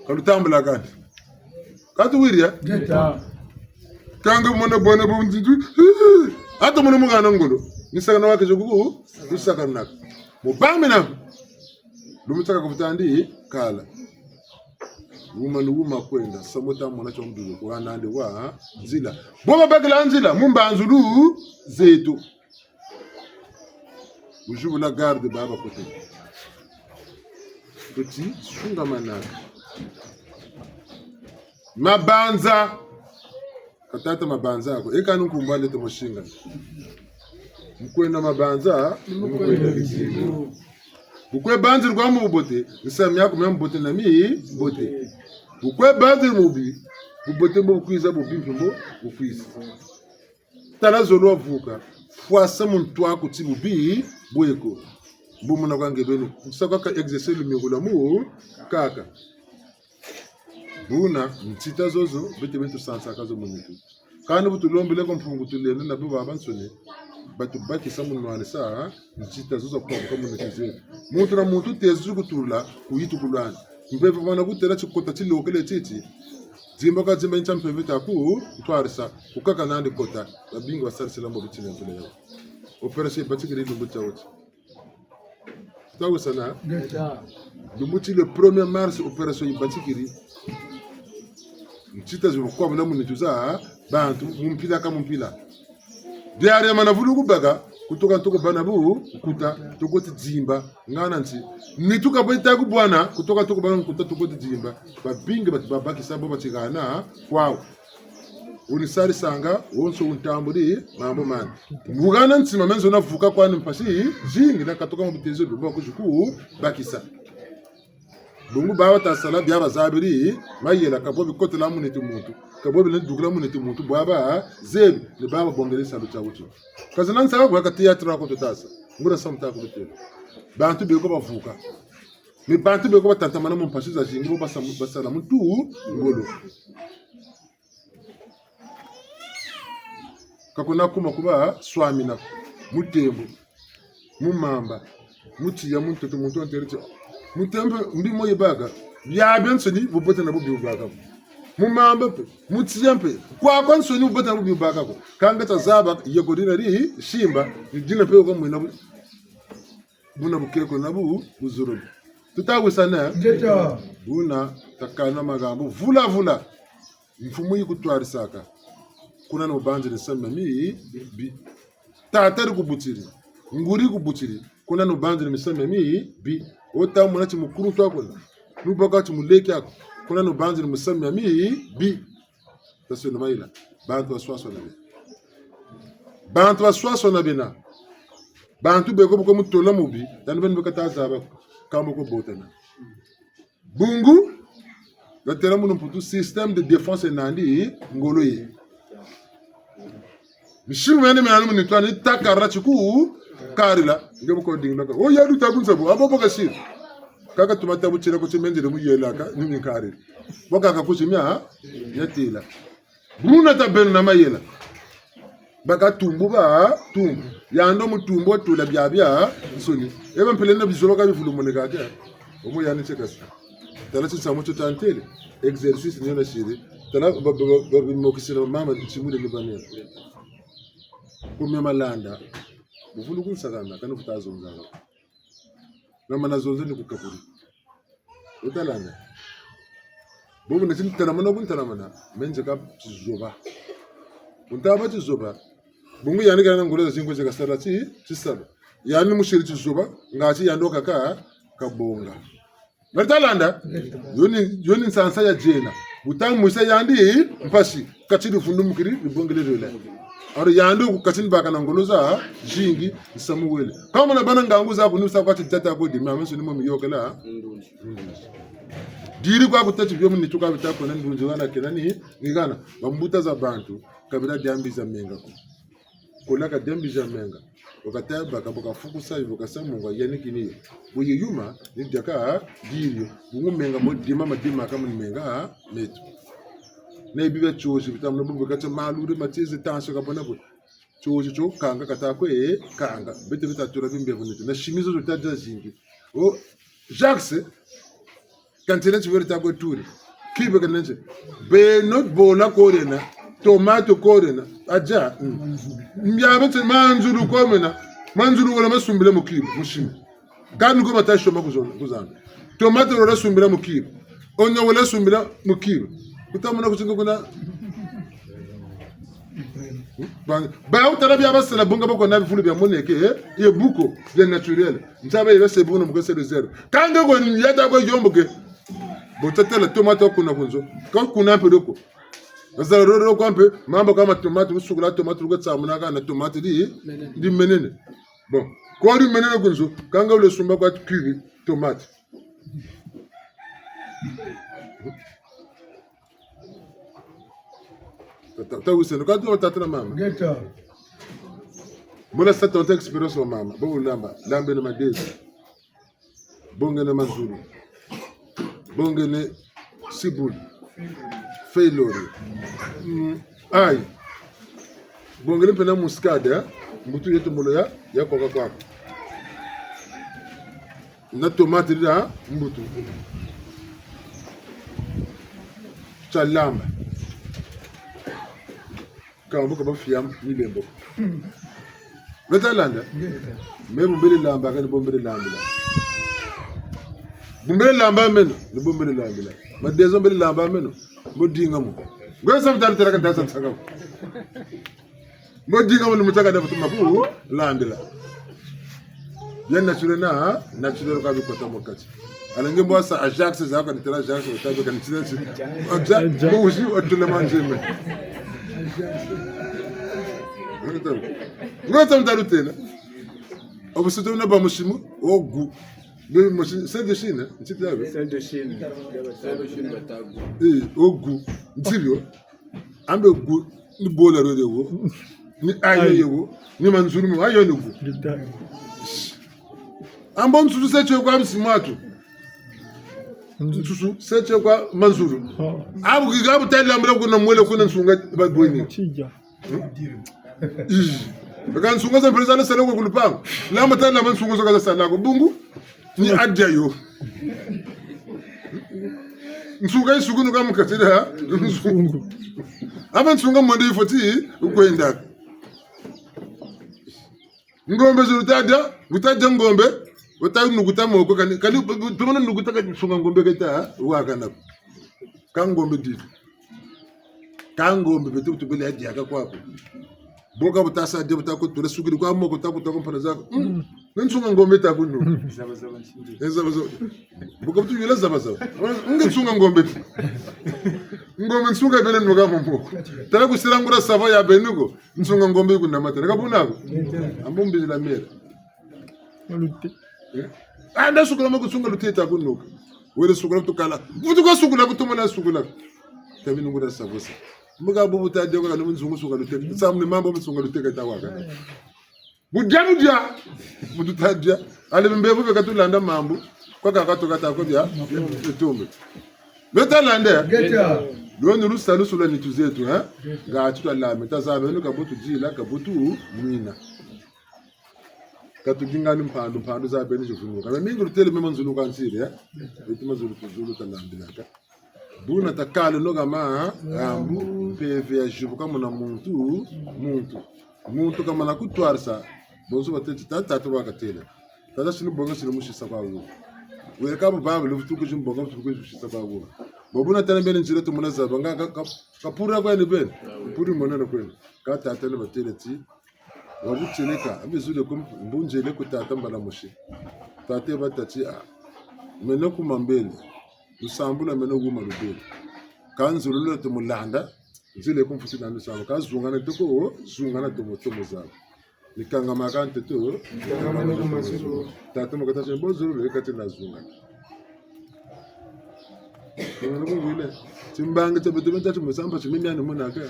[SPEAKER 8] kalutambula kati kati wiria geta kanga mona bona bunzi hata mona mugana ngolo nisaka wake jogugu nisaka naka mubamina lumutaka kufutandi kala luma kwenda samota mona chomdulo kwa nande wa nzila boba bagala nzila mumbanzulu zetu ujubu la garde baba kote petit shunga manaka mabanza katata mabanza ako ekanu kumbale to moshinga mkwenda mabanza mkwenda bizibu ukwe banzi rwa mu bote nsami yako mya mbote na mi bote ukwe banzi mubi bubote mbo kwiza bubimpi mbo ukwiza talazo lo avuka fwasa muntu ako tibubi bweko mbumuna kwange benu kusaka ka exercer le migula mu kaka buna ntita zozo bete betu sansa kazo munitu kana butulombele ko mfungu tulene na baba bansone batu baki samu nwane sa ntita zozo kwa munitu zetu muntu na muntu tezu kutula kuyitu kulwana mpepe bana kutela chikota chilokele titi zimba ka zimba nchampe vita ku twarisa kukaka nandi kota babingo basarisela mbo bitine ntule yao operation batikiri lumbu chawoti tawo sana lumbuti le 1er mars opération batikiri ntita zo kwa mna munitu za bantu mumpila ka mumpila diare mana vulu kubaga kutoka ntoko bana bu kuta tokoti dzimba ngana nti nituka beta ku bwana kutoka ntoko bana kuta tokoti dzimba babinge babaki sabo batigana kwao unisari sanga wonso untamburi mambo man mugana ntsima menzo navuka kwani mpasi jingi nakatoka mu bitezo bwo kujuku bakisa bungu bawa tasala bya bazabiri mayela kabo bikote la munitu muntu kabo bile dugula munitu muntu bwaba zebi le baba bongele salu chabucho kazana nsaka kwa theatre ko totasa ngura samta ko tete bantu beko bavuka mi bantu be ko batanta mana mun pashiza jingo basala muntu ngolo kakuna kuma kuba swami na mutembo mumamba mutiya muntu muntu anterite mutembo ndi moye baga ya bensoni bubote na bubi baga mumamba pe mutiya pe kwa konsoni bubote na bubi baga ko kanga tazaba yegodina ri shimba dina pe ko mwina buna bukeko na bu uzuru tutawusana
[SPEAKER 9] Jeta.
[SPEAKER 8] buna takana magambo vula mfumu yikutwarisaka kuna no banje ne sama mi bi tatari kubutiri nguri kubutiri kuna no banje ne sama mi bi ota muna ci mukuru to ko nubaka ci muleki ako kuna no banje ne sama mi bi taso no maila bantu aswaso na bina bantu be ko mutola mubi dan ben be kata zaba kambo ko botana bungu la teramu no putu système de défense nandi ngolo yi mishimu mene mena ni twani takara chiku karila ngebo ko ding naka o yadu tagunsa bo abo boka shir kaka tumata buchira ko chimenje mu yelaka ni karila boka ka kuchimya yatila bruna tabel na mayela baka tumbu ba tumbu yando mutumbo tula byabya soni eba mpele na bizoba ka bifulu moneka ke omo yani chekasa tala tsamu tutantele exercice ni na shiri tala mokisina mama chimude libania kumya malanda bufulu kunsakana kana kutazo ngalo nama nazonze ni kukapuri utalanga bobu na tintana mana kuntana mana menje ka zoba untaba tizoba bungu yani kana ngolo zingo zeka sarati tisaba yani mushiri tizoba ngati yandoka ka kabonga Bertalanda yoni sansa ya jena butang musa yandi mpasi kachidi fundu mukiri bibongele rele aro yandi ku kachini baka na ngoloza jingi samuwele kama na bana ngangu za kunusa kwa tata ko dimi ameso ni momi yokela diri kwa kutati byo muni tuka bitako na ndunje wana kenani ngana bambuta za bantu kabila diambi za menga ko ka diambi za menga wakataba kaboka fukusa hivyo kasamu wa yani kini buye yuma ni daka dirio bungu menga modima madima kama ni menga metu na ibibe choshi bitamna bumbu kata malure matize tanso kabona ko choshi cho kanga kata ko kanga bete bitatura bimbe bonito na shimizo zutaja zingi o Jacques kantene chiverita ko turi kibe kanenje be not bona korena tomato korena aja mbyabete manzuru komena manzuru wala masumbile mukibu mushimi kandi ko batasho makuzana tomato wala sumbila mukibu onyo wala sumbila mukibu utamuna kuchinga kuna ba utarabi abasala bunga bako na bifulu bya moneke ye buko de naturel ntabe yese buno mukose de zero kanga ko yata ko yomboke botatela tomato kuna kunzo ko kuna pedoko Nazara roro kwampe mambo kama tomato usukula tomato rugatsa munaka na tomato di menene bon ko di menene kunzo kanga ule sumba kwa cubi tomate ta useno ka tu tatana mama
[SPEAKER 9] Geta.
[SPEAKER 8] Mula sa tonta experience wa mama bo lamba lambe na madezi bonge na mazulu bonge ne sibul failure ai bongele pena muscade mutu yetu molo ya koka kwa na tomate da mbutu chalamba kama ko ba fiam ni lembo betalanda me bumbele lamba kan bumbele lamba bumbele lamba men ni bumbele lamba ma dezo bumbele lamba men mo dinga mo go sam tan tera kan tan sagam mo dinga mo mu taga def tuma ko landila yan naturel ka bi ko to mo kati ala ngi mo sa ajax za ka tera ajax o tabe kan tira ci ajax mo aussi o to le manger me ngo tam taru tena o se to na ba mushimu o gu be mo c'est de Chine c'est de Chine batagu ogu ntirio ambe gu ni bola rode wo ni ayo yewo ni manzuru mo ayo ni gu ambon su se che kwa msimatu Susu seche kwa Manzuru. Abu gigabu tayari ambra kuna mwele kuna nsunga bagweni. Bakan sunga za president sala ko kulupang. Lama tayari lama sunga za sala ko bungu ni adja yo. Nsunga isugu nuka mukatira nsungu. Aba nsunga mwende ifoti ukwenda. Ngombe zurutaja, gutaja ngombe, utayu nuguta moko kani tumana nuguta ka sunga ngombe kata waka na. Kangombe dito. Kangombe betu tubele aje aka kwako. Boka butasa de butako tule sugiri kwa moko takuta kompana zako. Nsunga ngombe takunu. Zaba. Boka butu yela zaba. Nsunga ngombe. Ngombe nsunga bele nuga moko. Tala kusirangura sava ya benugo. Nsunga ngombe kuna matera kabunako. Ambumbi la mera. Anda sukula moko sunga luteta kunuka. Wele sukula tukala. Butuka sukula kutumana sukula. Tabi nungura savosa. Muga bubu ta de ko la nzungu sukula luteta. Samne mambo msunga luteta tawaka. Budia. Mudu ta dia. Ale mbevu be katulanda mambo. Kwa kakatoka ta ko bia. Etombe. Beta landa. Geta. Lwenu lusalu sula nitu zetu ha. Ga tutala metazabe no kabutu jila kabutu mwina. Katujingani mpando za beni jofunuka. Mingi rutele mema nzulu kansiri ya. Etima zulu talambilaka. Buna takalo noga ma ambu peve ya jibu kama na muntu kama na kutwarsa. Bonzo batete tatu wakatela. Tada sinu bonga sinu mushisa kwa uo. Weka babu lufutuku jimbonga lufutuku mushisa kwa uo. Babuna tana beni njire tumuna zabanga kapura kwa ni beni. Puri monana kwenu. Kata atana batele ti. Wabuteleka amezule kum mbunjele kutata mbala mushi. Tate batati a. Meno kumambele. Usambula meno guma rubele. Kanzulule tumulanda. Zile kumfuti na nusamba. Kazungana toko zungana tomo zabo. Nikanga makante to. Tata makata sembo zulu ekati na zungana. Ngene Timbanga tabetebenta tumusamba chimenya munaka.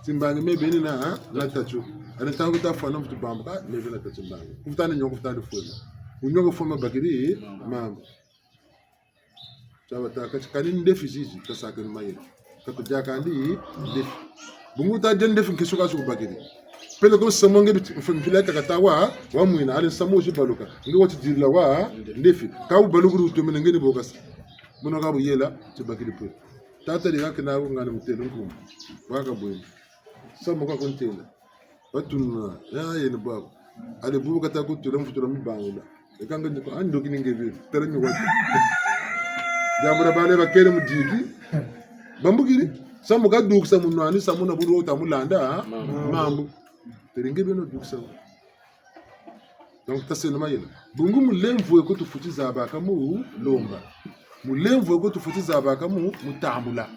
[SPEAKER 8] Timbanga mebeni na tachu. Ana tangu tafana mtu bamba mebeni na tachimbanga. Kufutana nyongo kufutana funa. Unyongo fuma bagiri mambo. Chawa takachikani ndefi zizi kasaka maye. Katujaka ndi ndefi. Bungu ta ndefi nkisuka suku bagiri. Pele ko samonge mfileka katawa wa mwina ali samoji baluka. Ngi wati dirila wa ndefi. Ka baluguru tumene ngeni bokasa. Muno ka buyela tibagiri pe. Tata liga kana ngana mutelo nkumu. Waka boyi. Samo kwa kontela. Batuna ya yene babo. Ale bubu kata ko tulam futura mi bangula. Ekanga ndiko ando kiningebe. Terenyo wati. Jamura bale bakere mudigi. Bambugiri. Samo ka duksa munwani samo na buru utamulanda mambu. Teringebe no duksa. Donc taseno mayela. Bungu mulemvu ekutu futiza abaka mu lomba. Mulemvu ekutu futiza abaka mu mutambula.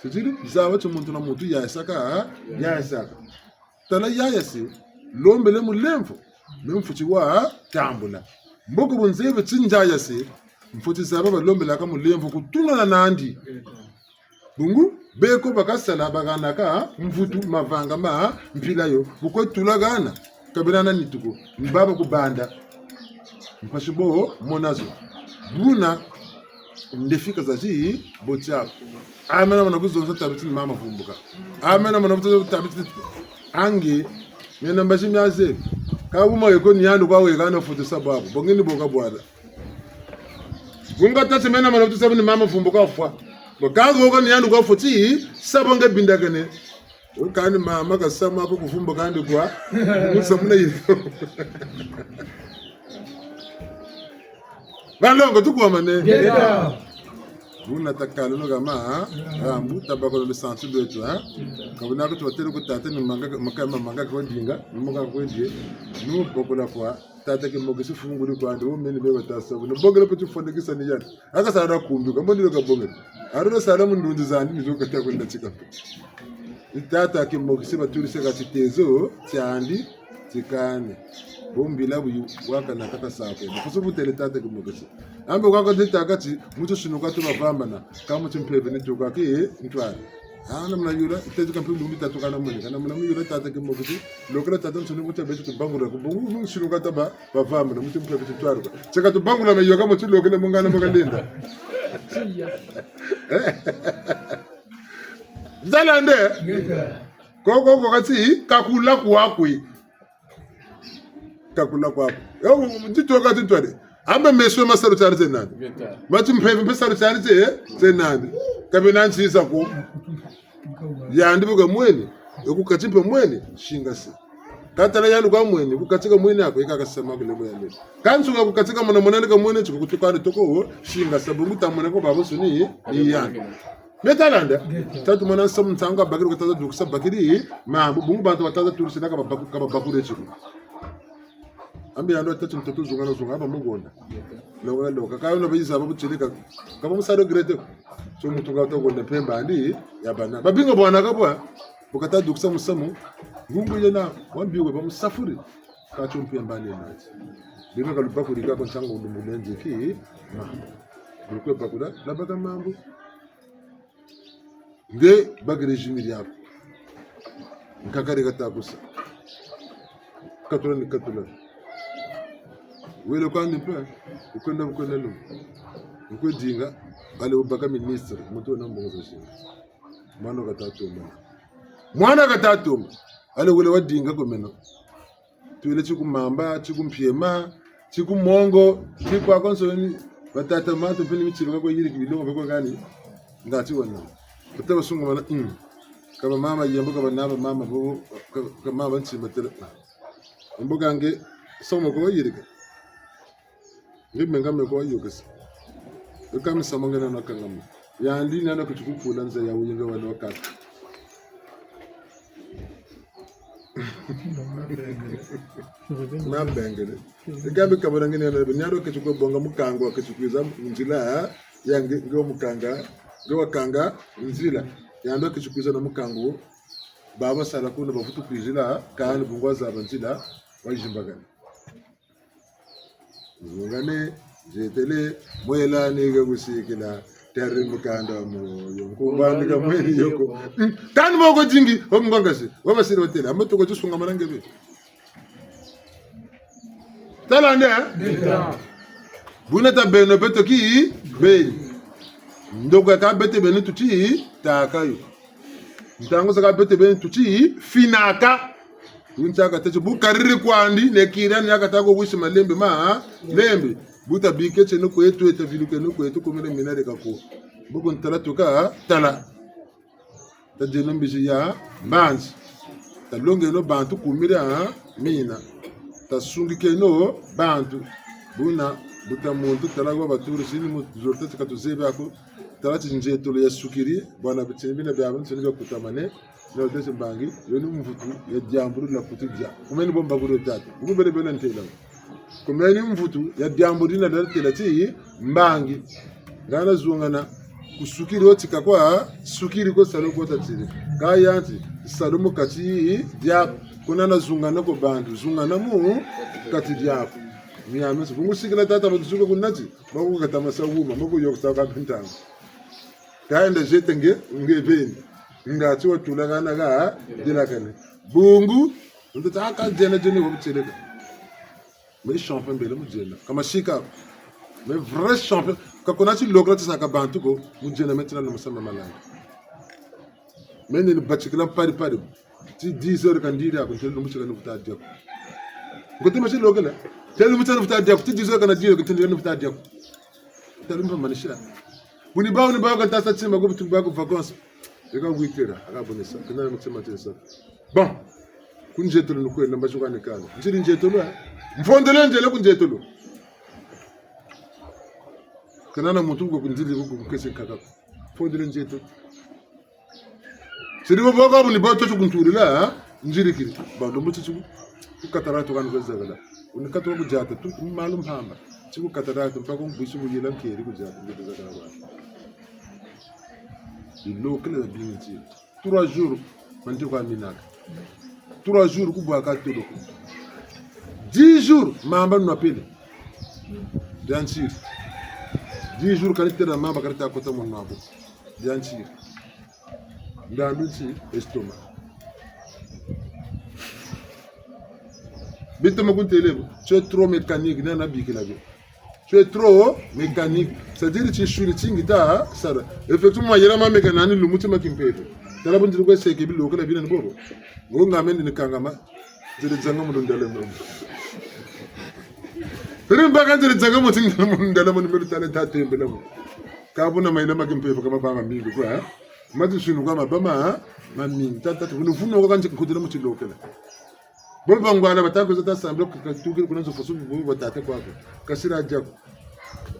[SPEAKER 8] Sijiri zawa tumuntu na muntu yasaka. Tala yayase lombele mulemvu. Mfuti wa tambula. Mboko bonzebe tsinja yase. Mfuti zaba lombele aka mulemvu kutuna na nandi. Bungu beko bakasala baganaka mvutu mavanga ma mpila yo buko tulagana kabirana nituko mbaba kubanda mpashibo monazo buna ndefika zaji bocha amena mana kuzonza tabiti mama vumbuka amena mana kuzonza tabiti angi mena mbashi myaze kabuma yeko nyandu kwa wekana futu sababu bongeni boka bwada bunga tati mena mana kuzonza sabini mama vumbuka fwa Bagago ko nyandu kwa futi sabonge bindagane ukani mama kasama ko kuvumba kandi kwa musamuna yiko Balongo tukwa mane yeah. Buna takalo no gama ambu tabako le santu betu ha kabuna ko totero ko tata ni manga ko dinga manga ko die no bokola kwa tata ke mogisi funguri kwa ndo meni be batasa no bogala petu fonde kisani yan aka sara kumbi ko mbondiro ka bonga aruna sara mun ndundi zani ni zo ka ta ko ndachika tata ke mogisi baturi se ka titezo cyandi tikane bombi labu waka na kaka sako kusubu tele tata ke mogisi ambe kwako ditakati mutu shinuka tu mavambana kama timpeve nituka ki ntwara ana mna yura tezu kampu lumbi tatuka na muni kana mna yura tata ke mogisi lokala tata nsunu mutu betu tubangura ko bongu shinuka taba bavambana mutu mpeve ntwara cheka tubangura me yoga mutu lokala mungana mugalenda Zalande koko kati kakula kwakwe yo nditoka tintwade amba meswe masaru tsari tsenandi mati mphevi mpesaru tsari tsenandi kabe nanchisa ko yandibuka mweni yokukachimpe mweni shinga si katala yanu kwa mweni kukatika mweni yako ikakasema kulebo ya leo kansuka kukatika mwana mwana nika mweni chiko kutukane toko shinga sabu mutamwana ko babo suni yani metalanda tatu mwana samu ntanga bakiri kutaza dukisa bakiri ma bungu bantu bataza turisina kaba bakure chiko ambi yando tatu mtoto zungana zungaba mugonda lo kakayo no biza babu chilika kaba musaro grete so mutunga to gonda pemba andi yabana babingo bwana kabwa bukata dukisa musamu ngungu yena wambiwe bamusafuri kacho mpemba andi nazi bino kalupaku lika ko chango ndumulenje ki ma bulukwe bakula labaka mambo nge bagire jimiri yako nkakari katakusa katula wele kwandi pe ukwenda lo ukwedinga bale ubaka ministre muto na mbongo shinga mwana katatuma ale wele wadinga komeno tuile chikumamba chikumpyema chikumongo chikwa konsoni batata mato pini michilo kwa yiri kibidongo kwa gani ngati wana kutaba sungu mana kama mama yambo kama naba mama bo kama mama nchimatela mboga nge somo kwa yiri ngimengame kwa yogesi ukami samangana na kangam yandi nana kuchukupula nza ya uyinga wale wakati mabengele ikambe kabona ngene na nyaro kuchukua bonga mukango akuchukwiza njila yange ngo mukanga ngo wakanga njila yando kuchukwiza na mukango baba sala kuna bafutu kwijila kan bungwaza abanjila wajimbagana ngane jetele moyela nige kusikila terri mukanda mo yonko bandika mweni yoko tan mogo jingi ngongasi waba siri hotel amato ko tsunga marange be talande bunata beno beto ki be ndoga ka bete beno tuti takayo ntango saka bete beno tuti finaka unchaka techo bukariri kwandi nekira ni akatako wishi malembe ma lembe buta bike cheno ko etu eta viluke no ko etu ko mene minare kako buko ntala tuka tala ta jeno mbiji ya banzi ta longe no bantu kumira mina ta sungi ke no bantu buna buta muntu tala go baturu sini mu zorta tikatu zebe ako tala tinje tolo ya sukiri bwana bitembina bya abantu sini kutamane no dese bangi yoni mvutu ya diamburu la kutija kumeni bomba buru tatu ubere bele ntela kumeni mvutu ya diamburu na dala ti mbangi ngana zungana kusukiri otika kwa sukiri ko salo ko tatiri kayanti salomo kati dia kunana zungana ko bandu zungana mu kati dia miyame bungu sikila tata bazuko kunati bako katamasa wuma bako yoksa ka bintanga kaenda jetenge ngebeni ngati watulagana ga dilakane bungu ndata jena jeni wobutseleka mais champion bele mujena kama shika mais vrai champion kakonati lokra tsaka bantu ko mujena maintenant no musamba malanga mende ni bachikla pari ti 10 heures kan dira ko telu muchika no futa dia ko te machi lokala telu muchika no futa dia ti 10 heures kan dira ko telu no futa dia telu mpa manisha buni bawo kan tasa tsima go butu ba ko vacances eka wikera akabonesa kana mutsema tesa bon kunjetolo nokwe namba jukane kana njiri njetolo mfondele njele kunjetolo kana na mutu go kunjili go kukese kaka fondele njetolo siri bo boga buni bato tukunturila njiri kiri ba ndo mutsu kukataratu kan kwezagala unikatwa kujata tu malum hamba chiku kataratu mpaka mbushi buyela kiri kujata ngezagala ba ilo kele binti 3 jours mandi kwa minaka 3 jours kubwa tolo 10 jours mamba nopele dansir 10 jours kalitera mamba kalita kota mon nabo dansir ndanduti estoma bitoma kuntelebo tu es trop mécanique na bikila be tu es trop mécanique. C'est-à-dire que tu es chingita ça. Effectivement, il y a ma mécanique le mutima kimpeto. Tala bon dire ko c'est que bi lo kala bi nan bobo. Ngo ngamen ni kangama. Jere janga mo ndale mo. Tere baga jere janga mo ting mo ndale mo numero tale ta tembe la mo. Ka bona mai na makimpeto kama ba mi ko ha. Mati sunu kama bama mami tata no funo ko kanje ko dele mo tilo kala. Bon bangwana batako zata samblo ka tukiri kuna zo fosu bo batata kwa ko. Kasira jako.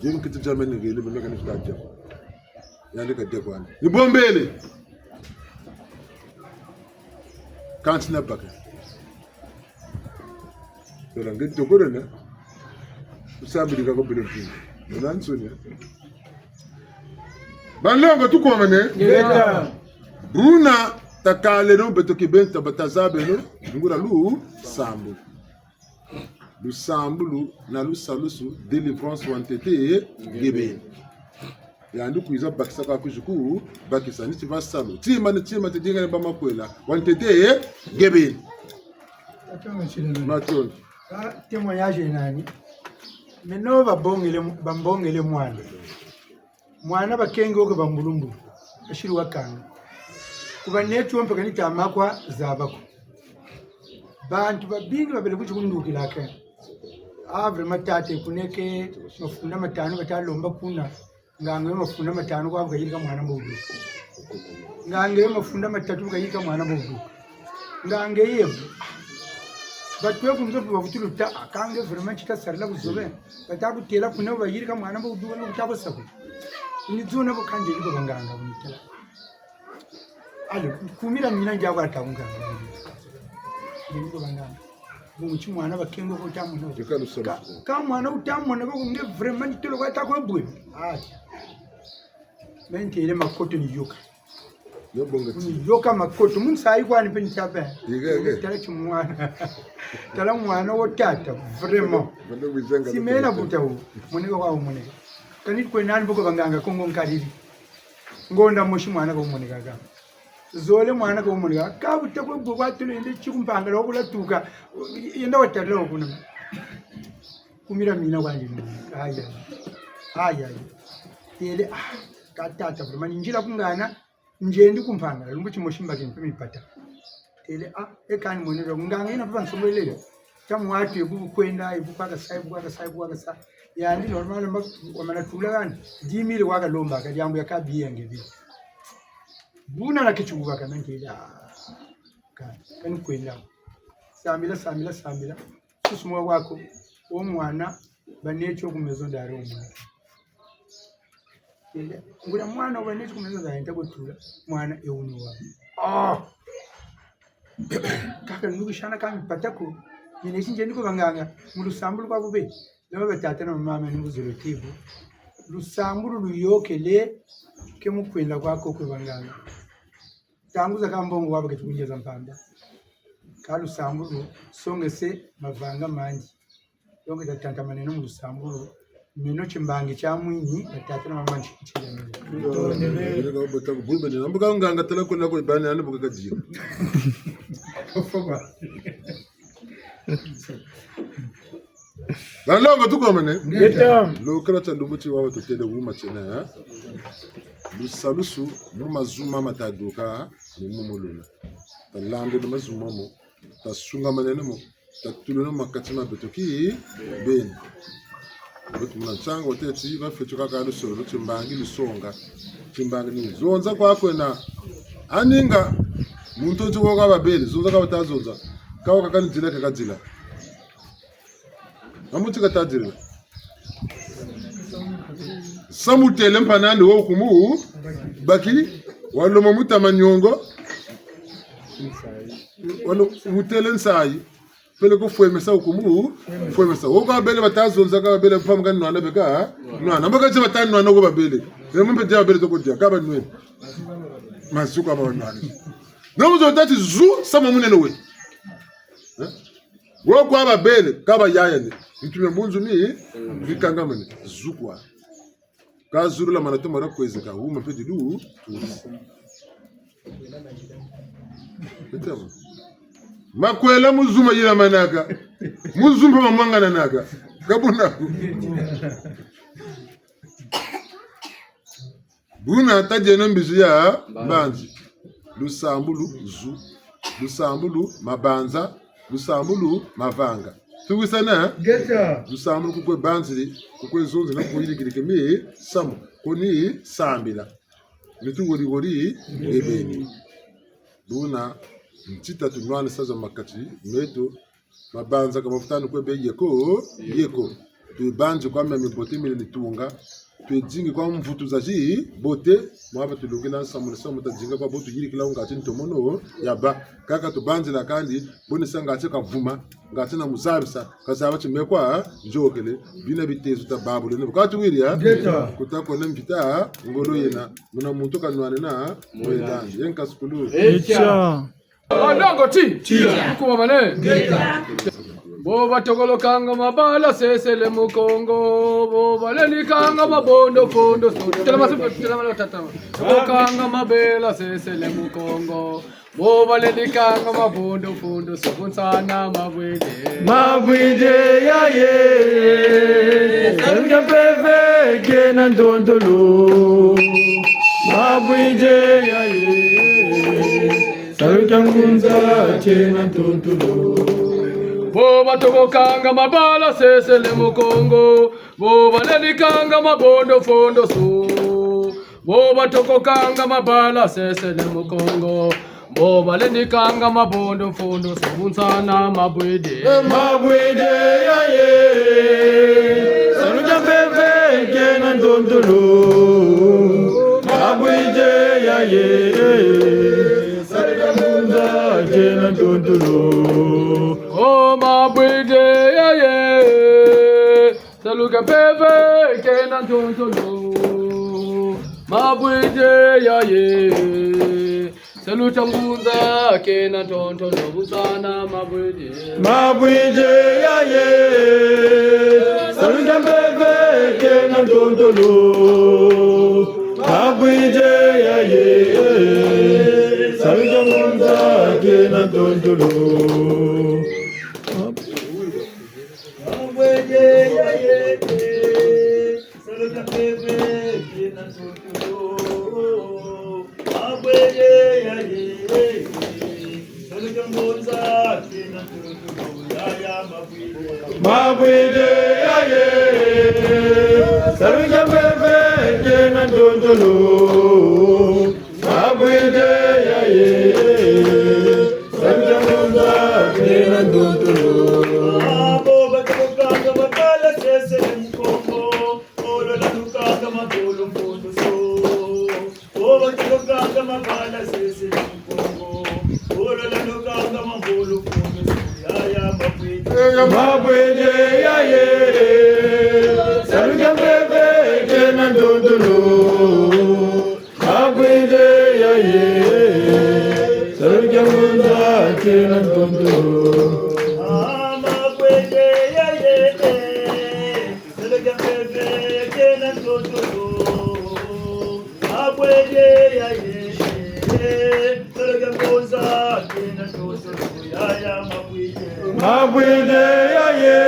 [SPEAKER 8] Jeni kitu jamani ngeli bemeka ni jako. Yande ka deko ani. Ni bombele. Kantina baka. Dora ngeti tokoro na. Usabili ka ko bile mpi. Nansonya. Banlongo tukomane.
[SPEAKER 9] Ngeta.
[SPEAKER 8] Bruna takale no betoki benta batazabe no ngura lu sambu. Lu sambu lu na lu salusu délivrance wantete gebe. Yandu kuiza bakisa kwa kujuku bakisa ni tiva salu. Tima te dinga ba makwela wantete gebe. Maton.
[SPEAKER 9] Témoignage nani? Meno bambongele mwana. Mwana bakengo ko bambulumbu. Ashiri wakanga. Kuba netu mpaka nitamakwa zabako. Bantu babingi babele kuchukundukila ke. Avre matate kuneke mafunda matano batalomba kuna. Ngange mafunda matano kwa bugayika mwana mbudu. Ngange mafunda matatu bugayika mwana mbudu. Ngange yevu. Batwe kunzo bavutuluta akange vraiment chitasarla buzobe. Batabutela kuna bayirika mwana mbudu no kutabasaku. Nizuna bukanje liko banganga bunitela. Alo kumira mina njya kwataunga. Niko banganga. Muchi mwana bakengo ko tamuno. Ka mwana utamona ko nge vraiment tolo kwata ko bwe. Mente ile makoto ni yoka. Ni yoka makoto mun sai kwani pe nitabe. Tala chumwana. Tala mwana wotata vraiment. Simena butawo. Muniko kwa muniko. Kanit ko nani boko banganga kongo nkariri. Ngonda moshi mwana ko muniko ga. Zole mwana ko muniko ka butakwe bwa tulo inde chikumpanga lokula tuka. Yenda watalo kuna. Kumira mina kwanje. Aya. Tele katata vraiment njira kungana nje ndi kumpanga lumbu chimoshimba kintu mipata. Tele ekani monero nganga ina papa nsomwelele. Tamu watu ebubu kwenda ebupaka sai. Yani normal mbak wamanatula gani 10000 waka lomba kadi yangu yakabiyenge bi. Buna na kichubuka kana ngela. Kan kwenda. Samila. Susumwa wako omwana banecho kumezo ndare omwana. Ngura mwana banecho kumezo ndare ntakotula mwana eunuwa. Kaka nugishana kami patako. Nineshinje ndiko banganga mulusambulu kwa bube. Lama batata na mama n'ubuziro tibu. Lusambulu luyokele ke mukwenda kwako kwebanganga. Tanguza kambongo wabake tukunjeza mpanda. Ka lusambulu songese mavanga manji. Yonge tatanta maneno mu lusambulu. Meno chimbangi cha mwinyi batata na mama nchikichile mbele.
[SPEAKER 8] Ndio ngo botako bulbe ni nambuka nganga tala kuna ko bani ane buka kajira. Banlongo tukomane.
[SPEAKER 10] Ngeta.
[SPEAKER 8] Lo krata ndumuchi wawo totele wuma chena. Lusalusu numazuma mataduka ni mumuluna. Talande numazuma mo. Tasunga manene mo. Tatuluna makatima betoki ben. Botu muna changa oteti bafetuka ka lusolo chimbangi lusonga. Chimbangi ni zonza kwako na aninga muntu ntuko kwa babeli zonza kwa batazonza. Kawa kakani jila kakajila. Amuti katadira. Samutele mpanani wo kumu baki walo mamuta manyongo walo mutele nsai pele ko fwemesa kumu fwemesa wo ka bele batazonza ka bele pamga nwana beka nwana mbaka je batani nwana ko babele nembe dia bele to ko dia ka ba nwe masuka ba nwana nomuzo tati zu sama munene we wo kwa babele ka ba yayane ntume mbunzu mi vikangamane zukwa ka zuru la manato mara kwezeka huma pedi du makwela muzuma yila manaka muzumba mamanga naga kabuna buna tajena mbizu ya banzi lusambulu zu lusambulu mabanza lusambulu mavanga tuwisana lusambulu kukwe banzi kukwe zonzi na kuyirikirike mi samu koni sambila mitu wori ebeni buna mtita tunwane saza makati meto mabanza kama futano kwebe yeko tuibanze kwa mimi bote mili nitunga tuijingi kwa mvutu zaji bote mwaba tulungila samu tajinga kwa botu yiri kila unga chini tomono yaba kaka tubanze la kandi bone sanga cheka vuma ngati na muzabisa kasaba chimekwa njokele bina bitezu tababule ne bukatu wiria kutako ne mvita ngolo yena muna muntu kanwane na mwedanje yenka skulu
[SPEAKER 2] echa Anongo ti kuma mane boba togolo kanga mabala sesele mukongo boba leni kanga mabondo fondo so tela malo tata kanga mabela sesele mukongo boba leni kanga mabondo fondo so bonsana mabwide
[SPEAKER 10] ya ye sanga peve kena ndondolo mabwide ya ye Sarukangunza chena tontulo
[SPEAKER 2] boba togo kanga mabala sesele mukongo boba leni kanga mabondo fondo so boba togo kanga mabala sesele mukongo boba leni kanga mabondo fondo so bunsana mabwide
[SPEAKER 10] ya ye saruja bebe kena tontulo mabwide ya ye Jena tontulo
[SPEAKER 2] oh mabwide ya ye saluka peve kena tontulo mabwide ya ye saluta ngunza kena tontulo busana mabwide
[SPEAKER 10] ya ye saluta peve kena tontulo mabwide ya ye Sarukangunza kena tontulo mabwide ya ye saluta peve kena tontulo mabwide ya ye salukangunza kena tontulo ya mabwide ya ye saluta peve kena tontulo mabwide ya ye sarukangunza kena tontulo boba tukanga makala sese mkongo olola tukanga mabolo mfondo so boba tukanga makala sese mkongo olola tukanga mabolo mfondo so ya mabwide ya ye sarukangunza kena tontulo mabwide ya ye sarukangunza kena tontulo mabwide ya ye sarukangunza kena tontulo mabwide ya ye sarukangunza kena tontulo ya mabwide ya ye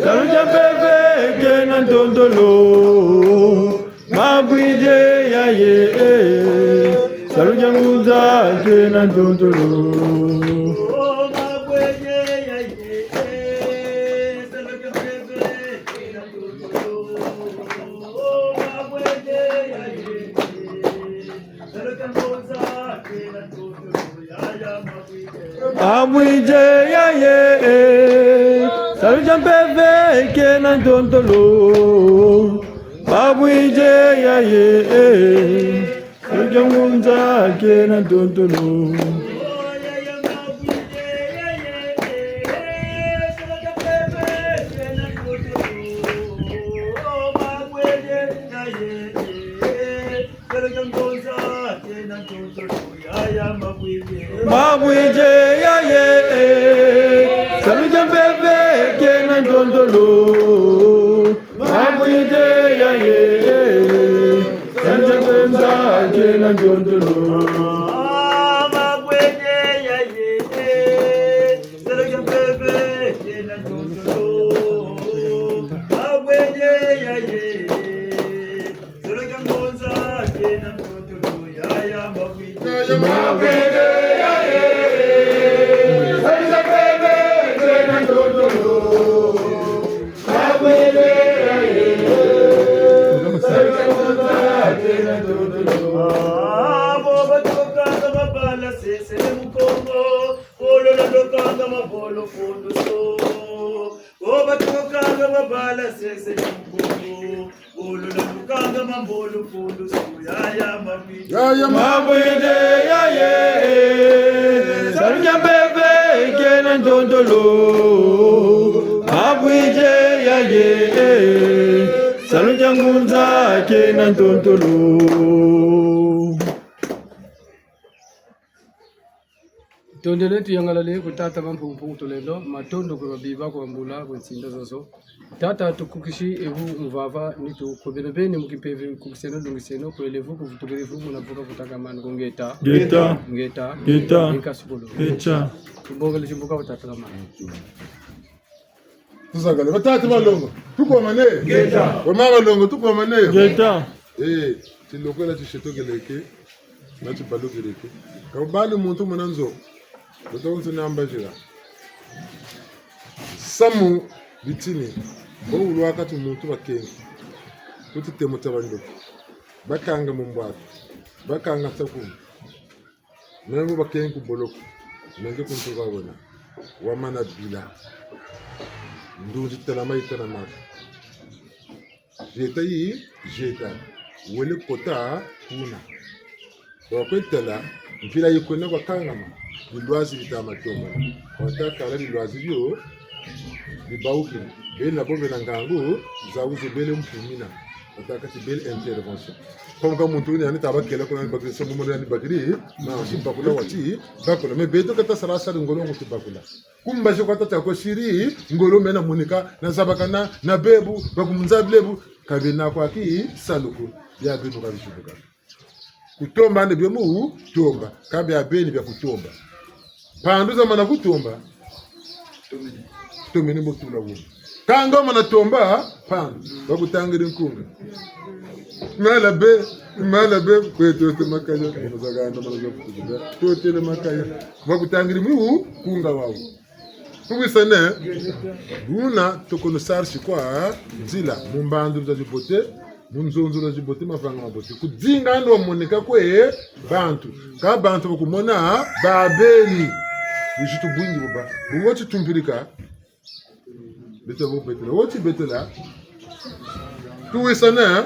[SPEAKER 10] sarukangunza kena tontulo mabwide ya ye sarukangunza kena tontulo mabwide ya ye sarukangunza kena tontulo mabwide ya ye sarukangunza kena tontulo ya mabwide ya ye sarukangunza kena tontulo mabwide ya ye sarukangunza kena tontulo mabwide ya ye sarukangunza kena tontulo mabwide ya ye sarukangunza kena tontulo mabwide ya ye sarukangunza kena tontulo lukanga mabolo fondo so oba tukanga babala sese mabolo bolo lukanga mabolo fondo so ya mami
[SPEAKER 8] ya
[SPEAKER 10] mabwede ya ye sarja bebe kena ndondolo mabwede ya ye sarja ngunza kena ndondolo.
[SPEAKER 2] Tondele tuyangalale kutata mampumpu tulendo matondo kwa biba kwa mbula kwa nsinda zozo tata tukukishi evu mvava nitu kobenebene mukipeve kukiseno lungiseno kwelevu kuvutugirifu munavuka kutaka mani kungeta ngeta nkasukulu kubongele chimbuka kutata mani
[SPEAKER 8] tuzagale batatu balongo tuko mane ngeta wama balongo tuko mane ngeta tilokola tishetokeleke nati balokeleke kabali muntu munanzo Betonze nambajira. Samu bitini. Bo wakati muntu bakenga. Kuti temuta bando. Bakanga mumbwatu. Bakanga takum. Nengo bakenga kuboloko. Nenge kuntu babona. Wamana bila. Nduzi telama itana maka. Jeta yi jeta. Wele kota kuna. Wakwetela mpira yikone bakanga ma. Bilwazi bitamatomba watakala bilwazi byo bibauki bele na bombe na ngangu zauze bele mpumina watakati bele intervention comme muntu ni anita bakela ko bakri so mumo ni bakri na sibakula wati bakula me beto kata sarasa ngolo nguti bakula kumba jo kata ko shiri ngolo mena munika na sabakana na bebu bakumunza blebu kabena kwa ki saluko ya benu kabishuka kutomba ne byomu tomba kabe abeni bya kutomba panduza mana kutomba tomene mutula wo kanga mana tomba pandu bakutangira nkunga mala be kweto te makaya muzaganda mana zo kutuga to tele makaya bakutangira mu kunga wawo kubisane buna tokonosar shikwa nzila mumbandu za jibote munzonzo na jibote mafanga mabote kudinga ndo monika kwe bantu ka bantu bakumona babeni Ujitu bungi boba. Bungochi tumpirika. Bete bo betela. Woti betela. Tuwisana.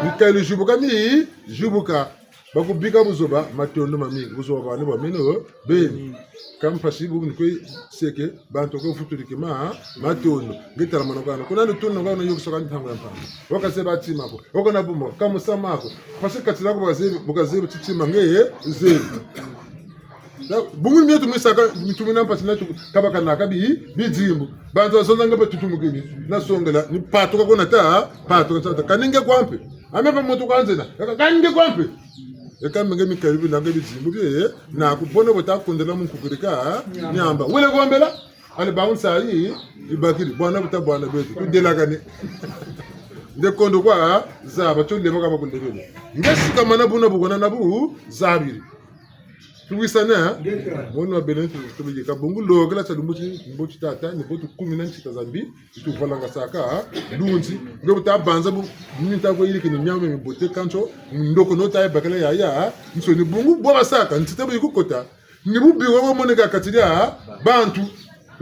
[SPEAKER 8] Bikali jubuka mi. Jubuka. Baku bika buzoba. Matondo mami. Buzoba bane ba meno. Beni. Kam pasibu nkwe seke. Banto ko futurike ma. Matondo. Gitara manokana. Kuna ntuno ngana yokusoka ntango yampa. Wakaseba timako. Wakona bumo. Kamusamako. Pasika tilako bagazebu titima ngeye. Zebu. Bungu mietu mwisaka mitumina mpasina kabaka nakabi bijimbu bantu wasonanga batutumuke na songela ni patoka kona ta patoka ta kaninge kwampe amepa moto kwanzena kaninge kwampe ekamenge mikaribu nange bijimbu bye na kubona bota kondela munkukirika nyamba wele kwambela ale baunsa yi ibakiri bwana buta bwana betu kudelagane nde kondo kwa zaba tulle baka bakundebele ngesi kamana buna bugona nabu zabiri tuwisana mwana benetu tubije kabungu logela tsalumuchi mbochi tata ni botu 10 chitazambi tuvalanga saka lunzi ngobuta banza bu minta ko yiri kini nyame mbote kancho ndoko nota bakala ya nso ni bungu boba saka ntitabu yikukota ni bubi wo moneka katiria bantu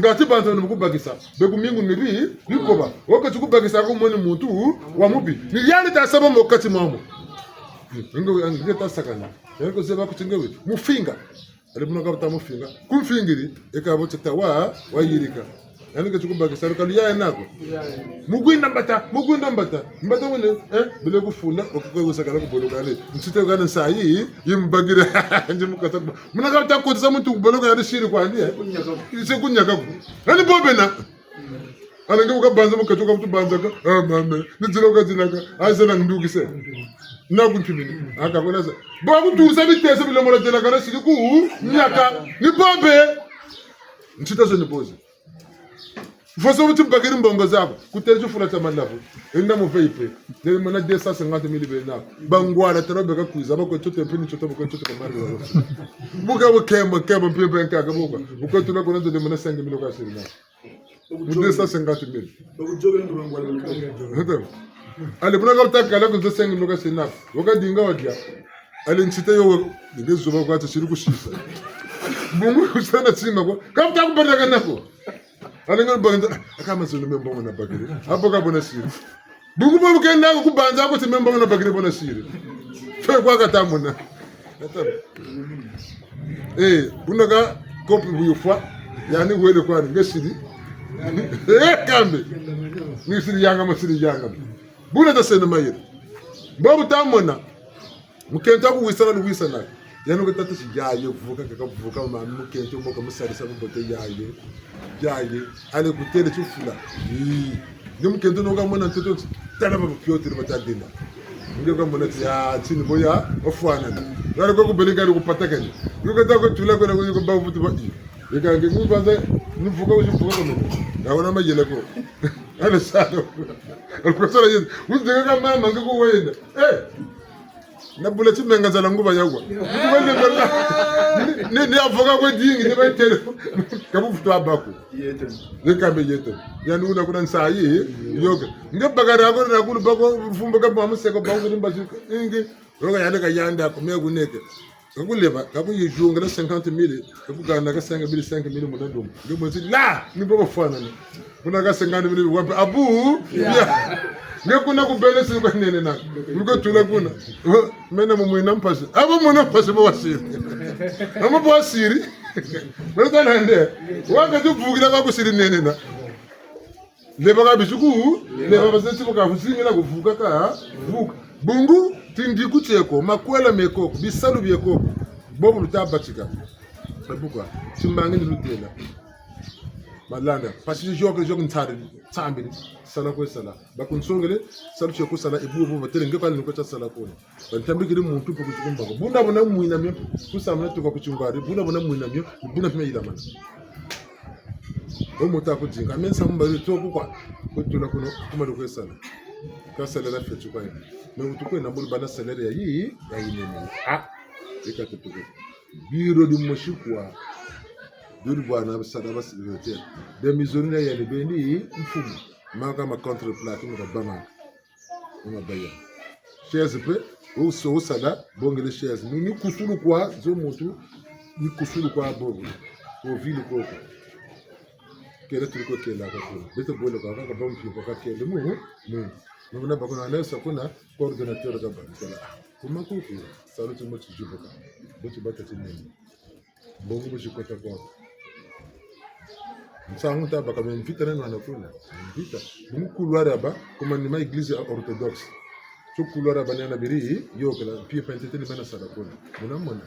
[SPEAKER 8] ngati bantu nibukubagisa bekumingu nibi bikoba wakati kubagisa ko moni muntu wa mubi ni yali tasaba mokati mamo ngeta sakana yako zeba kutingewe mufinga alibuna kabta mufinga kumfingiri ekabo tatawa wayirika yani ngechukubaka sarukali ya nako mugwinda mbata wone bile kufunda okugwesakala kubolokale nsite kana sayi yimbagira nje mukata muna kabta kotsa muntu kuboloka yari shiri kwandi ise kunyaka ku nani bobena Alange ukabanza mukatoka mtu banza ka mama nizira zinaka azana ndukise nakuntimini akakona za ba kutuza bitese bile mola tena kana siri ku nyaka ni bombe ntita zo ni boze foso mutu bagiri mbongo zabo kuteje funa tamalavu enda mu veipe ne mana 250,000 bena bangwala tarobe ka kuiza bako tote pini choto bako choto kamari wa buka bukema pepe nkaka buka buko tuna kona de mana 5,000 ka siri na Mude 150,000. Ale buna kapta kala kunza 5,000 ka siri na wakadinga wadia ale nsite yo ngezuba kwa tshiri kushisa bungu sana sima ko kam ta ko baraka nako alinga banga kama sunu membo na bagire hapo ka bona siri bungu bo kenda ko kubanza ko membo na bagire bona siri fe kwa katamuna bunaka kopi buyufwa yani wele kwa ngesiri kambe ni siri yanga masiri yanga buna da sene mayir babu tamona mukenta ku wisana yani ko tata si jaaye vuka ma mukenta mo ko musari sabu bote jaaye ale ku tele ci fula ni mukenta no ga mona toto tala ba piotr ba tadina ndio ko mona ya tini boya ofwana ngara ko belinga ko pataka ni ko ta ko tula ko ko ba futu ba ika ngi mu bande ni vuka uji vuka ko na wana ma yele ko ala sado ko sala yele mu de ga ma manga ko wayna na buleti menga zala nguba yagwa ngwele bala ni avoka ko dingi ni ba tele ka bu futu abako yete ne ka be yete yani una kuna nsayi yoga nge bagara ko na kulu bako fumba ka ba museko ba ko nimba ingi roga yale ka yanda ko megu neke ko leba ka bu yijunga na 50,000 ka bu ga na ka 5,000 mo ndom nge mo la ni baba fana ni kuna ka 50,000 wapi abu ya nge kuna ku bele si ko nene na ko tula kuna mena mo mwina mpase abo mo na pase bo wasiri amo bo wasiri bele nande wanga tu bugila ka kusiri nene na leba ka bisuku leba basenti mo ka fusinga ko vuka ka vuka bungu tindi kucheko makwela meko bisalu byeko bobu lutabatika sabuka simbangi ni lutela malanda pasi jogo ntare tsambiri sala ko sala bakun songele salu cheko sala ibu batele ngeka ni ko cha sala ko bantambi kiri muntu ko kuchumba ko bunda bona muina myo kusamna to ko kuchungari bunda bona muina myo bunda pime ila man o mota ko jinga men sambari to ko tula kuno kuma ko sala ka sala la fetu kwa mais utukwe na bulu bana salaire ya inene ikatutuko biro di moshikwa dulu bwana basada basirete de mizonina ya lebeni mfumu maka ma contreplaque mo bama mo baya chaise pe o so sala bongele chaise ni kusulu kwa zo motu ni kusulu kwa bobu o vile ko kele tuliko kela ka ko beto bolo ka bom fi ko ka kele mu nous avons un coordonnateur de la comment tu fais ça le tu me dis pas donc tu vas te tenir bon vous je compte quoi ça on t'a pas même vite dans la cour là vite nous couloir là-bas comme une église orthodoxe ce couloir là-bas na biri yo que la puis pentete ni bana sala cour mon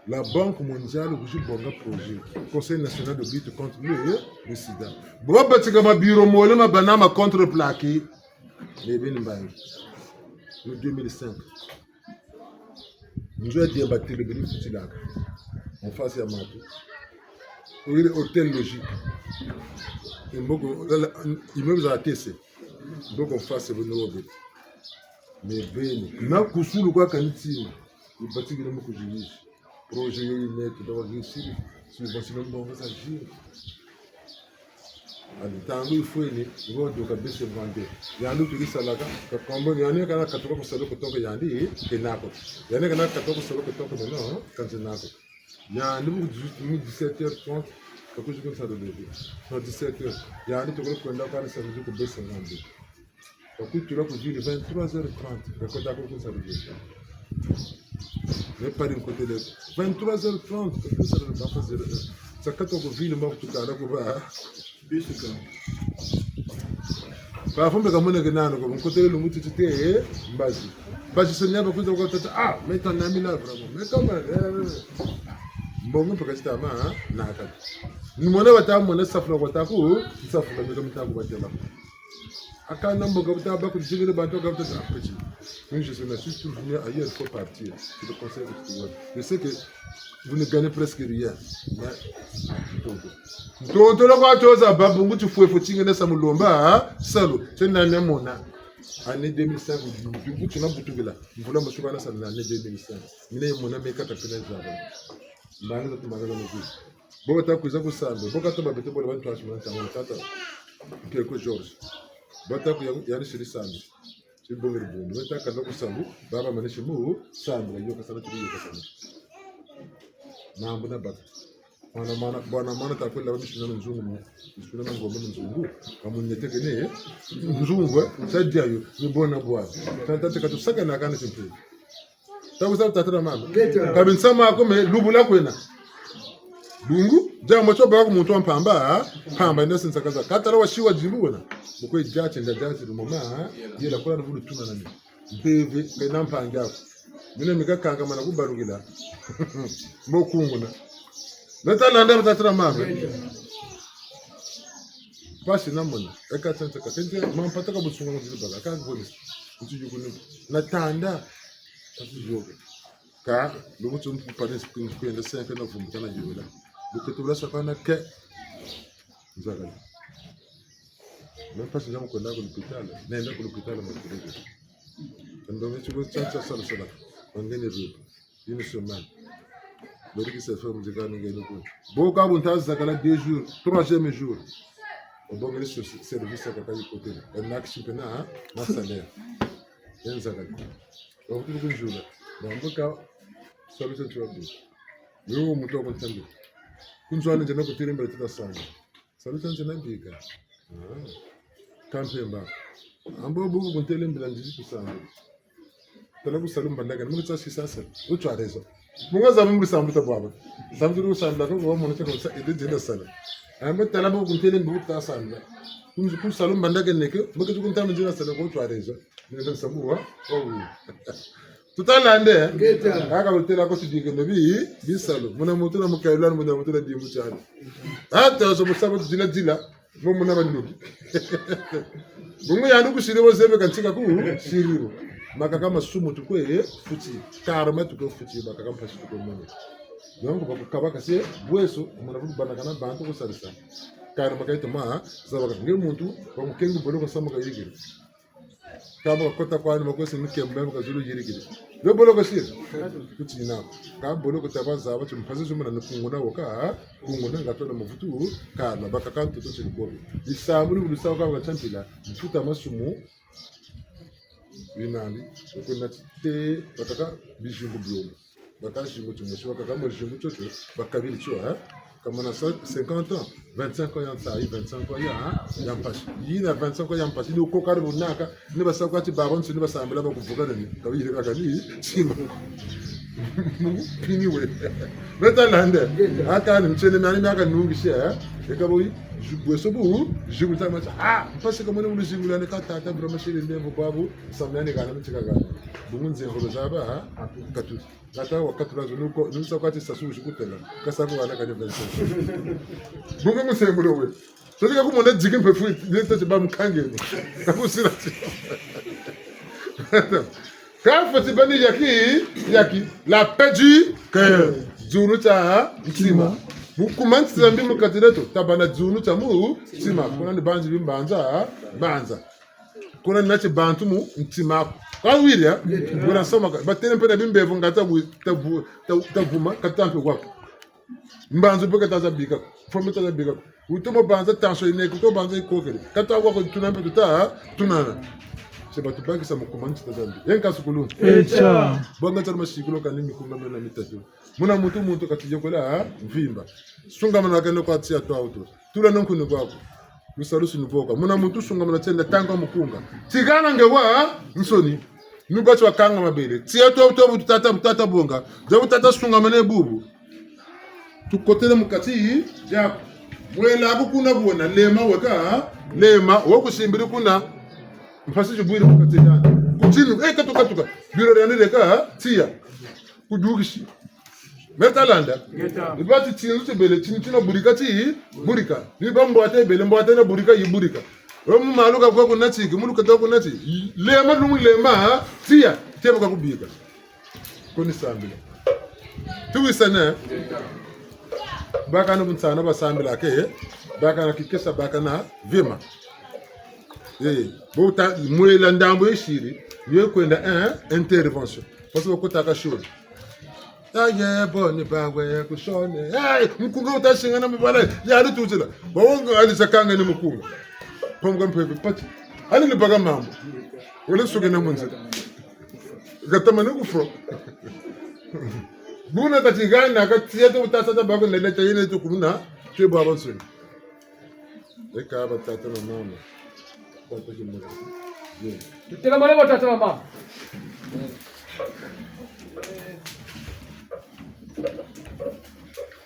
[SPEAKER 8] la Banque mondiale a un projet, Conseil national de lutte contre le sida. Si vous avez un bureau contre-plaqué, en 2005, nous avons débattu le bénéfice de en face à Matou. Pour un hôtel logique. Immeuble à TC. Donc en face, c'est venu. Mais bien, nous avons cousu le quoi quand il bâti le mot que je dis. Projet net dans le récit, subventionnement va s'agir. À l'état où il faut aller, il va donc baisser le vendeur. Il y a un autre qui s'allume, quand il y a un qui a 80 pour cela que tant qu'il y a des qui n'a pas. Il y a un qui a 80 pour cela que tant que non, quand il n'a pas. Il y a un numéro 17h30, quelque chose comme ça de bébé. Non 17h. Il y a un autre qui a parlé ça veut dire que baisser le vendeur. Donc tu l'as pour dire 23h30, quand tu as compris ça de bébé. Mais pas d'un côté de 23h30, ça ne va pas faire 0h. Ça quand on vit le mort tout à l'heure, on va biscuit. Par contre, comme on est gagnant, comme côté le mouton était basi. Basi c'est bien beaucoup de côté. Ah, mais ton ami là vraiment. Mais comment? Bon, on peut rester à main, n'a pas. Nous on a été mon ça fleur quoi ko, ça fleur mais comme ça ko batela. Aka nambo gabta ba ko jigele ba to gabta ta petit. Mais je suis juste venu ailleurs, il faut partir. C'est le conseil que tu vois. Je sais que vous ne gagnez presque rien. Mais donc là quoi tu as babungu tu faut tinga sa mulomba salo. C'est na mona. Année 2005 du tu na butugela. Mvula mshuka sa na année 2005. Mine mona meka ta pena zaba. Mbanga tu magala no. Bo ta kuza ku sambe. Bo ka to babete bo bantu ashima ntango tata. Quelque George. Bo ta ku ya ni shiri sambe. C'est bon le bon. Nous t'as qu'à nous sambu, baba manishimu sambu, yo kasana tu yo kasana. mambo na baka bwana maana takwenda babishina nzungu bishina na ngombe nzungu kamunyeteke ne nzungu sadia yo ni bona bwana tata katusaka na kana simple tabuza tatara mama kabinsa mako me lubula kwena lungu jambo choba ko muntu ampamba pamba ndio sinsakaza katara washiwa jimbona bukwe jache ndajache mama yela kula nvudu tuna nani mbeve kaina mpanga yako mine mikakanga mana kubarugila mokunguna natalanda tatara mama basi namona ekatsenza katenze mampata ka busungu ngizibala ka ngibonisa utujukuni natanda tatujoga ka lokuthi umpanisi kwenda senke na vumbukana jibela lokutula sakana ke nzakala napasi jamu kwenda ku hospitali nenda ku hospitali mwakurege ndo mechuko chacha sala wangene rupa yini somani loriki se fait muzikani ngene ko boka buntazi zakala 2 jours 3e jour obongele service ka kayi côté en action pena na salaire enzakala obutu kunjula namboka solution trouble yo muto ko tambe kunjwana nje nakutira imbere tudasanga solution nje nabika kampemba ambo bugu kuntele imbere nje kusanga tala kusalumba ndaga mutsa sisasa utwarezo mungaza mumbi sambuta baba sambuta sanda ko wo monete ko sa ide de sala ambe tala bugu kuntele imbere tudasanga kunju kusalumba ndaga neke muketu kuntama nje sala ko utwarezo nende sabuwa tutalande kaka utela ko tudike nabi bisalo muna mutuna mukayulana muna mutuna dimbu cyane hata zo musaba dila mo muna banduki bungu yandu kushire bozebe kanchika ku shiriro makaka masumu tukwe futi karama tukwe futi makaka mpashi tukwe mwana donc bakukabaka se bweso muna bana kana bantu ko sarisa karama kaito ma zabaka ngir muntu bamukengu bolo ko samuka yigiri kama kota kwa ni makosi mkembe mkazulu yirigiri yo bolo ko sir kutina ka bolo ko tabaza ba tumpaze zuma na kunguna woka kunguna ngatola muvutu kana bakakantu to chikobi isabuli bulisawa ka champila mfuta masumu binali ukuna te bataka bijungu blo bakashingo tumusho bakaka mujungu chocho bakabili chwa comme on a 50 ans, 25 ans, ça arrive, 25 ans, il y a un passe. Il y a 25 ans, il y a un passe. Il y a un coca de bonaka, il y a un coca de baron, il y a un sambela, il y a un coca de bonaka, il y a un coca de bonaka, Metalande, akani mchele mani maka nungi share, ekaboyi, jubwesobu, jubuta macha. Ah, parce que mon ulizingula ne kata ta broma shele ndembo babu, samyani kana mchika kana. Bungunze ngolozaba, katu. Kata wakati razunuko, nusa kwati sasu shukutela. Kasabu wana kanye bense. Bungunze sembulowe. Sotika kumonda jikin pefu, nita chiba mkangeni. Kakusira Quand Fatibani yaki la paix du cœur. Zunuta mtima. Mukumanti zambi mukatireto tabana zunuta mu mtima. Kuna ni banzi bimbanza banza. Kuna ni nache bantu mu mtima. Kwa wiria kuna soma batene pena bimbevu ngata tavuma katampe wako. Mbanzo peke tazabika. Fomita tazabika. Utomo banza tanso ineku to banza ikokere. Kata wako tunampe tunana. Seba tubaki sa mukumanti tazambi. Yenka sukulu.
[SPEAKER 11] Echa.
[SPEAKER 8] Bonga tarma shikulo kanimi kumama na mitatu. Muna mutu katijokola mvimba. Sunga mana kendo kwa tia to auto. Tula nonku ni kwako. Lusalusu ni voka. Muna mutu sunga mana tenda tanga mukunga. Tigana ngewa nsoni. Nubacho wakanga mabele. Tia to auto tata bonga. Jabu tata sunga mana bubu. Tukotele mukati ya mwela kuna buona lema weka lema wokusimbiri kuna mfasije bwire mukati ya kutinu katuka biro yani leka tia kudugishi Metalanda ibati tinzu bele tinchina burika libambo ate bele mbo na burika yiburika omu maluka kwa kunati kimuluka to kunati lema lumu lema tia teba kubika koni sambila tuwisana baka no mtsana basambila ke baka na kikesa baka na vima bota mwela ndambo yeshiri yo kwenda intervention parce que kotaka shuri aye boni bagwe kushone mkunga utashinga na mbala ya rutuzila bawonga alisakanga ni mkunga pomga mpepe pati ali ni baga mambo wala suge na munza gatamana kufro Buna katigana katiyata utasata bako ndele tayine tu kuna tu baba suni. Eka batata na mama. Papa kimura.
[SPEAKER 2] Tutela male batata na mama.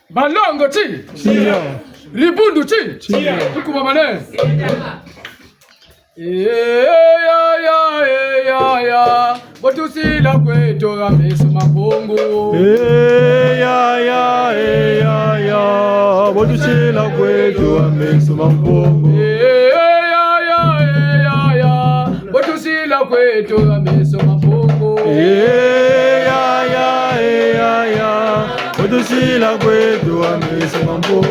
[SPEAKER 2] Balongo chi. Chia. Ribundu chi. Chia. Tukuba mane. Ya botusila kwetu ameso mabongo
[SPEAKER 10] ya botusila kwetu ameso mabongo
[SPEAKER 2] ya botusila kwetu ameso mabongo
[SPEAKER 10] ya botusila kwetu ameso mabongo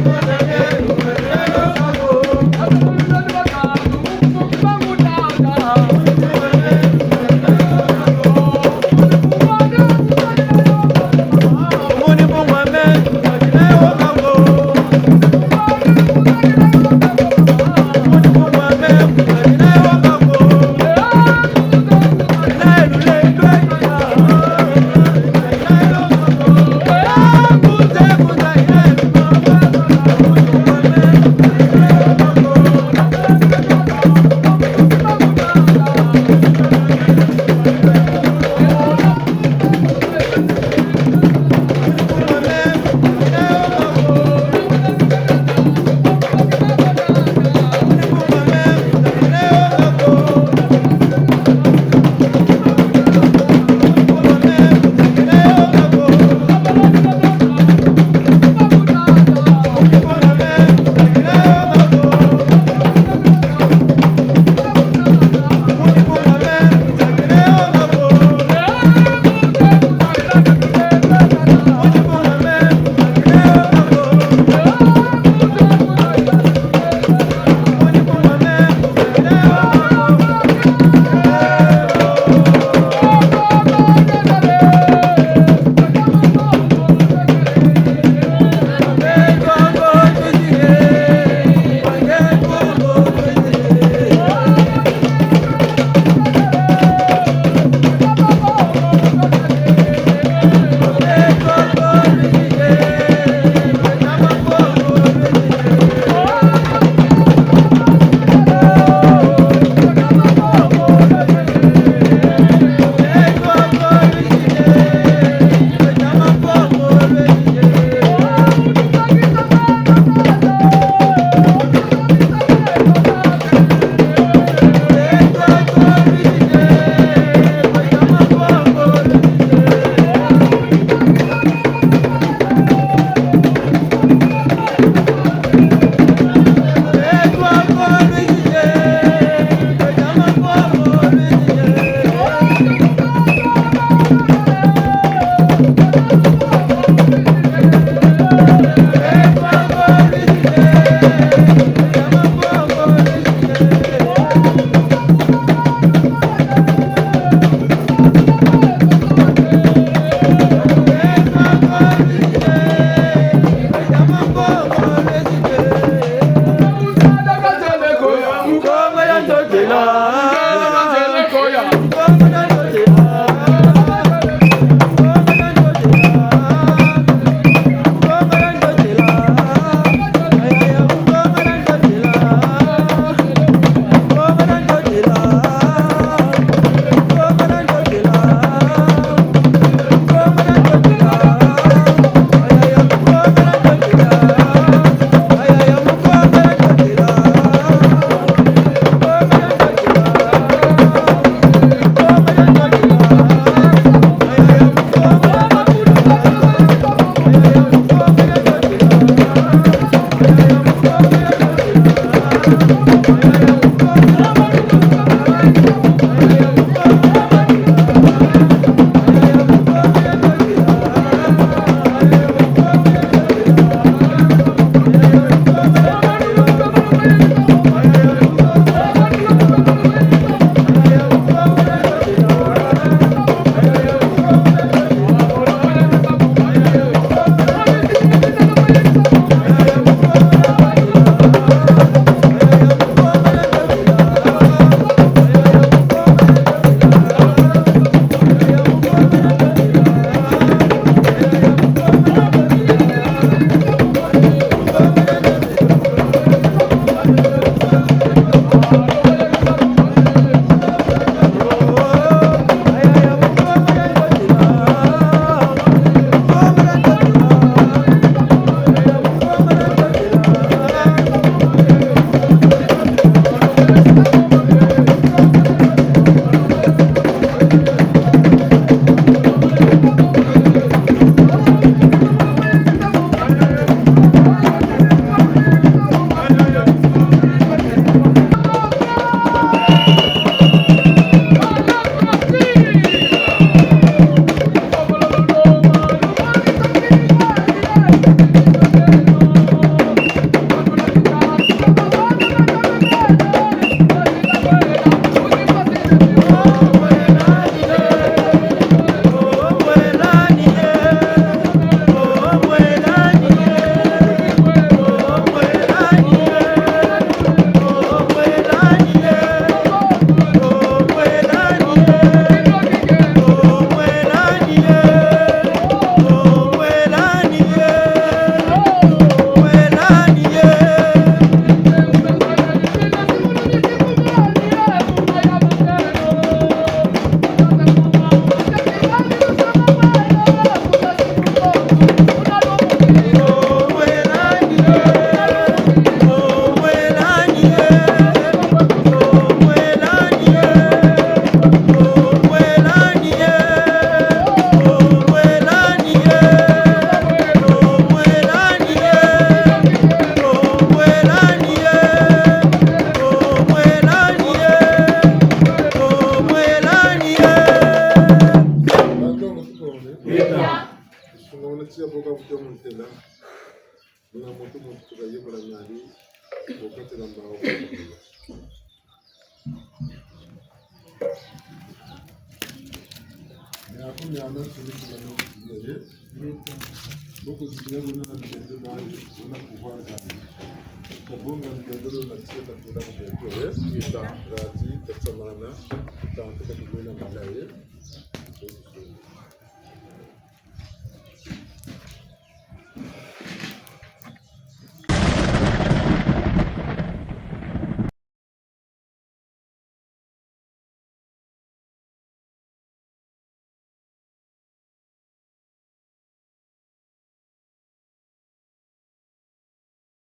[SPEAKER 11] Thank you.
[SPEAKER 8] yiko la nyali wakati la mbao. Ni hakuna anasuluhisho la ndio. Boko zikiago na ndio na kufuata sana. Kabunga ndio na sita kwa ndio. Kita rati tatsamana tanto kwa kuona malai.